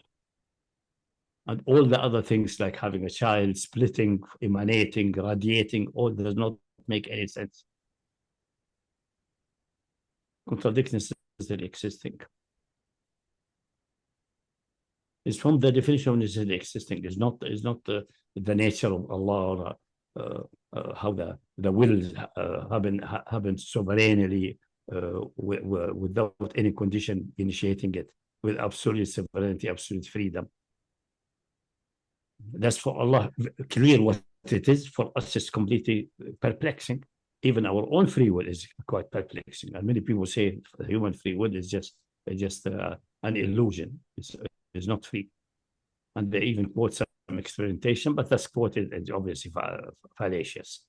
[SPEAKER 2] And all the other things like having a child, splitting, emanating, radiating, all does not make any sense. Contradictions is still existing. It's from the definition of necessarily existing. It's not the nature of Allah or how the will happen sovereignly without any condition initiating it, with absolute sovereignty, absolute freedom. That's for Allah clear what it is. For us, it's completely perplexing. even our own free will is quite perplexing. And many people say human free will is just an illusion. It's not free. And they even quote some experimentation, but that's quoted as obviously fallacious.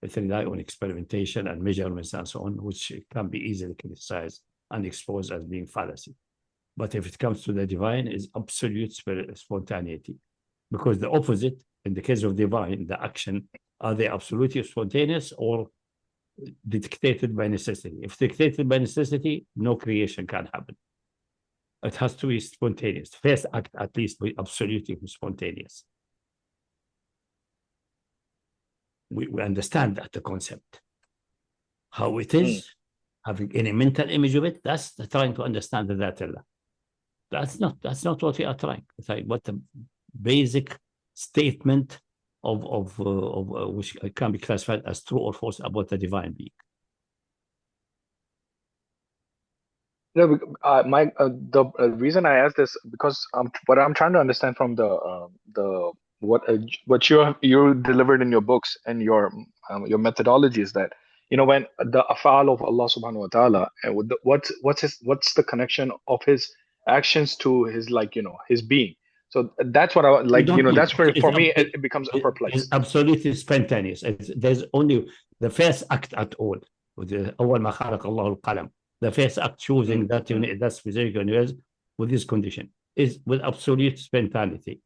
[SPEAKER 2] It relies on experimentation and measurements and so on, which can be easily criticized and exposed as being fallacy. But if it comes to the divine, is absolute spontaneity, because the opposite, in the case of divine, the action, are they absolutely spontaneous or dictated by necessity? If dictated by necessity, no creation can happen. It has to be spontaneous. First act, at least, be absolutely spontaneous. We understand that, the concept. How it is, having any mental image of it, that's trying to understand the Allah. That's not what we are trying. It's like what the basic statement of which can be classified as true or false about the divine being.
[SPEAKER 6] No, the reason I asked this because what I'm trying to understand from what you delivered in your books and your methodology is that, you know, when the af'al of Allah subhanahu wa ta'ala, and what's the connection of his actions to his, like, you know, his being. So that's what I like, you know, that's where for me it becomes perplexing.
[SPEAKER 2] It's absolutely spontaneous. There's only the first act at all. أول ما خلق الله القلم. The first act choosing that unit, that specific universe with this condition, is with absolute spontaneity.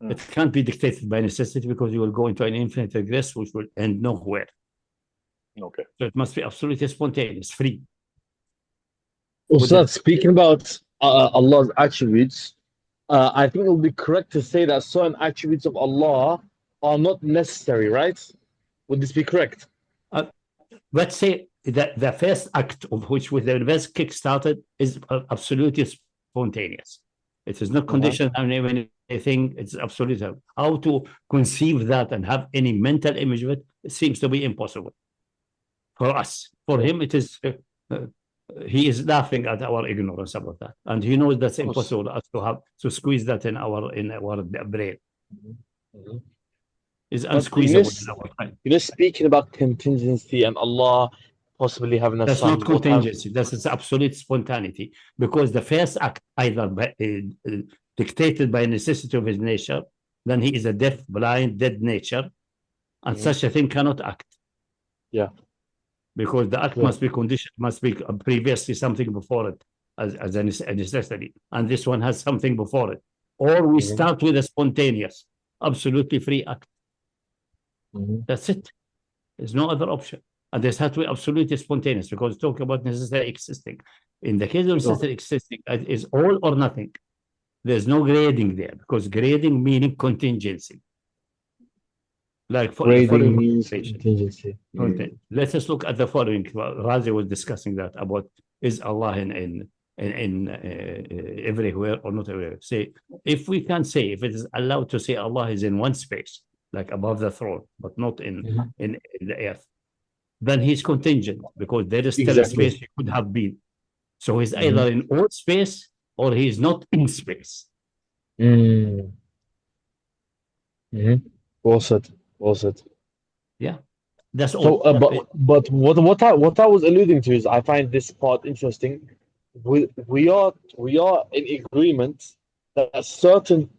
[SPEAKER 2] It can't be dictated by necessity, because you will go into an infinite regress which will end nowhere.
[SPEAKER 6] Okay.
[SPEAKER 2] So it must be absolutely spontaneous, free.
[SPEAKER 7] Also, speaking about Allah's attributes, I think it would be correct to say that certain attributes of Allah are not necessary, right? Would this be correct?
[SPEAKER 2] Let's say that the first act of which with the universe kick-started is absolutely spontaneous. It is not conditioned on anything. It's absolutely. How to conceive that and have any mental image of it, it seems to be impossible for us. For him, it is. He is laughing at our ignorance about that, and he knows that's impossible to squeeze that in our brain. Is unsqueezable.
[SPEAKER 7] You're speaking about contingency and Allah possibly having a
[SPEAKER 2] That's
[SPEAKER 7] son.
[SPEAKER 2] not contingency. That's absolute spontaneity, because the first act either dictated by necessity of his nature, then he is a deaf, blind, dead nature, and such a thing cannot act.
[SPEAKER 7] Yeah,
[SPEAKER 2] because the act must be conditioned, must be previously something before it as a necessity, and this one has something before it. Or we start with a spontaneous, absolutely free act. That's it. There's no other option. And this has to be absolutely spontaneous, because talk about necessary existing. In the case of necessary existing, it is all or nothing. There's no grading there, because grading meaning contingency. Like
[SPEAKER 7] grading means contingency.
[SPEAKER 2] Let us look at the following. Razi was discussing that about, is Allah in everywhere or not everywhere. Say, if we can say, if it is allowed to say Allah is in one space, like above the throne, but not in the earth, then he's contingent, because there is still a space he could have been. So he's either in all space or he's not in space.
[SPEAKER 7] Well said. Well said.
[SPEAKER 2] Yeah, that's all.
[SPEAKER 7] So, but what I was alluding to is, I find this part interesting. We are in agreement that certain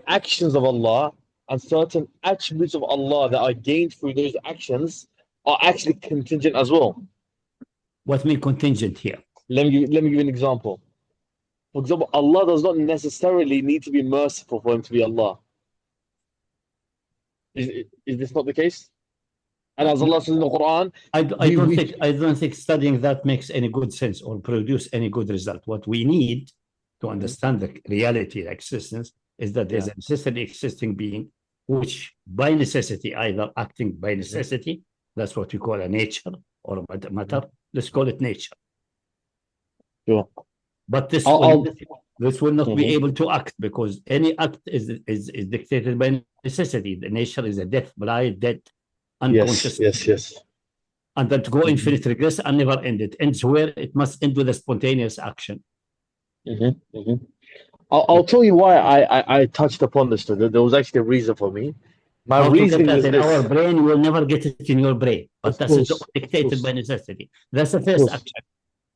[SPEAKER 7] actions of Allah and certain attributes of Allah that are gained through those actions are actually contingent as well.
[SPEAKER 2] What mean contingent here?
[SPEAKER 7] Let me give you an example. For example, Allah does not necessarily need to be merciful for him to be Allah. Is this not the case? And as Allah says in the Quran,
[SPEAKER 2] I don't think studying that makes any good sense or produce any good result. What we need to understand the reality, the existence, is that there's a necessarily existing being, which by necessity, either acting by necessity, that's what we call a nature or a matter. Let's call it nature.
[SPEAKER 7] Sure.
[SPEAKER 2] But this will not be able to act, because any act is dictated by necessity. The nature is a deaf, blind, dead, unconscious.
[SPEAKER 7] Yes.
[SPEAKER 2] And then to go infinite regress and never end. It ends where it must end with a spontaneous action.
[SPEAKER 7] I'll tell you why I touched upon this. There was actually a reason for me. My
[SPEAKER 2] How to get
[SPEAKER 7] reasoning
[SPEAKER 2] that
[SPEAKER 7] is
[SPEAKER 2] in
[SPEAKER 7] this.
[SPEAKER 2] our brain, you will never get it in your brain. But
[SPEAKER 7] Of
[SPEAKER 2] that's
[SPEAKER 7] course,
[SPEAKER 2] dictated
[SPEAKER 7] course.
[SPEAKER 2] by necessity. That's the
[SPEAKER 7] Of
[SPEAKER 2] first
[SPEAKER 7] course.
[SPEAKER 2] action.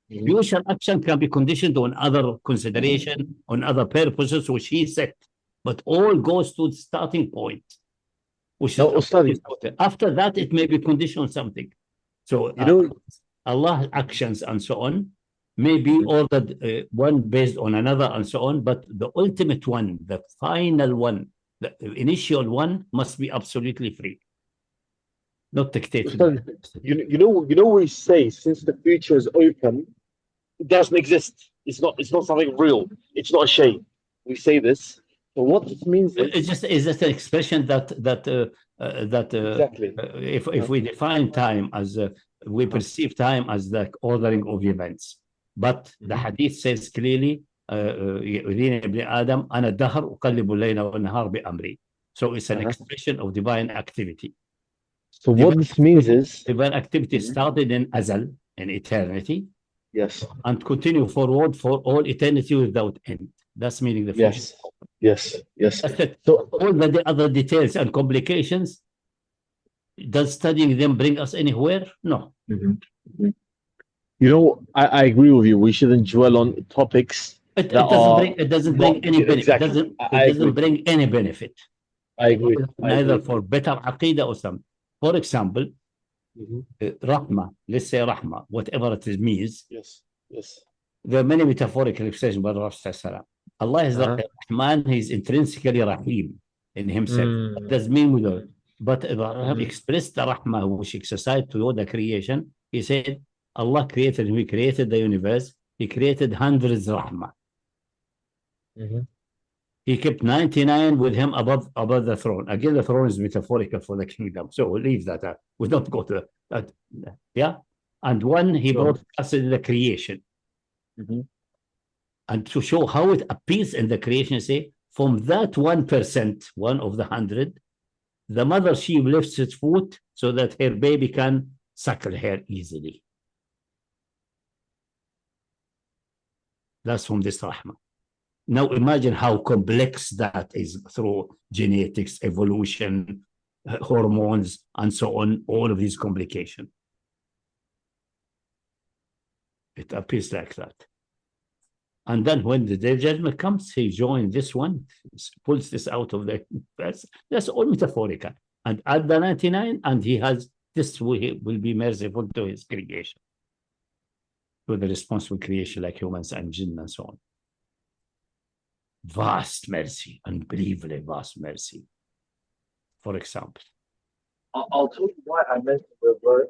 [SPEAKER 2] Future action can be conditioned on other consideration, on other purposes, which he set. But all goes to the starting point, which
[SPEAKER 7] No,
[SPEAKER 2] is
[SPEAKER 7] Ustadi,
[SPEAKER 2] after that, it may be conditioned on something. So
[SPEAKER 7] you know,
[SPEAKER 2] Allah's actions and so on may be ordered one based on another and so on, but the ultimate one, the final one, the initial one must be absolutely free, not dictated.
[SPEAKER 7] Ustadi, you know we say since the future is open, it doesn't exist. It's not something real. It's not a shay. We say this. So what this means is
[SPEAKER 2] It's just an expression that
[SPEAKER 7] exactly.
[SPEAKER 2] If we define time as we perceive time as the ordering of events, but the hadith says clearly, يؤذيني ابن آدم أنا الدهر أقلب الليل والنهار بأمري. So it's an expression of divine activity.
[SPEAKER 7] So what this means is
[SPEAKER 2] divine activity started in Azal, in eternity,
[SPEAKER 7] yes,
[SPEAKER 2] and continue forward for all eternity without end. That's meaning the future.
[SPEAKER 7] Yes.
[SPEAKER 2] That's it.
[SPEAKER 7] So
[SPEAKER 2] All the other details and complications, does studying them bring us anywhere? No.
[SPEAKER 7] you know, I agree with you. We shouldn't dwell on topics.
[SPEAKER 2] It doesn't bring any benefit.
[SPEAKER 7] Exactly.
[SPEAKER 2] It doesn't bring any benefit.
[SPEAKER 7] I agree.
[SPEAKER 2] Neither for better aqidah or something. For example, Rahma, let's say Rahma, whatever it means.
[SPEAKER 7] Yes.
[SPEAKER 2] There are many metaphorical expressions by Rasul. Allah is Rahman, he is intrinsically Rahim in himself. That does mean we don't. But Abraham expressed the Rahmah which exercised toward the creation. He said, Allah created, we created the universe. He created hundreds of Rahmah. He kept 99 with him above the throne. Again, the throne is metaphorical for the kingdom. So we'll leave that. We don't go to that. Yeah. And one, he brought us in the creation. And to show how it appears in the creation, say, from that 1%, one of the 100, the mother sheep lifts its foot so that her baby can suckle her easily. That's from this Rahmah. Now imagine how complex that is through genetics, evolution, hormones, and so on, all of these complications. It appears like that. And then when the day of judgment comes, he joins this one, pulls this out of the, that's all metaphorical. And at the 99, and he has, this will be merciful to his creation, to the responsible creation like humans and jinn and so on. Vast mercy, unbelievably vast mercy. For example.
[SPEAKER 7] I'll tell you why I mentioned the word.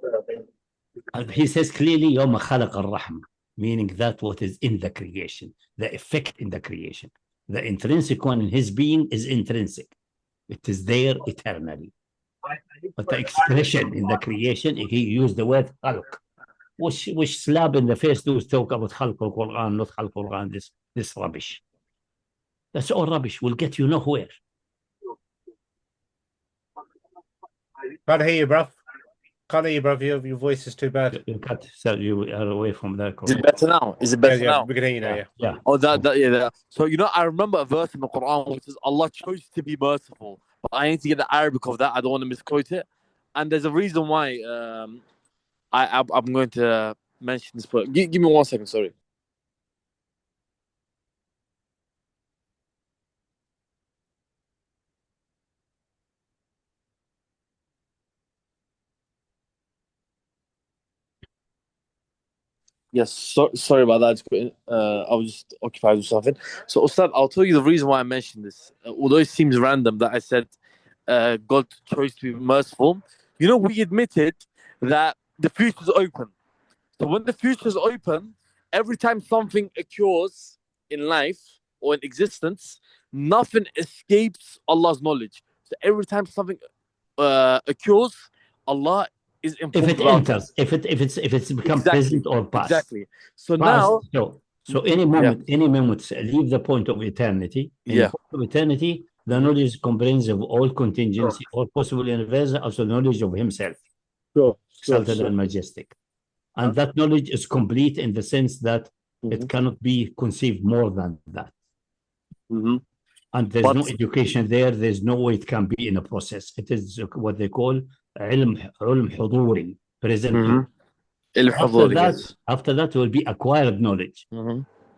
[SPEAKER 2] And he says clearly, يوم خلق الرحمة, meaning that what is in the creation, the effect in the creation. The intrinsic one in his being is intrinsic. It is there eternally. But the expression in the creation, he used the word khalq, which slap in the face to talk about khalq al-Quran, not khalq al-Quran, this rubbish. That's all rubbish. Will get you nowhere.
[SPEAKER 1] Can't hear you, bruv. Can't hear you, bruv. Your voice is too bad.
[SPEAKER 2] So you are away from that.
[SPEAKER 8] Is it better now? Is it better now?
[SPEAKER 1] We can hear you now,
[SPEAKER 2] yeah.
[SPEAKER 8] Oh, that. So, you know, I remember a verse in the Quran which says, Allah chose to be merciful. But I need to get the Arabic of that. I don't want to misquote it. And there's a reason why I'm going to mention this. But give me 1 second, sorry. Yes, sorry about that. I was just occupied with something. So, Ustad, I'll tell you the reason why I mentioned this. Although it seems random that I said God chose to be merciful. You know, we admitted that the future is open. So when the future is open, every time something occurs in life or in existence, nothing escapes Allah's knowledge. So every time something occurs, Allah is informed.
[SPEAKER 2] If it enters, if it's become present or past.
[SPEAKER 8] Exactly. So
[SPEAKER 2] past,
[SPEAKER 8] now,
[SPEAKER 2] so any moment, leave the point of eternity. In the point of eternity, the knowledge comprehends of all contingency, all possible universe, also knowledge of himself. Exalted and majestic. And that knowledge is complete in the sense that it cannot be conceived more than that. And there's no education there. There's no way it can be in a process. It is what they call علم حضوري, present. After that will be acquired knowledge.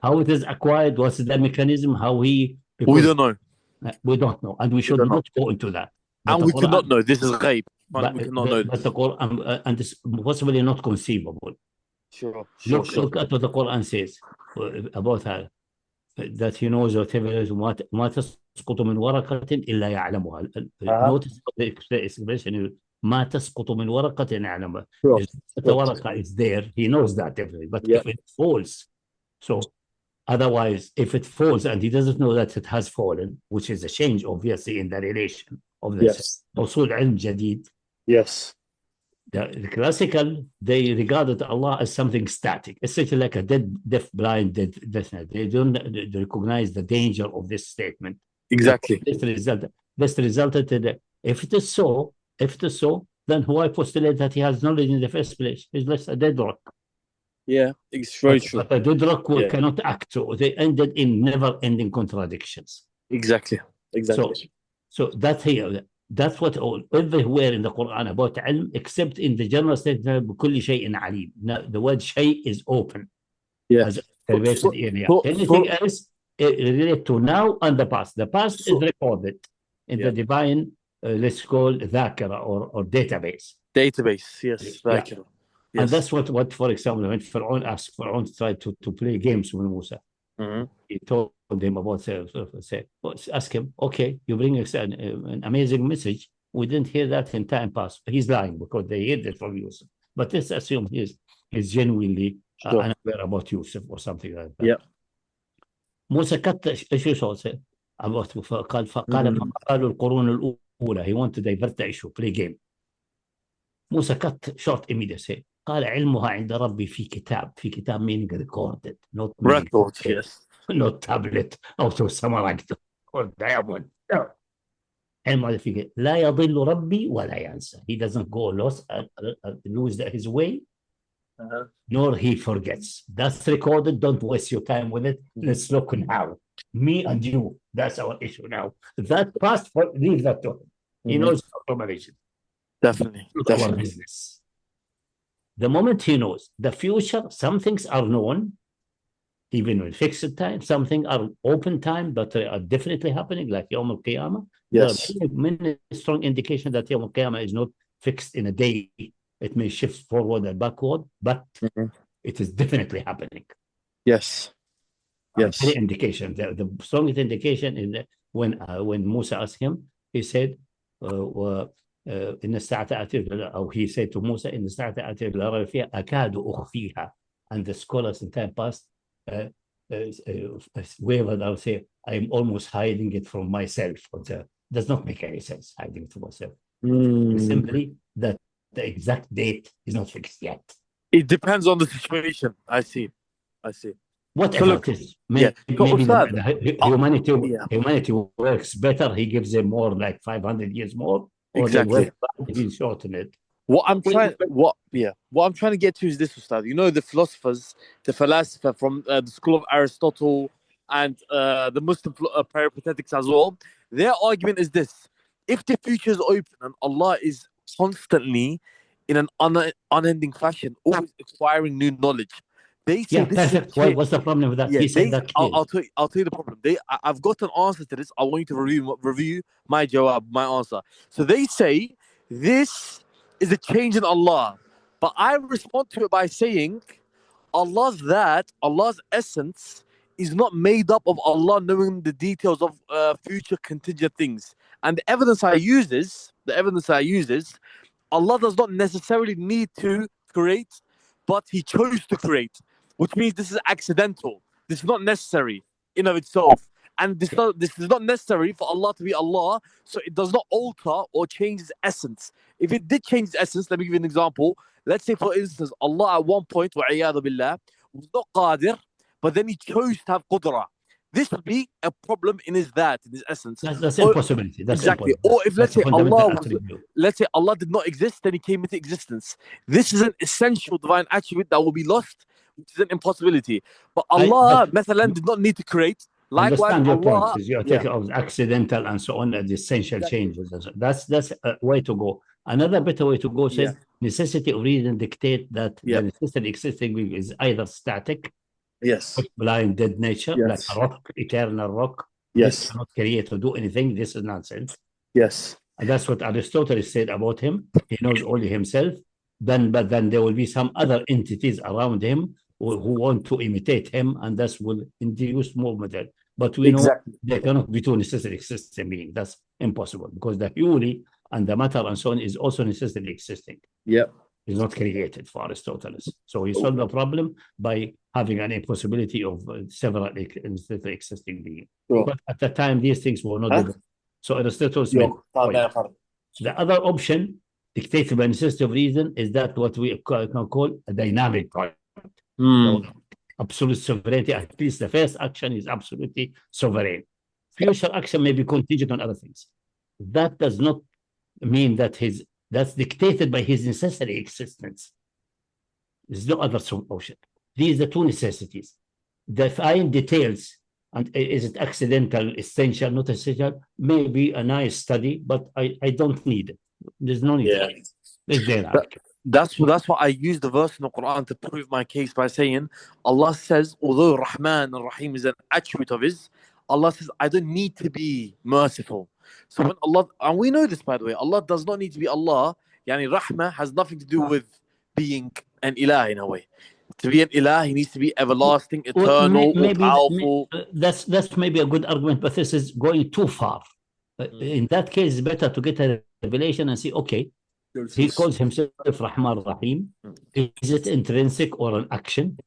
[SPEAKER 2] How it is acquired, what's the mechanism, how he...
[SPEAKER 8] We don't know.
[SPEAKER 2] We don't know, and we should not go into that. But
[SPEAKER 8] and we cannot know. This is ghaib. We cannot know.
[SPEAKER 2] But the Quran, and it's possibly not conceivable.
[SPEAKER 8] Sure.
[SPEAKER 2] Look at what the Quran says about her, that he knows whatever is ما تسقط من ورقة إلا يعلمها. Notice the expression ما تسقط من ورقة يعلمها. The ورقة is there. He knows that definitely. But if it falls, so otherwise, if it falls and he doesn't know that it has fallen, which is a change obviously in the relation of the usul ilm jadid.
[SPEAKER 7] Yes.
[SPEAKER 2] The classical, they regarded Allah as something static, essentially like a deaf, blind, deaf. They don't recognize the danger of this statement.
[SPEAKER 8] Exactly.
[SPEAKER 2] This resulted in if it is so, then why postulate that he has knowledge in the first place? He's less a dead rock.
[SPEAKER 8] Yeah, it's very true.
[SPEAKER 2] But a dead rock cannot act, so they ended in never-ending contradictions.
[SPEAKER 8] Exactly.
[SPEAKER 2] So that's here. That's what everywhere in the Quran about ilm, except in the general statement, بكل شيء عليم. Now, the word shay is open.
[SPEAKER 8] Yes.
[SPEAKER 2] Anything else related to now and the past. The past is recorded in the divine, let's call dhakira or database.
[SPEAKER 8] Database, yes. Dhakira.
[SPEAKER 2] Yes. And that's what, for example, when Pharaoh asked Pharaoh to try to play games with Musa, he told him about ask him, okay, you bring an amazing message. We didn't hear that in time past. He's lying because they heard it from Yusuf. But let's assume he's genuinely unaware about Yusuf or something like that.
[SPEAKER 8] Yeah.
[SPEAKER 2] Musa ايش يسوي about فقال فقالوا القرون الأولى. He wanted to divert the issue, play game. Musa cut short immediately. قال علمها عند ربي في كتاب meaning recorded, not
[SPEAKER 8] record, yes,
[SPEAKER 2] not tablet أو summarized or diamond. علمها في لا يضل ربي ولا ينسى. He doesn't go lose his way, nor he forgets. That's recorded. Don't waste your time with it. Let's look now. Me and you. That's our issue now. That past, leave that to him. He knows information.
[SPEAKER 8] Definitely.
[SPEAKER 2] Our business. The moment he knows the future, some things are known, even with fixed time. Some things are open time, but are definitely happening, like Yawm al-Qiyamah.
[SPEAKER 8] Yes.
[SPEAKER 2] There are many strong indication that Yawm al-Qiyamah is not fixed in a day. It may shift forward and backward, but it is definitely happening.
[SPEAKER 8] Yes. Yes.
[SPEAKER 2] Any indication. The strongest indication is when Musa asked him, he said, إن الساعة آتية أو he said to Musa إن الساعة آتية لا ريب فيها أكاد أخفيها. And the scholars in time past wavered. I would say I'm almost hiding it from myself. But does not make any sense hiding it from myself. Simply that the exact date is not fixed yet.
[SPEAKER 8] It depends on the situation. I see.
[SPEAKER 2] Whatever it is, maybe humanity works better. He gives them more, like 500 years more.
[SPEAKER 8] Exactly.
[SPEAKER 2] He shorten it.
[SPEAKER 8] What I'm trying to get to is this, Ustad. You know, the philosophers, the philosopher from the school of Aristotle and the Muslim peripatetics as well, their argument is this: if the future is open and Allah is constantly in an unending fashion, always acquiring new knowledge, they say
[SPEAKER 2] perfect. What's the problem with that?
[SPEAKER 8] Yeah,
[SPEAKER 2] he said that
[SPEAKER 8] I'll tell you the problem. I've got an answer to this. I want you to review my jawab, my answer. So they say this is a change in Allah, but I respond to it by saying Allah's essence is not made up of Allah knowing the details of future contingent things. And the evidence I use is Allah does not necessarily need to create, but He chose to create. Which means this is accidental. This is not necessary in of itself. And this is not necessary for Allah to be Allah, so it does not alter or change its essence. If it did change its essence, let me give you an example. Let's say, for instance, Allah at one point, وَعِيَاذُ بِاللَّهِ, was not qadir, but then He chose to have Qudrah. This would be a problem in His essence.
[SPEAKER 2] That's impossibility. That's
[SPEAKER 8] exactly. Or if let's say Allah did not exist, then He came into existence. This is an essential divine attribute that will be lost, which is an impossibility. But Allah, مثلا, did not need to create, Likewise,
[SPEAKER 2] Understand your point,
[SPEAKER 8] Allah.
[SPEAKER 2] is you're
[SPEAKER 8] Yeah.
[SPEAKER 2] taking of accidental and so on, the essential changes. That's a way to go. Another better way to go says necessity of reason dictate that the necessity existing being is either static,
[SPEAKER 8] Yes.
[SPEAKER 2] blind, dead nature, like a rock, eternal rock. This
[SPEAKER 8] Yes.
[SPEAKER 2] cannot create or do anything. This is nonsense.
[SPEAKER 8] Yes.
[SPEAKER 2] And that's what Aristotle said about him. He knows only himself. But then there will be some other entities around him who want to imitate him, and that will induce more matter. But we know there cannot be two necessarily existing beings. That's impossible, because the theory and the matter and so on is also necessarily existing.
[SPEAKER 8] Yep.
[SPEAKER 2] It's not created for Aristotle. So he solved the problem by having an impossibility of several necessarily existing beings.
[SPEAKER 8] Sure.
[SPEAKER 2] But at the time, these things were not developed. So Aristotle's point. The other option, dictated by necessity of reason, is that what we can call a dynamic point. So absolute sovereignty, at least the first action is absolutely sovereign. Future action may be contingent on other things. That does not mean that that's dictated by his necessary existence. There's no other option. These are the two necessities. The fine details, and is it accidental, essential, not essential, may be a nice study, but I don't need it. There's no need. It's there.
[SPEAKER 8] That's why I use the verse in the Quran to prove my case by saying, Allah says, although Rahman and Rahim is an attribute of His, Allah says, I don't need to be merciful. So when Allah, and we know this by the way, Allah does not need to be Allah. Yani Rahmah has nothing to do with being an ilah in a way. To be an ilah, he needs to be everlasting, eternal, powerful.
[SPEAKER 2] That's maybe a good argument, but this is going too far. In that case, it's better to get a revelation and see, okay, he calls himself Rahman Rahim. Is it intrinsic or an action?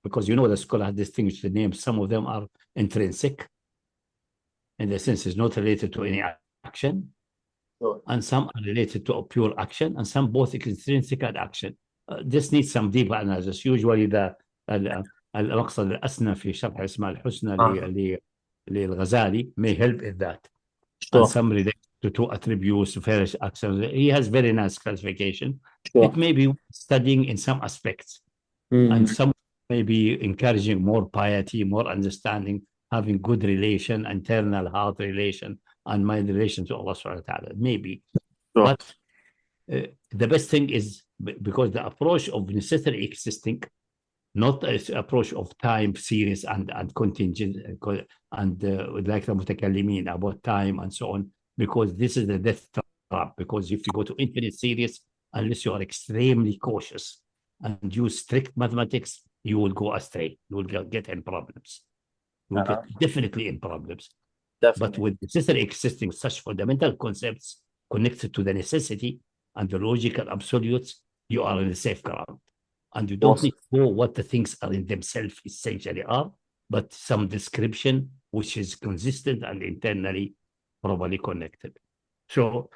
[SPEAKER 2] Because you know the scholar has distinguished the names. Some of them are intrinsic, in the sense it's not related to any action. And some are related to a pure action, and some both intrinsic and action. This needs some deeper analysis. Usually the المقصد الأسنى في شرح اسماء الحسنى للغزالي may help in that. And some relate to two attributes, various actions. He has very nice classification. It may be studying in some aspects, and some may be encouraging more piety, more understanding, having good relation, internal heart relation, and mind relation to Allah subhanahu wa ta'ala. Maybe. But the best thing is, because the approach of necessary existing, not the approach of time series and contingent and like the mutakallimin about time and so on, because this is the death trap. Because if you go to infinite series, unless you are extremely cautious and use strict mathematics, you will go astray. You will get in problems. You will get definitely in problems. But with necessary existing, such fundamental concepts connected to the necessity and the logical absolutes, you are in a safe ground. And you don't need to know what the things are in themselves essentially are, but some description which is consistent and internally properly connected. So,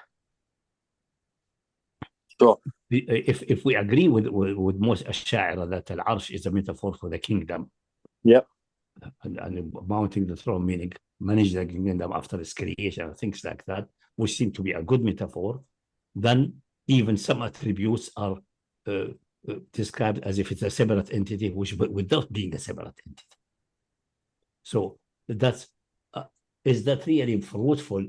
[SPEAKER 2] if we agree with most Ash'ari that Al-Arsh is a metaphor for the kingdom, and mounting the throne, meaning manage the kingdom after its creation, things like that, which seem to be a good metaphor, then even some attributes are described as if it's a separate entity, which without being a separate entity. So that's is that really fruitful?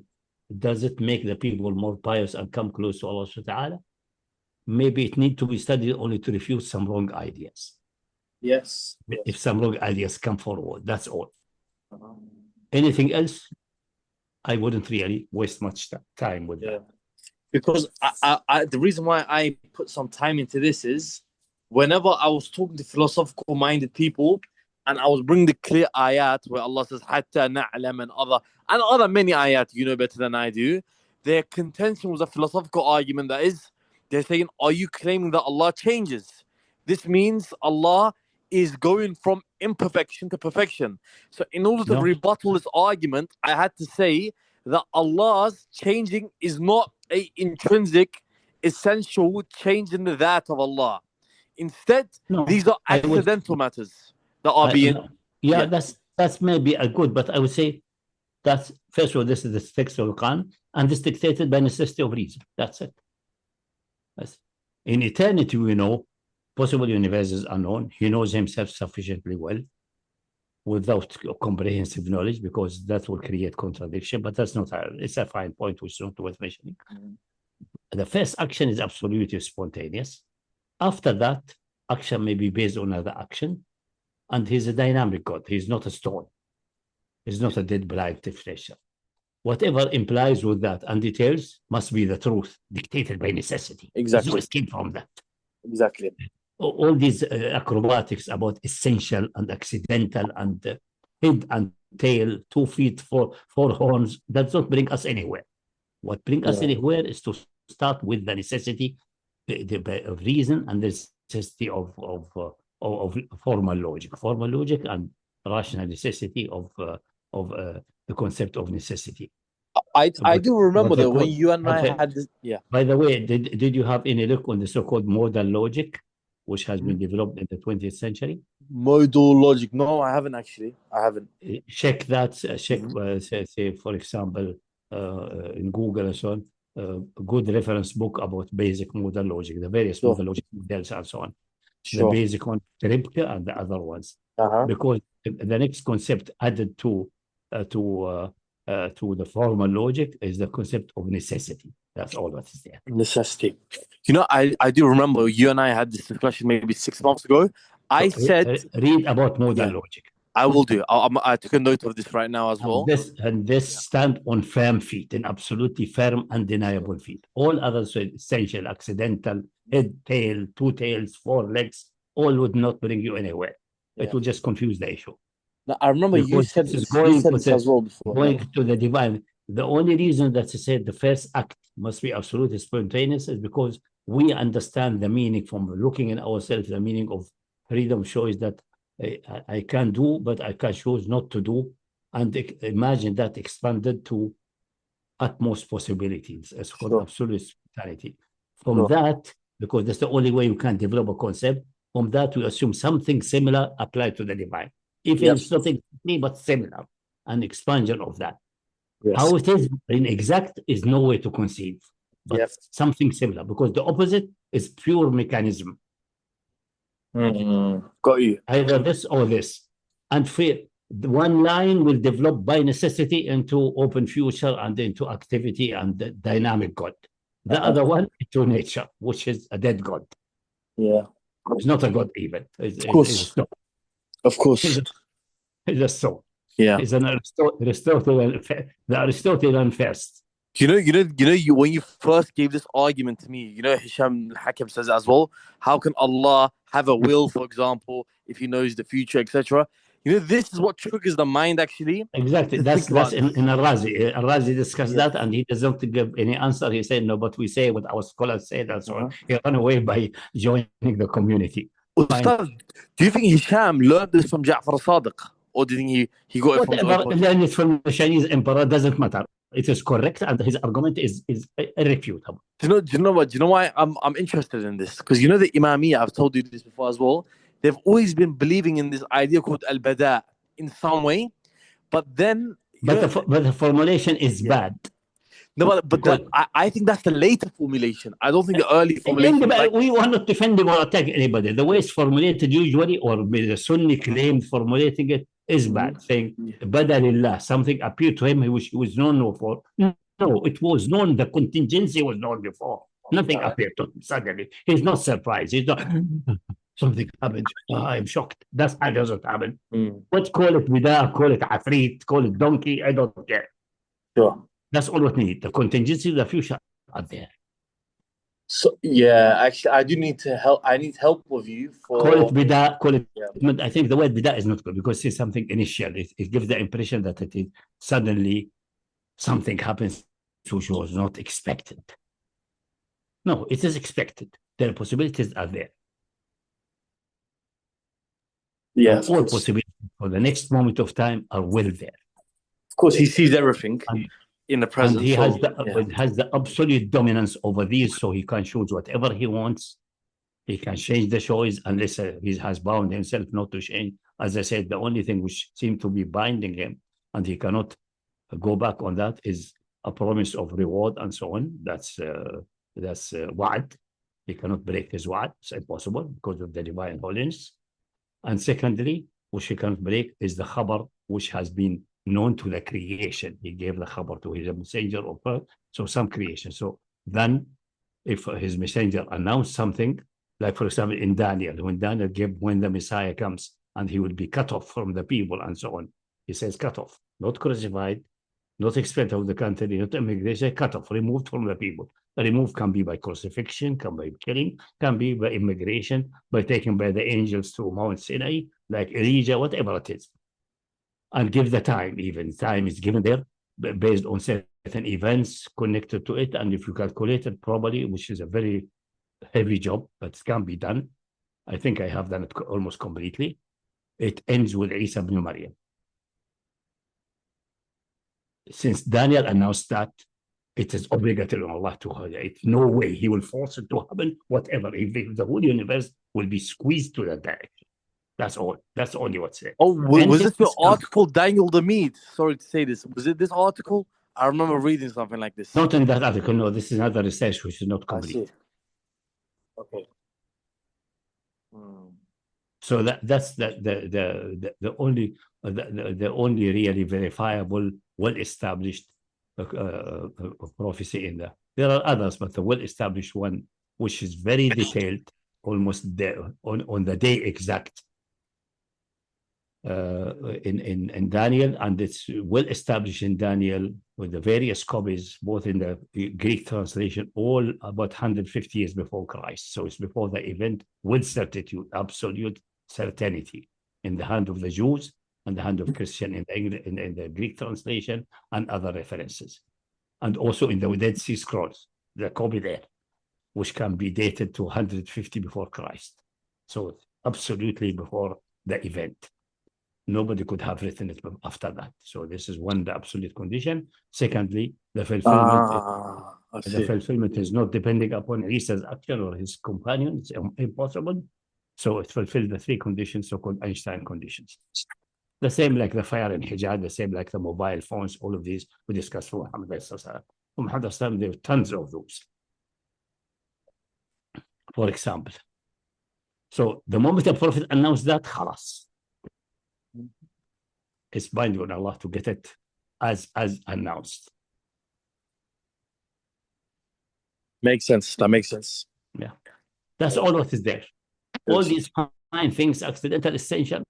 [SPEAKER 2] Does it make the people more pious and come close to Allah subhanahu wa ta'ala? Maybe it needs to be studied only to refute some wrong ideas.
[SPEAKER 8] Yes.
[SPEAKER 2] If some wrong ideas come forward, that's all. Anything else, I wouldn't really waste much time with that.
[SPEAKER 8] Because the reason why I put some time into this is, whenever I was talking to philosophical-minded people, and I was bringing the clear ayat where Allah says, "Hatta na'lam," and other many ayat, you know better than I do, their contention was a philosophical argument. That is, they're saying, are you claiming that Allah changes? This means Allah is going from imperfection to perfection. So in order to rebuttal this argument, I had to say that Allah's changing is not an intrinsic, essential change in the that of Allah. Instead, these are accidental matters that are being...
[SPEAKER 2] That's maybe a good, but I would say that's, first of all, this is the text of the Quran, and this dictated by necessity of reason. That's it. In eternity, we know possible universes are known. He knows himself sufficiently well. without comprehensive knowledge, because that will create contradiction. But that's not it's a fine point which is not worth mentioning. The first action is absolutely spontaneous. After that, action may be based on another action, and he's a dynamic God. He's not a stone. He's not a dead blind definition. Whatever implies with that and details must be the truth dictated by necessity.
[SPEAKER 8] Exactly.
[SPEAKER 2] There's no escape from that.
[SPEAKER 8] Exactly.
[SPEAKER 2] All these acrobatics about essential and accidental and head and tail, 2 feet, four horns, that doesn't bring us anywhere. What brings us anywhere is to start with the necessity of reason and the necessity of formal logic. Formal logic and rational necessity of the concept of necessity.
[SPEAKER 8] I do remember that when you and I
[SPEAKER 2] okay.
[SPEAKER 8] had this. Yeah.
[SPEAKER 2] By the way, did you have any look on the so-called modal logic, which has been developed in the 20th century?
[SPEAKER 8] Modal logic? No, I haven't actually. I haven't.
[SPEAKER 2] Check that. Check, say, for example, in Google and so on, a good reference book about basic modal logic, the various modal logic models and so on. The basic one, Empirical, and the other ones. Because the next concept added to the formal logic is the concept of necessity. That's all that is there.
[SPEAKER 8] Necessity. You know, I do remember you and I had this discussion maybe 6 months ago. I said,
[SPEAKER 2] read about modal logic.
[SPEAKER 8] I will do. I took a note of this right now as well.
[SPEAKER 2] This stand on firm feet, in absolutely firm, undeniable feet. All others are essential, accidental, head, tail, 2 tails, 4 legs, all would not bring you anywhere. It will just confuse the issue.
[SPEAKER 8] Now, I remember you said this as well before.
[SPEAKER 2] Going to the divine. The only reason that I said the first act must be absolutely spontaneous is because we understand the meaning from looking in ourselves. The meaning of freedom choice that I can do, but I can choose not to do, and imagine that expanded to utmost possibilities. It's called absolute spontaneity. From that, because that's the only way you can develop a concept. From that, we assume something similar applied to the divine. If it's nothing but similar, an expansion of that. How it is in exact is no way to conceive, but something similar, because the opposite is pure mechanism.
[SPEAKER 8] Got you.
[SPEAKER 2] Either this or this. And one line will develop by necessity into open future and into activity and the dynamic God. The other one into nature, which is a dead God.
[SPEAKER 8] Yeah.
[SPEAKER 2] It's not a God even.
[SPEAKER 8] Of course. Of course.
[SPEAKER 2] It's a soul.
[SPEAKER 8] Yeah.
[SPEAKER 2] It's an Aristotelian, the Aristotelian first.
[SPEAKER 8] You know, when you first gave this argument to me, Hisham Hakim says as well, how can Allah have a will, for example, if he knows the future, etc.? This is what triggers the mind, actually.
[SPEAKER 2] Exactly. That's in Al-Razi. Al-Razi discussed that, and he doesn't give any answer. He said, no, but we say what our scholars said, and so on. He ran away by joining the community.
[SPEAKER 8] Ustad, do you think Hisham learned this from Ja'far al-Sadiq? Or did he got it from
[SPEAKER 2] whatever, learn it from the Chinese emperor, doesn't matter. It is correct, and his argument is irrefutable.
[SPEAKER 8] Do you know what? Do you know why I'm interested in this? Because the Imamiyya, I've told you this before as well. They've always been believing in this idea called al-bada in some way, but then
[SPEAKER 2] the formulation is bad.
[SPEAKER 8] No, but I think that's the later formulation. I don't think the early formulation.
[SPEAKER 2] We want not defending or attacking anybody. The way it's formulated usually, or the Sunni claimed formulating it, is bad. Saying Badalillah, something appeared to him which he was known for. No, it was known. The contingency was known before. Nothing appeared to him suddenly. He's not surprised. He's not. Something happened. I'm shocked. That's how it doesn't happen. What call it bidah, call it afrit, call it donkey. I don't care.
[SPEAKER 8] Sure.
[SPEAKER 2] That's all we need. The contingency, the future are there.
[SPEAKER 8] So actually, I do need to help. I need help with you for
[SPEAKER 2] call it bidah. Call it. Yeah. I think the word bidah is not good because it's something initial. It gives the impression that it is suddenly something happens which was not expected. No, it is expected. The possibilities are there.
[SPEAKER 8] Yes,
[SPEAKER 2] all possibilities for the next moment of time are well there.
[SPEAKER 8] Of course, he sees everything in the present.
[SPEAKER 2] And he has the absolute dominance over these, so he can choose whatever he wants. He can change the choice unless he has bound himself not to change. As I said, the only thing which seemed to be binding him, and he cannot go back on that, is a promise of reward and so on. That's wa'ad. He cannot break his wa'ad. It's impossible because of the divine holiness. And secondly, which he can't break, is the khabar, which has been known to the creation. He gave the khabar to his messenger of earth, so some creation. So then, if his messenger announced something, like for example in Daniel, when Daniel gave when the Messiah comes and he will be cut off from the people and so on, he says cut off, not crucified, not expelled out of the country, not immigration, cut off, removed from the people. The remove can be by crucifixion, can be by killing, can be by immigration, by taken by the angels to Mount Sinai, like Elijah, whatever it is. And give the time, even time is given there based on certain events connected to it. And if you calculate it properly, which is a very heavy job, but it can be done. I think I have done it almost completely. It ends with Isa ibn Maryam. Since Daniel announced that, it is obligatory on Allah to hold it. No way he will force it to happen, whatever. If the whole universe will be squeezed to that direction. That's all. That's only what's said.
[SPEAKER 8] Oh, was this the article Daniel the Mede? Sorry to say this. Was it this article? I remember reading something like this.
[SPEAKER 2] Not in that article. No, this is another research which is not complete.
[SPEAKER 8] Okay.
[SPEAKER 2] So that's the only really verifiable, well-established prophecy in there. There are others, but the well-established one, which is very detailed, almost there on the day exact. In Daniel, and it's well established in Daniel with the various copies, both in the Greek translation, all about 150 years before Christ. So it's before the event with certitude, absolute certainty, in the hand of the Jews and the hand of Christian in the Greek translation and other references. And also in the Dead Sea Scrolls, the copy there, which can be dated to 150 before Christ. So absolutely before the event. Nobody could have written it after that. So this is one, the absolute condition. Secondly, the fulfillment is not depending upon Isa's action or his companion. It's impossible. So it fulfills the three conditions, so-called Einstein conditions. The same like the fire in Hijaz, the same like the mobile phones, all of these we discussed for Muhammad. Muhammad, there are tons of those. For example. So the moment the Prophet announced that, khalas. It's binding on Allah to get it as announced.
[SPEAKER 8] Makes sense. That makes sense.
[SPEAKER 2] Yeah. That's all what is there. All these fine things, accidental, essential.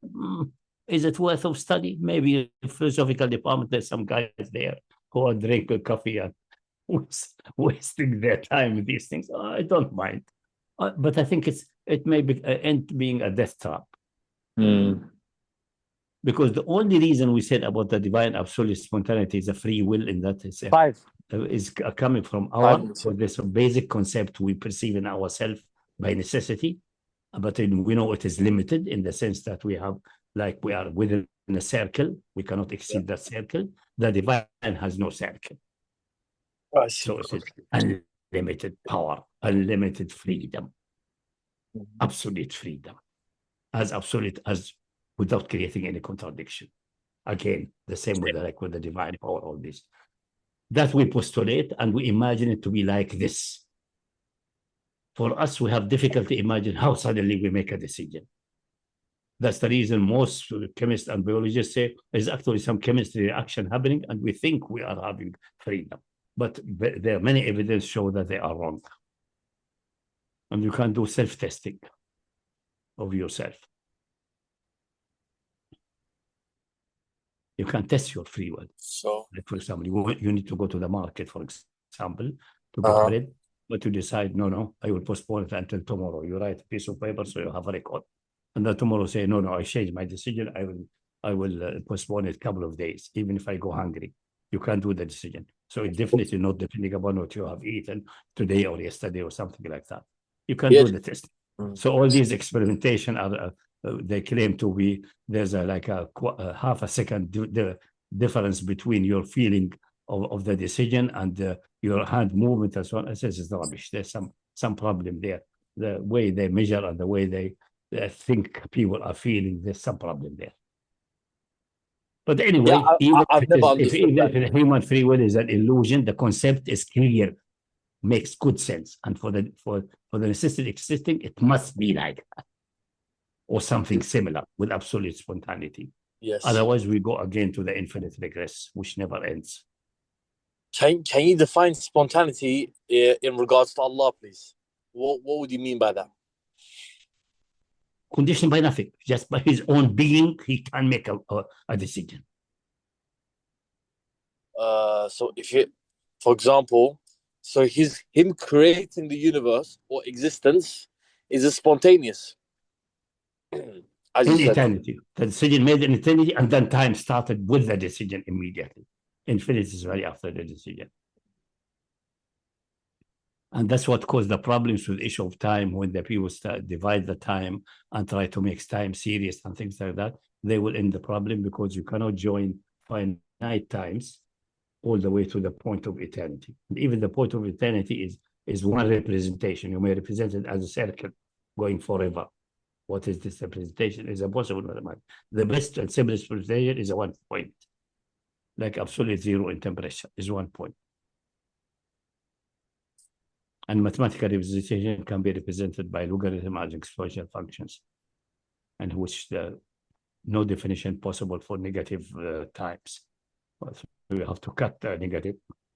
[SPEAKER 2] Is it worth of study? Maybe in the philosophical department, there's some guys there who are drinking coffee and wasting their time with these things. I don't mind. But I think it may end being a death trap. Because the only reason we said about the divine absolute spontaneity is a free will in that is coming from this basic concept we perceive in ourselves by necessity, but we know it is limited in the sense that we are within a circle, we cannot exceed that circle. The divine has no circle. So it is unlimited power, unlimited freedom, absolute freedom, as absolute as without creating any contradiction. Again, the same with the divine power, all this. That we postulate and we imagine it to be like this. For us, we have difficulty imagine how suddenly we make a decision. That's the reason most chemists and biologists say there's actually some chemistry reaction happening and we think we are having freedom. But there are many evidence show that they are wrong. And you can do self-testing of yourself. You can test your free will. So, like for example, you need to go to the market, for example, to get bread, but you decide, no, I will postpone it until tomorrow. You write a piece of paper so you have a record. And then tomorrow say, no, I changed my decision. I will postpone it a couple of days, even if I go hungry. You can't do the decision. So it's definitely not depending upon what you have eaten today or yesterday or something like that. You can do the test. So all these experimentation are they claim to be there's a half a second difference between your feeling of the decision and your hand movement and so on. It says it's rubbish. There's some problem there. The way they measure and the way they think people are feeling, there's some problem there. But anyway, even if human free will is an illusion, the concept is clear, makes good sense, and for the necessity existing, it must be like that. or something similar with absolute spontaneity.
[SPEAKER 8] Yes.
[SPEAKER 2] Otherwise, we go again to the infinite regress, which never ends.
[SPEAKER 8] Can you define spontaneity in regards to Allah, please? What would you mean by that?
[SPEAKER 2] Conditioned by nothing, just by his own being, he can make a decision.
[SPEAKER 8] So if you, for example, so him creating the universe or existence is a spontaneous. As
[SPEAKER 2] In
[SPEAKER 8] you said.
[SPEAKER 2] eternity, the decision made in eternity, and then time started with the decision immediately. Infinity is right after the decision. And that's what caused the problems with the issue of time. When the people divide the time and try to make time serious and things like that, they will end the problem, because you cannot join finite times all the way to the point of eternity. And even the point of eternity is one representation. You may represent it as a circle going forever. What is this representation? Is impossible mathematics. The best and simplest representation is a 1 point. Like absolute zero in temperature is 1 point. And mathematical representation can be represented by logarithm and exponential functions, and which no definition possible for negative times. So we have to cut the negative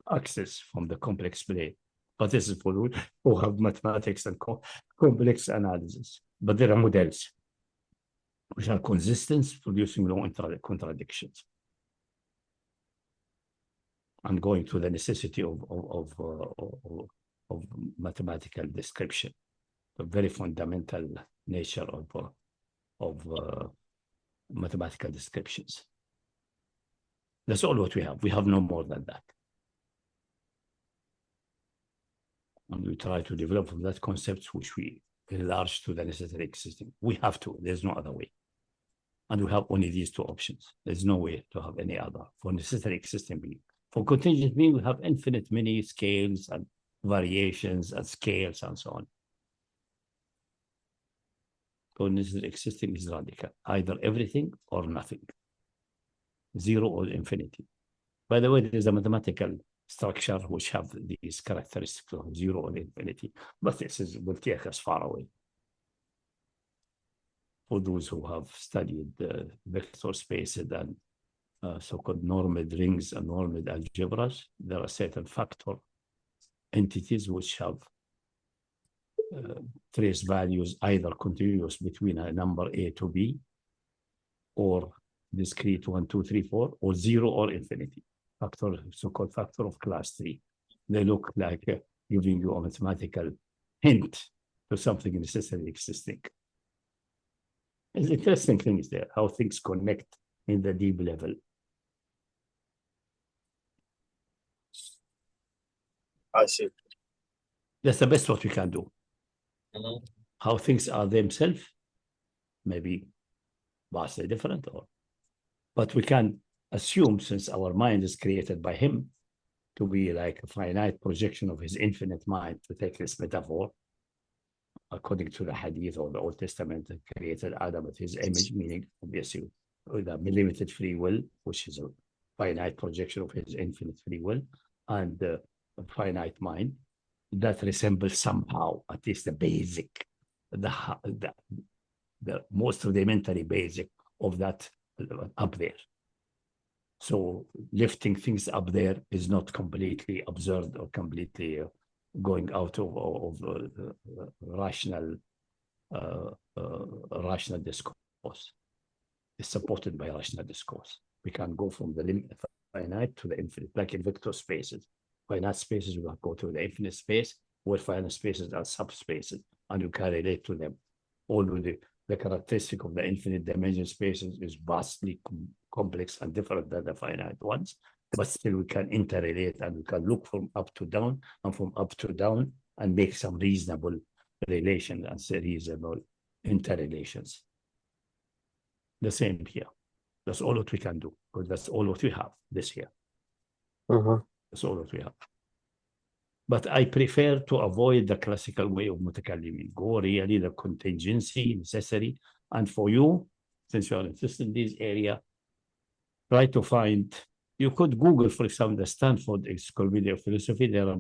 [SPEAKER 2] axis from the complex plane. But this is for those who have mathematics and complex analysis. But there are models which are consistent, producing no contradictions, and going to the necessity of mathematical description, the very fundamental nature of mathematical descriptions. That's all what we have. We have no more than that. And we try to develop from that concepts which we enlarge to the necessary existing. We have to. There's no other way. And we have only these two options. There's no way to have any other. For necessary existing being. For contingent being, we have infinite many scales and variations and scales and so on. For necessary existing is radical. Either everything or nothing. Zero or infinity. By the way, there is a mathematical structure which have these characteristics of zero and infinity, but this will take us far away. For those who have studied vector spaces and so-called normed rings and normed algebras, there are certain factor entities which have trace values either continuous between a number A to B, or discrete 1, 2, 3, 4, or 0 or infinity. Factor, so-called factor of class 3. They look like giving you a mathematical hint to something necessarily existing. It's interesting things there, how things connect in the deep level.
[SPEAKER 8] I see.
[SPEAKER 2] That's the best what we can do. How things are themselves, maybe vastly different, but we can assume, since our mind is created by him, to be like a finite projection of his infinite mind, to take this metaphor, according to the Hadith or the Old Testament, created Adam with his image, meaning obviously with a limited free will, which is a finite projection of his infinite free will, and a finite mind that resembles somehow, at least the basic, the most rudimentary basic of that up there. So lifting things up there is not completely absurd or completely going out of rational discourse. It's supported by rational discourse. We can go from the finite to the infinite, like in vector spaces. Finite spaces will go to the infinite space, where finite spaces are subspaces, and you can relate to them. Although the characteristic of the infinite dimension spaces is vastly complex and different than the finite ones, but still we can interrelate, and we can look from up to down and from up to down and make some reasonable relations and reasonable interrelations. The same here. That's all what we can do, because that's all what we have this year. That's all that we have. But I prefer to avoid the classical way of mutakallimin. Go really the contingency necessary. And for you, since you are interested in this area, try to find, you could Google, for example, the Stanford Encyclopedia of Philosophy. There are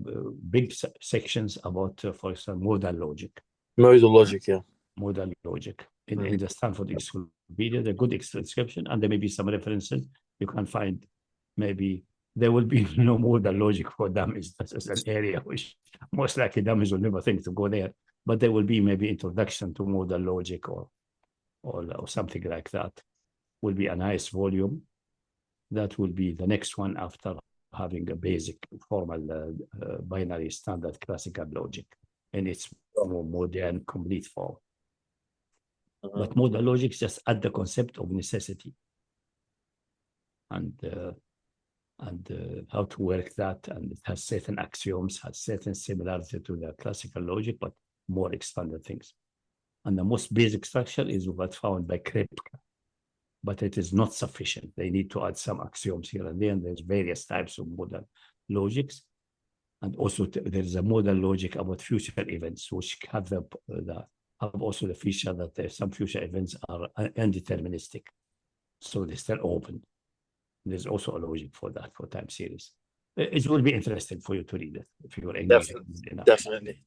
[SPEAKER 2] big sections about, for example, modal logic.
[SPEAKER 8] Modal logic, yeah.
[SPEAKER 2] Modal logic. in the Stanford Encyclopedia, the good description, and there may be some references you can find. Maybe there will be no modal logic for dummies. This is an area which most likely dummies will never think to go there, but there will be maybe introduction to modal logic or something like that. Will be a nice volume. That will be the next one after having a basic formal binary standard classical logic in its more modern complete form. But modal logic just add the concept of necessity and how to work that, and it has certain axioms, has certain similarity to the classical logic, but more expanded things. And the most basic structure is what's found by Kripke, but it is not sufficient. They need to add some axioms here and there, and there's various types of modal logics. And also there is a modal logic about future events, which have also the feature that some future events are indeterministic. So they're still open. There's also a logic for that, for time series. It will be interesting for you to read it if you are engaged.
[SPEAKER 8] Definitely.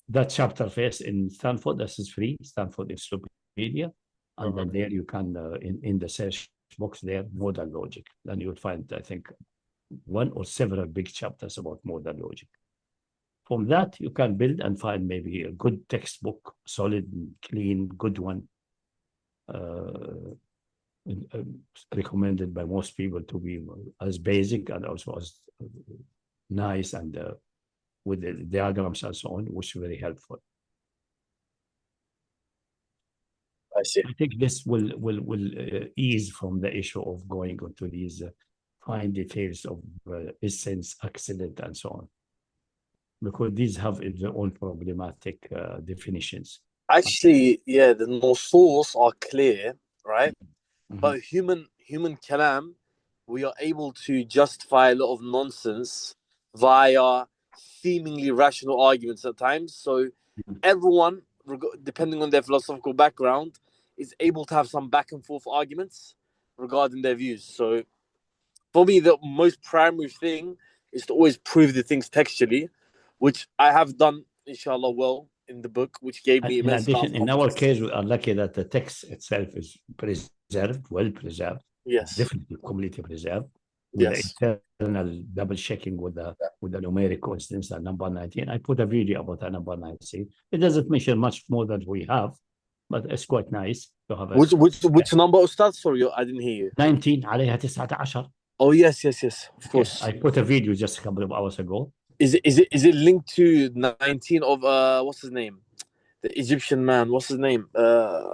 [SPEAKER 2] That chapter first in Stanford, this is free, Stanford Encyclopedia. And then there you can, in the search box there, modal logic. Then you'll find, I think, one or several big chapters about modal logic. From that, you can build and find maybe a good textbook, solid, clean, good one, recommended by most people to be as basic and also as nice and with the diagrams and so on, which is very helpful.
[SPEAKER 8] I see.
[SPEAKER 2] I think this will ease from the issue of going into these fine details of essence, accident, and so on, because these have their own problematic definitions.
[SPEAKER 8] Actually, yeah, the nusus are clear, right? But human kalam, we are able to justify a lot of nonsense via seemingly rational arguments at times. So everyone, depending on their philosophical background, is able to have some back and forth arguments regarding their views. So for me, the most primary thing is to always prove the things textually, which I have done, inshallah, well in the book, which gave me
[SPEAKER 2] in addition, in our case, we are lucky that the text itself is preserved, well preserved.
[SPEAKER 8] Yes,
[SPEAKER 2] definitely completely preserved. With the internal double checking with the numeric coincidence at number 19. I put a video about the number 19. It doesn't mention much more than we have, but it's quite nice to have.
[SPEAKER 8] Which number, Ustad? Sorry, I didn't hear you.
[SPEAKER 2] 19 عليها 19.
[SPEAKER 8] Oh yes, of course.
[SPEAKER 2] I put a video just a couple of hours ago.
[SPEAKER 8] Is it linked to 19 of what's his name? The Egyptian man. What's his name?
[SPEAKER 1] The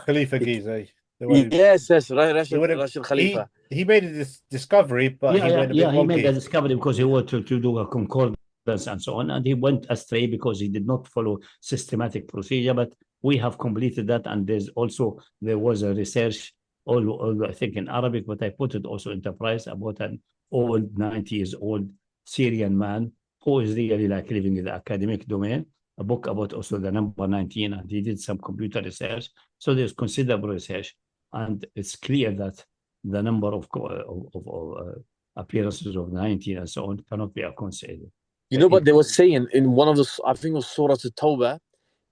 [SPEAKER 1] Khalifa Giza.
[SPEAKER 8] Yes, Rashid Khalifa.
[SPEAKER 1] He made a discovery, but he went a bit wonky.
[SPEAKER 2] He made a discovery because he wanted to do a concordance and so on, and he went astray because he did not follow systematic procedure. But we have completed that, and there was a research, although I think in Arabic, but I put it also Enterprise about an old 90 years old Syrian man who is really like living in the academic domain. A book about also the number 19, and he did some computer research. So there's considerable research, and it's clear that the number of appearances of 19 and so on cannot be considered.
[SPEAKER 8] You know what they were saying in one of the, I think it was Surah At-Tawbah,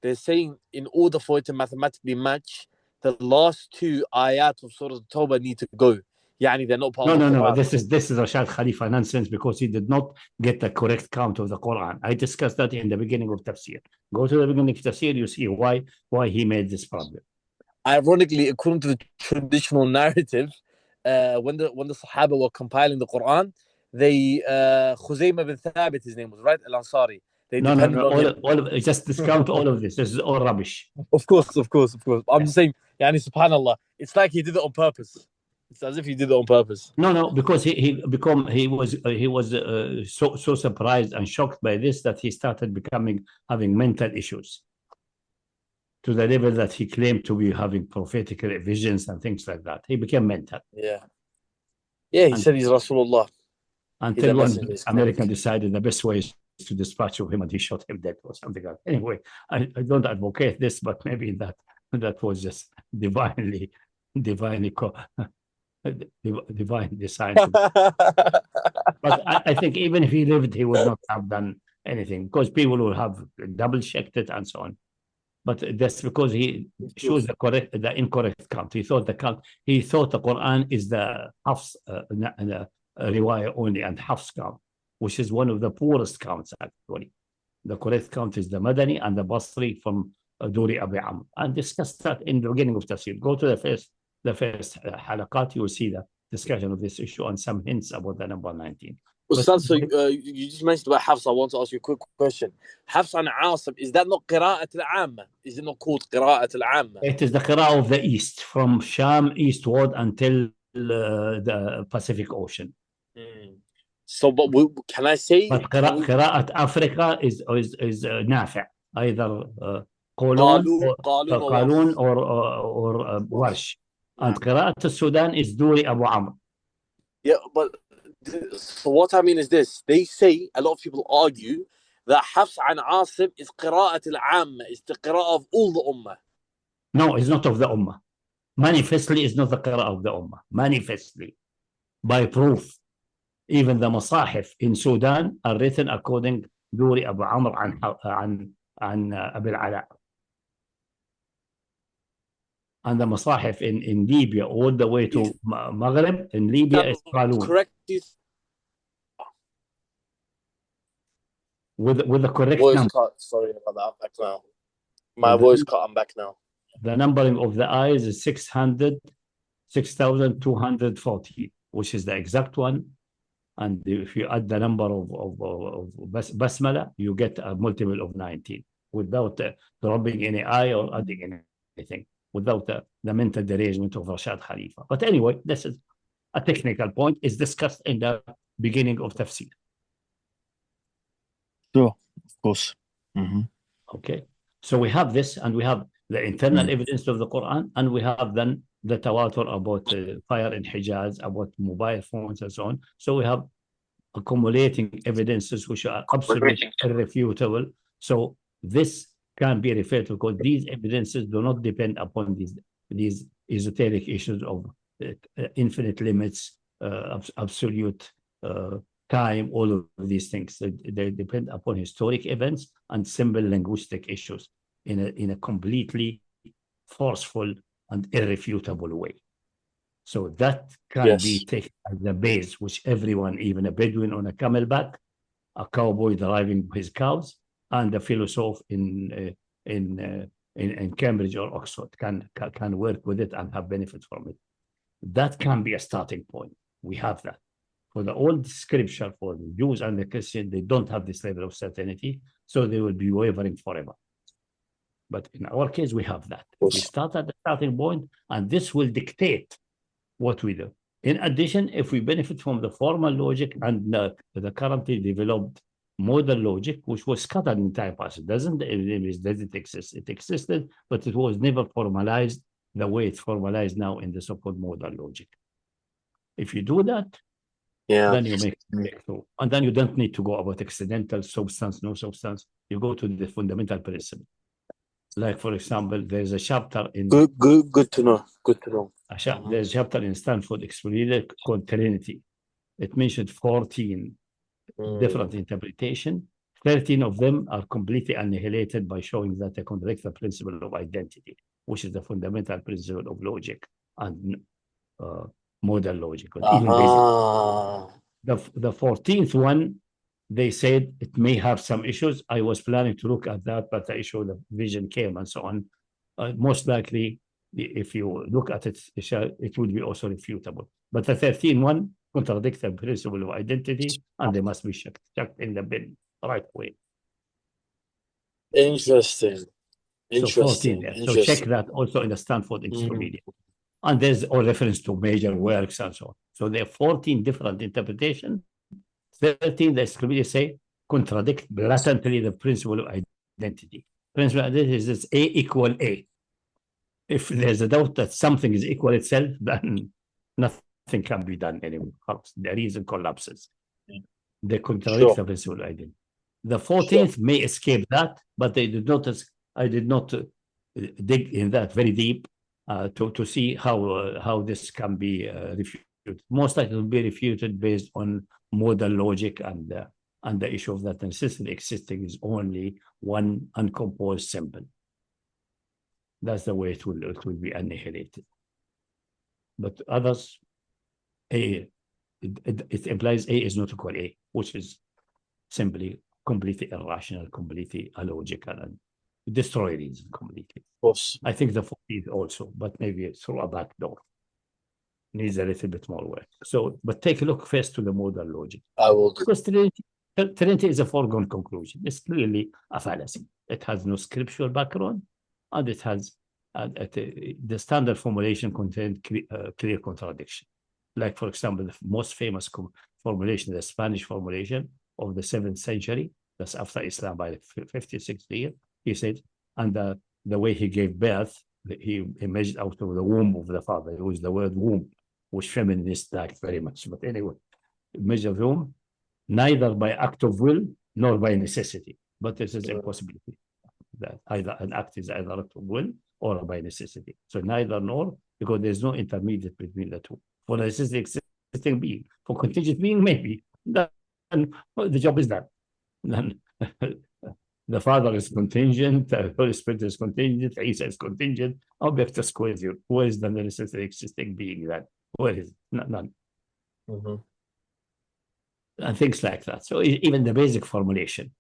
[SPEAKER 8] they're saying in order for it to mathematically match, the last two ayat of Surah At-Tawbah need to go. Yani they're not part of the
[SPEAKER 2] No. This is Rashad Khalifa nonsense because he did not get the correct count of the Quran. I discussed that in the beginning of Tafsir. Go to the beginning of Tafsir, you see why he made this problem.
[SPEAKER 8] Ironically, according to the traditional narrative, when the Sahaba were compiling the Quran, they Khuzaymah bin Thabit, his name was, right? Al-Ansari. They depended on him.
[SPEAKER 2] Just discount all of this. This is all rubbish.
[SPEAKER 8] Of course. I'm just saying, yani, subhanallah, it's like he did it on purpose. It's as if he did it on purpose.
[SPEAKER 2] No, because he was so surprised and shocked by this that he started having mental issues to the level that he claimed to be having prophetic visions and things like that. He became mental.
[SPEAKER 8] Yeah, he said he's Rasulullah.
[SPEAKER 2] Until one American decided the best way is to dispatch of him, and he shot him dead or something like that. Anyway, I don't advocate this, but maybe that was just divinely divine design. But I think even if he lived, he would not have done anything because people will have double checked it and so on. but that's because he chose the incorrect count. He thought the Quran is the Hafs riwayah only and Hafs count, which is one of the poorest counts actually. The correct count is the Madani and the Basri from Duri Abi Amr, and discussed that in the beginning of Tafsir. Go to the first halaqat, you will see the discussion of this issue and some hints about the number 19.
[SPEAKER 8] Ustad, so you just mentioned about Hafs. I want to ask you a quick question. Hafs and Asim, is that not Qira'at al-Amma? Is it not called Qira'at al-Amma?
[SPEAKER 2] It is the Qira'ah of the East, from Sham eastward until the Pacific Ocean.
[SPEAKER 8] So, but can I say?
[SPEAKER 2] But Qira'at Africa is Nafi', either Qalun or Warsh. And Qira'at Sudan is Duri Abu Amr.
[SPEAKER 8] Yeah, but so what I mean is this. They say, a lot of people argue, that Hafs and Asim is Qira'at al-Amma, is the Qira'ah of all the Ummah.
[SPEAKER 2] No, it's not of the Ummah. Manifestly, it's not the Qira'ah of the Ummah. Manifestly. By proof. Even the Masahif in Sudan are written according Duri Abu Amr and Abil Ala. And the Masahif in Libya all the way to Maghreb, in Libya is Qalun.
[SPEAKER 8] Correct.
[SPEAKER 2] With the correct
[SPEAKER 8] voice
[SPEAKER 2] number.
[SPEAKER 8] cut. Sorry about that. I'm back now. My voice cut. I'm back now.
[SPEAKER 2] The numbering of the eyes is 6,240, which is the exact one. And if you add the number of Basmala, you get a multiple of 19 without dropping any eye or adding anything, without the mental derangement of Rashad Khalifa. But anyway, this is a technical point. It's discussed in the beginning of Tafsir.
[SPEAKER 8] Sure, of course.
[SPEAKER 2] Okay, so we have this, and we have the internal evidence of the Quran, and we have then the tawatur about fire in Hijaz, about mobile phones and so on. So we have accumulating evidences which are absolutely irrefutable. So this can be referred to, because these evidences do not depend upon these esoteric issues of infinite limits, absolute time, all of these things. They depend upon historic events and simple linguistic issues in a completely forceful and irrefutable way. So that can be taken as the base, which everyone, even a Bedouin on a camelback, a cowboy driving his cows, and a philosopher in Cambridge or Oxford can work with it and have benefit from it. That can be a starting point. We have that. For the old scripture, for the Jews and the Christians, they don't have this level of certainty, so they will be wavering forever. But in our case, we have that. We start at the starting point, and this will dictate what we do. In addition, if we benefit from the formal logic and the currently developed modern logic, which was scattered in time past, it doesn't exist. It existed, but it was never formalized the way it's formalized now in the so-called modern logic. If you do that, then you make breakthrough. And then you don't need to go about accidental substance, no substance. You go to the fundamental principle. Like, for example, there's a chapter in...
[SPEAKER 8] Good to know. Good to know.
[SPEAKER 2] There's a chapter in Stanford Explorer called Trinity. It mentioned 14 different interpretations. 13 of them are completely annihilated by showing that they contradict the principle of identity, which is the fundamental principle of logic and modern logic. The 14th one, they said it may have some issues. I was planning to look at that, but the issue of the vision came and so on. Most likely, if you look at it, it would be also refutable. But the 13th one contradicts the principle of identity, and they must be chucked in the bin right away.
[SPEAKER 8] Interesting.
[SPEAKER 2] So 14. So check that also in the Stanford Encyclopedia. And there's a reference to major works and so on. So there are 14 different interpretations. 13, the Encyclopedia say, contradict blatantly the principle of identity. Principle of identity is this A equal A. If there's a doubt that something is equal itself, then nothing can be done anymore. The reason collapses. They contradict the principle of identity. The 14th may escape that, but they did not. I did not dig in that very deep to see how this can be refuted. Most likely it will be refuted based on modern logic and the issue of that necessity existing is only one uncomposed symbol. That's the way it will be annihilated. But others, A, it implies A is not equal A, which is simply completely irrational, completely illogical, and destroy reason completely.
[SPEAKER 8] Of course.
[SPEAKER 2] I think the 40th also, but maybe through a back door. Needs a little bit more work. So, but take a look first to the modal logic.
[SPEAKER 8] I will.
[SPEAKER 2] Because Trinity is a foregone conclusion. It's clearly a fallacy. It has no scriptural background, and it has the standard formulation contains clear contradiction. Like, for example, the most famous formulation, the Spanish formulation of the 7th century, that's after Islam by the 50th, 60th year, he said, and the way he gave birth, he emerged out of the womb of the father. It was the word womb, which feminists like very much. But anyway, measure of womb, neither by act of will nor by necessity. But this is impossibility. That either an act is either act of will or by necessity. So neither nor, because there's no intermediate between the two. For necessity existing being, for contingent being, maybe. Then the job is done. Then the Father is contingent, the Holy Spirit is contingent, Isa is contingent. Object is coherent. Where is the necessity existing being then? Where is it? None.
[SPEAKER 8] Mm-hmm.
[SPEAKER 2] And things like that. So even the basic formulation,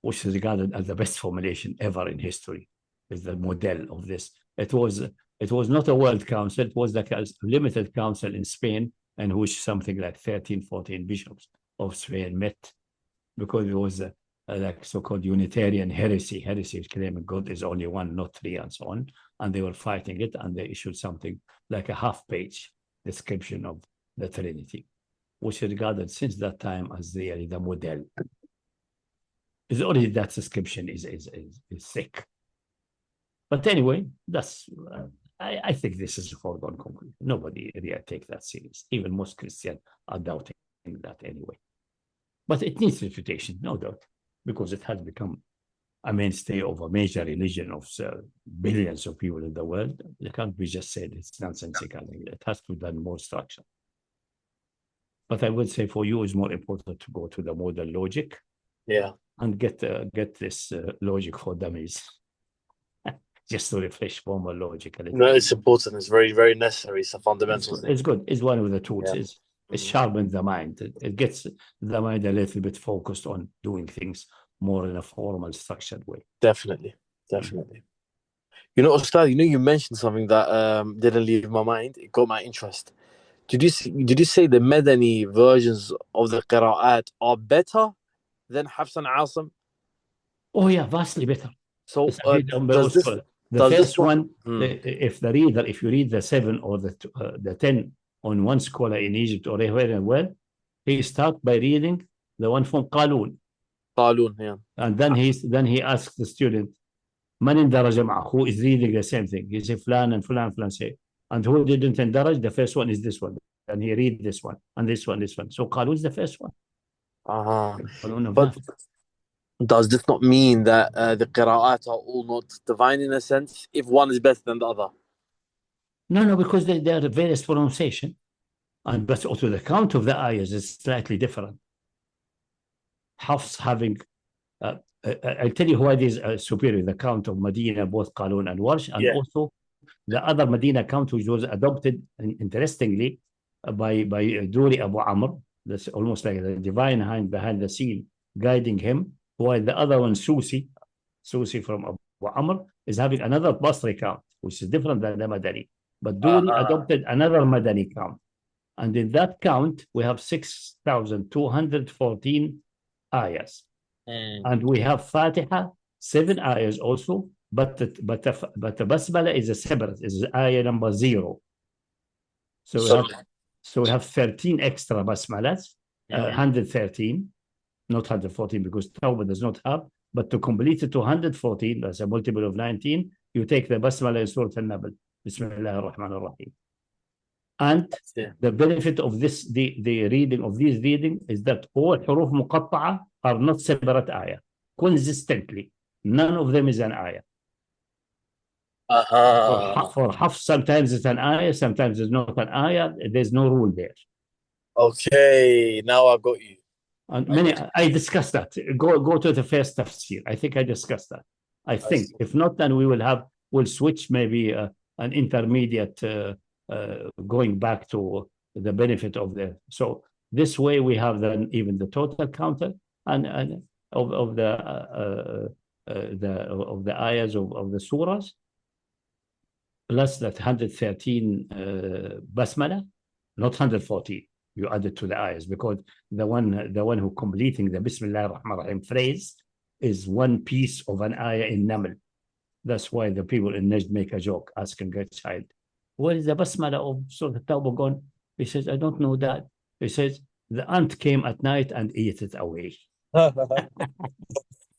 [SPEAKER 2] which is regarded as the best formulation ever in history, is the model of this. It was not a world council, it was like a limited council in Spain, in which something like 13, 14 bishops of Spain met, because it was like so-called Unitarian heresy claiming God is only one, not three, and so on. And they were fighting it, and they issued something like a half-page description of the Trinity, which is regarded since that time as really the model. Is already that description is sick. But anyway, that's I think this is a foregone conclusion. Nobody really take that serious. Even most Christians are doubting that anyway. But it needs refutation, no doubt, because it has become a mainstay of a major religion of billions of people in the world. It can't be just said it's nonsensical. It has to be done more structure. But I would say for you, it's more important to go to the modal logic.
[SPEAKER 8] Yeah.
[SPEAKER 2] And get this logic for dummies. Just to refresh formal logic.
[SPEAKER 8] No, it's important. It's very, very necessary. It's a fundamental thing.
[SPEAKER 2] It's good. It's one of the tools.
[SPEAKER 8] Yeah.
[SPEAKER 2] It sharpens the mind. It gets the mind a little bit focused on doing things more in a formal, structured way.
[SPEAKER 8] Definitely. You know, Ustad, you mentioned something that didn't leave my mind. It got my interest. Did you say the Madani versions of the Qira'at are better than Hafs and Asim?
[SPEAKER 2] Oh yeah, vastly better.
[SPEAKER 8] So
[SPEAKER 2] the first one, if you read the 7 or the 10 on one scholar in Egypt or anywhere in the world, he starts by reading the one from Qalun.
[SPEAKER 8] Yeah.
[SPEAKER 2] And then he asks the student, Man indaraj ma'ah, who is reading the same thing. He says, Flan and Flan say. And who didn't indaraj? The first one is this one. And he read this one, and this one. So Qalun is the first one.
[SPEAKER 8] But does this not mean that the qira'at are all not divine in a sense, if one is better than the other?
[SPEAKER 2] No, because they are various pronunciation, but also the count of the ayahs is slightly different. Hafs having, I'll tell you why it is superior, the count of Medina, both Qalun and Warsh, and also the other Medina count, which was adopted, interestingly, by Duri Abu Amr. That's almost like the divine hand behind the scene guiding him, while the other one, Susi from Abu Amr, is having another Basri count, which is different than the Madani. But Duri adopted another Madani count. And in that count, we have 6,214 ayahs. And we have Fatiha, 7 ayahs also, but the Basmala is a separate, is ayah number 0. So we have 13 extra basmalas, 113, not 114, because Tawbah does not have, but to complete it to 114, that's a multiple of 19, you take the basmala in Surah Al-Nahl, Bismillah ar-Rahman ar-Rahim. And the benefit of this, the reading of these reading is that all huruf muqatta'a are not separate ayah, consistently. None of them is an ayah. For Hafs, sometimes it's an ayah, sometimes it's not an ayah. There's no rule there.
[SPEAKER 8] Okay, now I got you.
[SPEAKER 2] And I discussed that. Go to the first tafsir. I think I discussed that. I think. If not, then we'll switch maybe an intermediate going back to the benefit of the. So this way we have then even the total counter and of the ayahs of the surahs, plus that 113 basmala, not 114. You add it to the ayahs, because the one who completing the Bismillah ar-Rahman ar-Rahim phrase is one piece of an ayah in Naml. That's why the people in Najd make a joke, asking a child, "Where is the Basmala of Surah Tawbah gone?" He says, "I don't know that." He says, "The ant came at night and ate it away."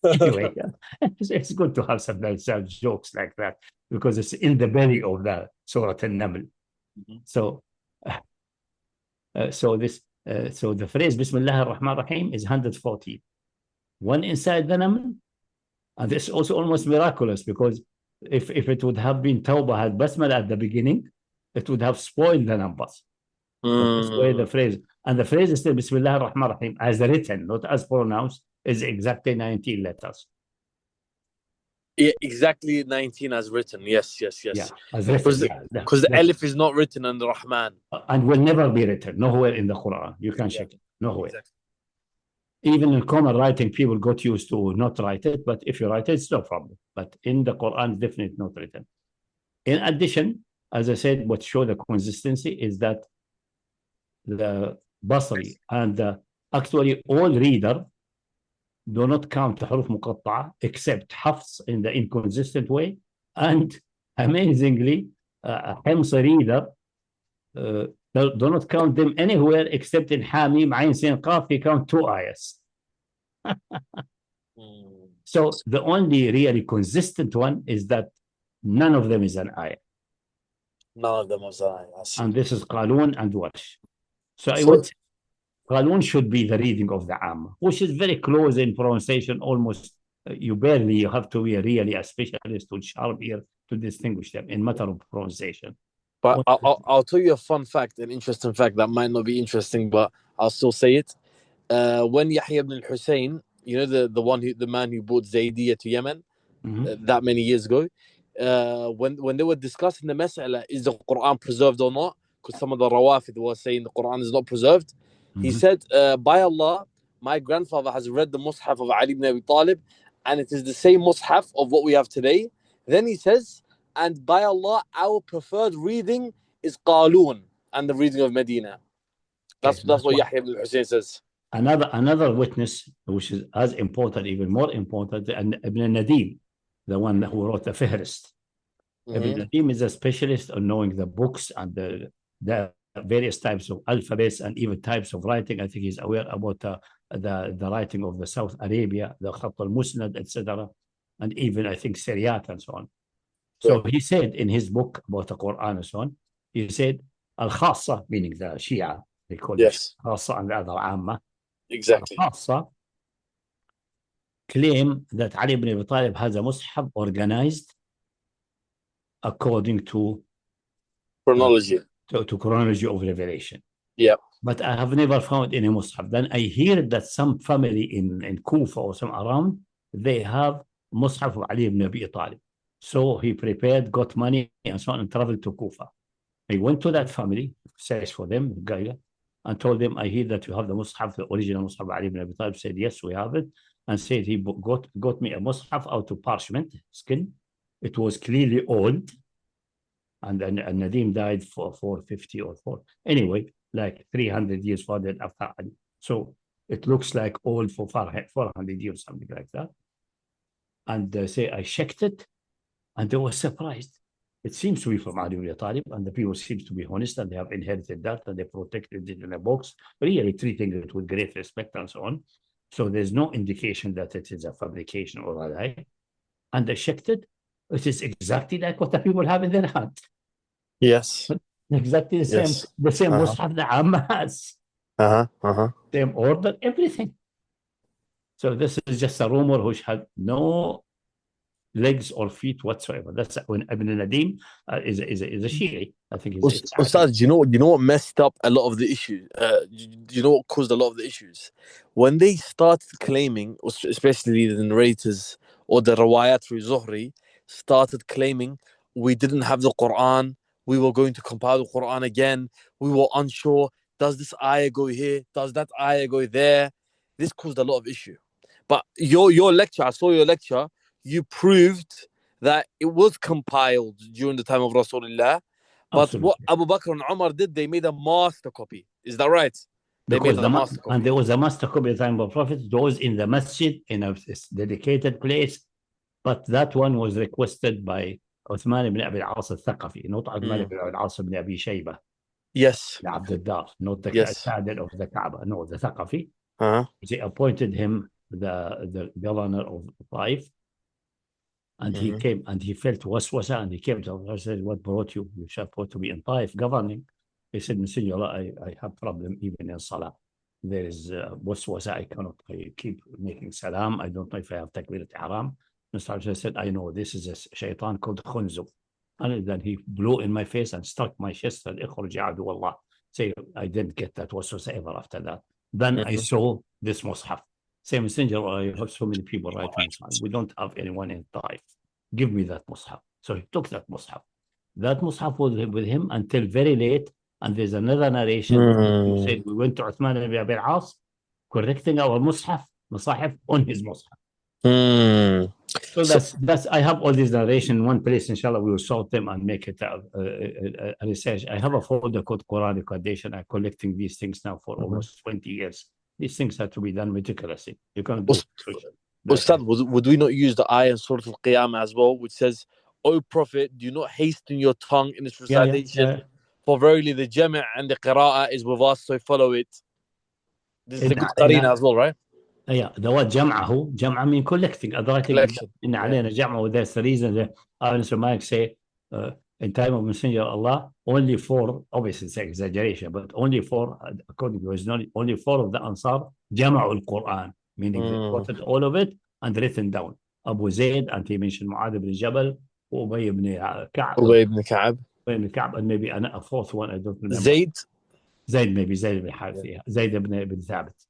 [SPEAKER 2] Anyway, it's good to have some nice jokes like that, because it's in the belly of the Surah Al-Naml. So the phrase Bismillah ar-Rahman ar-Rahim is 114. One inside the Naml, and it's also almost miraculous, because if it would have been Tawbah had Basmala at the beginning, it would have spoiled the numbers. But this way the phrase is still Bismillah ar-Rahman ar-Rahim as written, not as pronounced, is exactly 19 letters.
[SPEAKER 8] Yeah, exactly 19 as written. Yes.
[SPEAKER 2] Yeah, as written.
[SPEAKER 8] Because the Alif is not written on the Rahman.
[SPEAKER 2] And will never be written, nowhere in the Quran. You can check it, nowhere.
[SPEAKER 8] Exactly.
[SPEAKER 2] Even in common writing, people got used to not write it, but if you write it, it's no problem. But in the Quran, definitely not written. In addition, as I said, what show the consistency is that the Basri and actually all reader do not count huruf muqatta'a except Hafs in the inconsistent way, and amazingly, Hims reader do not count them anywhere except in Hamim, Ain, Sin, Qaf. He count 2 ayahs. So the only really consistent one is that none of them is an ayah.
[SPEAKER 8] None of them is an ayah.
[SPEAKER 2] And this is Qalun and Warsh. So I would say Qalun should be the reading of the Amma, which is very close in pronunciation, almost you have to be really a specialist with sharp ear to distinguish them in matter of pronunciation.
[SPEAKER 8] But I'll tell you a fun fact, an interesting fact that might not be interesting, but I'll still say it. When Yahya ibn al-Hussein, you know, the man who brought Zaydiyya to Yemen that many years ago, when they were discussing the mas'ala, is the Quran preserved or not? Because some of the Rawafid were saying the Quran is not preserved. He said, by Allah, my grandfather has read the Mus'haf of Ali ibn Abi Talib, and it is the same Mus'haf of what we have today. Then he says, and by Allah, our preferred reading is Qalun, and the reading of Medina. That's what Yahya ibn Hussein says.
[SPEAKER 2] Another witness, which is as important, even more important, and Ibn Nadim, the one who wrote the Fihrist. Ibn Nadim is a specialist on knowing the books and the various types of alphabets and even types of writing. I think he's aware about the writing of the South Arabia, the Khat al-Musnad, etc., and even I think Syriac and so on. So he said in his book about the Quran and so on, he said al-Khassa, meaning the Shia, they call it Khassa, and the other Amma.
[SPEAKER 8] Exactly.
[SPEAKER 2] Al-Khassa claim that Ali ibn Abi Talib has a Mus'haf organized according to
[SPEAKER 8] chronology.
[SPEAKER 2] To chronology of revelation.
[SPEAKER 8] Yeah.
[SPEAKER 2] But I have never found any Mus'haf. Then I hear that some family in Kufa or some around, they have Mus'haf of Ali ibn Abi Talib. So he prepared, got money and so on, and traveled to Kufa. He went to that family, searched for them, and told them, I hear that you have the Mus'haf, the original Mus'haf of Ali ibn Abi Talib. Said, yes, we have it. And said he got me a Mus'haf out of parchment, skin. It was clearly old. And then Nadim died for 450 or 4. Anyway, like 300 years further after Ali. So it looks like old for 400 years, something like that. And they say, I checked it, and they were surprised. It seems to be from Ali ibn Talib, and the people seem to be honest, and they have inherited that, and they protected it in a box, really treating it with great respect and so on. So there's no indication that it is a fabrication or a lie. And they checked it. It is exactly like what the people have in their hand.
[SPEAKER 8] Yes.
[SPEAKER 2] Exactly the same. The same Mus'haf the Amma has. Same order, everything. So this is just a rumor which had no legs or feet whatsoever. That's when Ibn Nadim is a Shi'i. I think he's
[SPEAKER 8] Ustad, do you know what messed up a lot of the issues? Do you know what caused a lot of the issues? When they started claiming, especially the narrators or the riwayat through Zuhri started claiming we didn't have the Quran, we were going to compile the Quran again, we were unsure, does this ayah go here, does that ayah go there? This caused a lot of issue. But your lecture, I saw your lecture, you proved that it was compiled during the time of Rasulullah. But
[SPEAKER 2] Absolutely.
[SPEAKER 8] what Abu Bakr and Umar did, they made a master copy. Is that right? They
[SPEAKER 2] Because
[SPEAKER 8] made a master copy.
[SPEAKER 2] and there was a master copy at the time of the Prophet. Those in the masjid, in a dedicated place. But that one was requested by Uthman ibn Abi al-As al-Thaqafi, not Uthman ibn al-As ibn Abi Shaybah.
[SPEAKER 8] Yes.
[SPEAKER 2] Abd al-Dar, not the
[SPEAKER 8] Yes.
[SPEAKER 2] Qadr of the Kaaba. No, the Thaqafi.
[SPEAKER 8] Uh-huh.
[SPEAKER 2] They appointed him the governor of Taif. And he came and he felt waswasa and he came to Allah and said, what brought you? You supposed to be in Taif governing. He said, Messenger Allah, I have problem even in Salah. There is waswasa, I cannot keep making salam. I don't know if I have takbirat ihram. Mr. Allah said, I know this is a shaitan called Khunzu. And then he blew in my face and struck my chest and Allah. Say, I didn't get that waswasa ever after that. Then I saw this mushaf. Say, Messenger, I have so many people writing this. We don't have anyone in Taif. Give me that mushaf. So he took that mushaf. That mushaf was with him until very late. And there's another narration. You said we went to Uthman ibn Abi al-As, correcting our mushaf, masahif on his mushaf. So that's I have all these narration in one place. Inshallah, we will sort them and make it a research. I have a folder called Quranic Foundation. I'm collecting these things now for almost 20 years. These things have to be done meticulously. You can't do
[SPEAKER 8] Ustad, would we not use the ayah in Surah Al-Qiyamah as well, which says, O Prophet, do not hasten your tongue in its recitation, for verily the jama' and the qira'ah is with us, so follow it. This is a good qarina as well, right?
[SPEAKER 2] Yeah, the word jam'a mean collecting.
[SPEAKER 8] Collection.
[SPEAKER 2] In alayna jam'a, that's the reason that Semantic say, in time of Messenger of Allah, only 4, obviously it's an exaggeration, but only 4, according to his knowledge, only 4 of the Ansar, jama'ul Quran, meaning they quoted all of it and written down. Abu Zayd, and he mentioned Mu'adh ibn Jabal, Ubay ibn Ka'b.
[SPEAKER 8] Ubay ibn Ka'b.
[SPEAKER 2] And maybe a 4th one, I don't remember.
[SPEAKER 8] Zayd
[SPEAKER 2] maybe Zayd ibn Harith, Zayd ibn Thabit.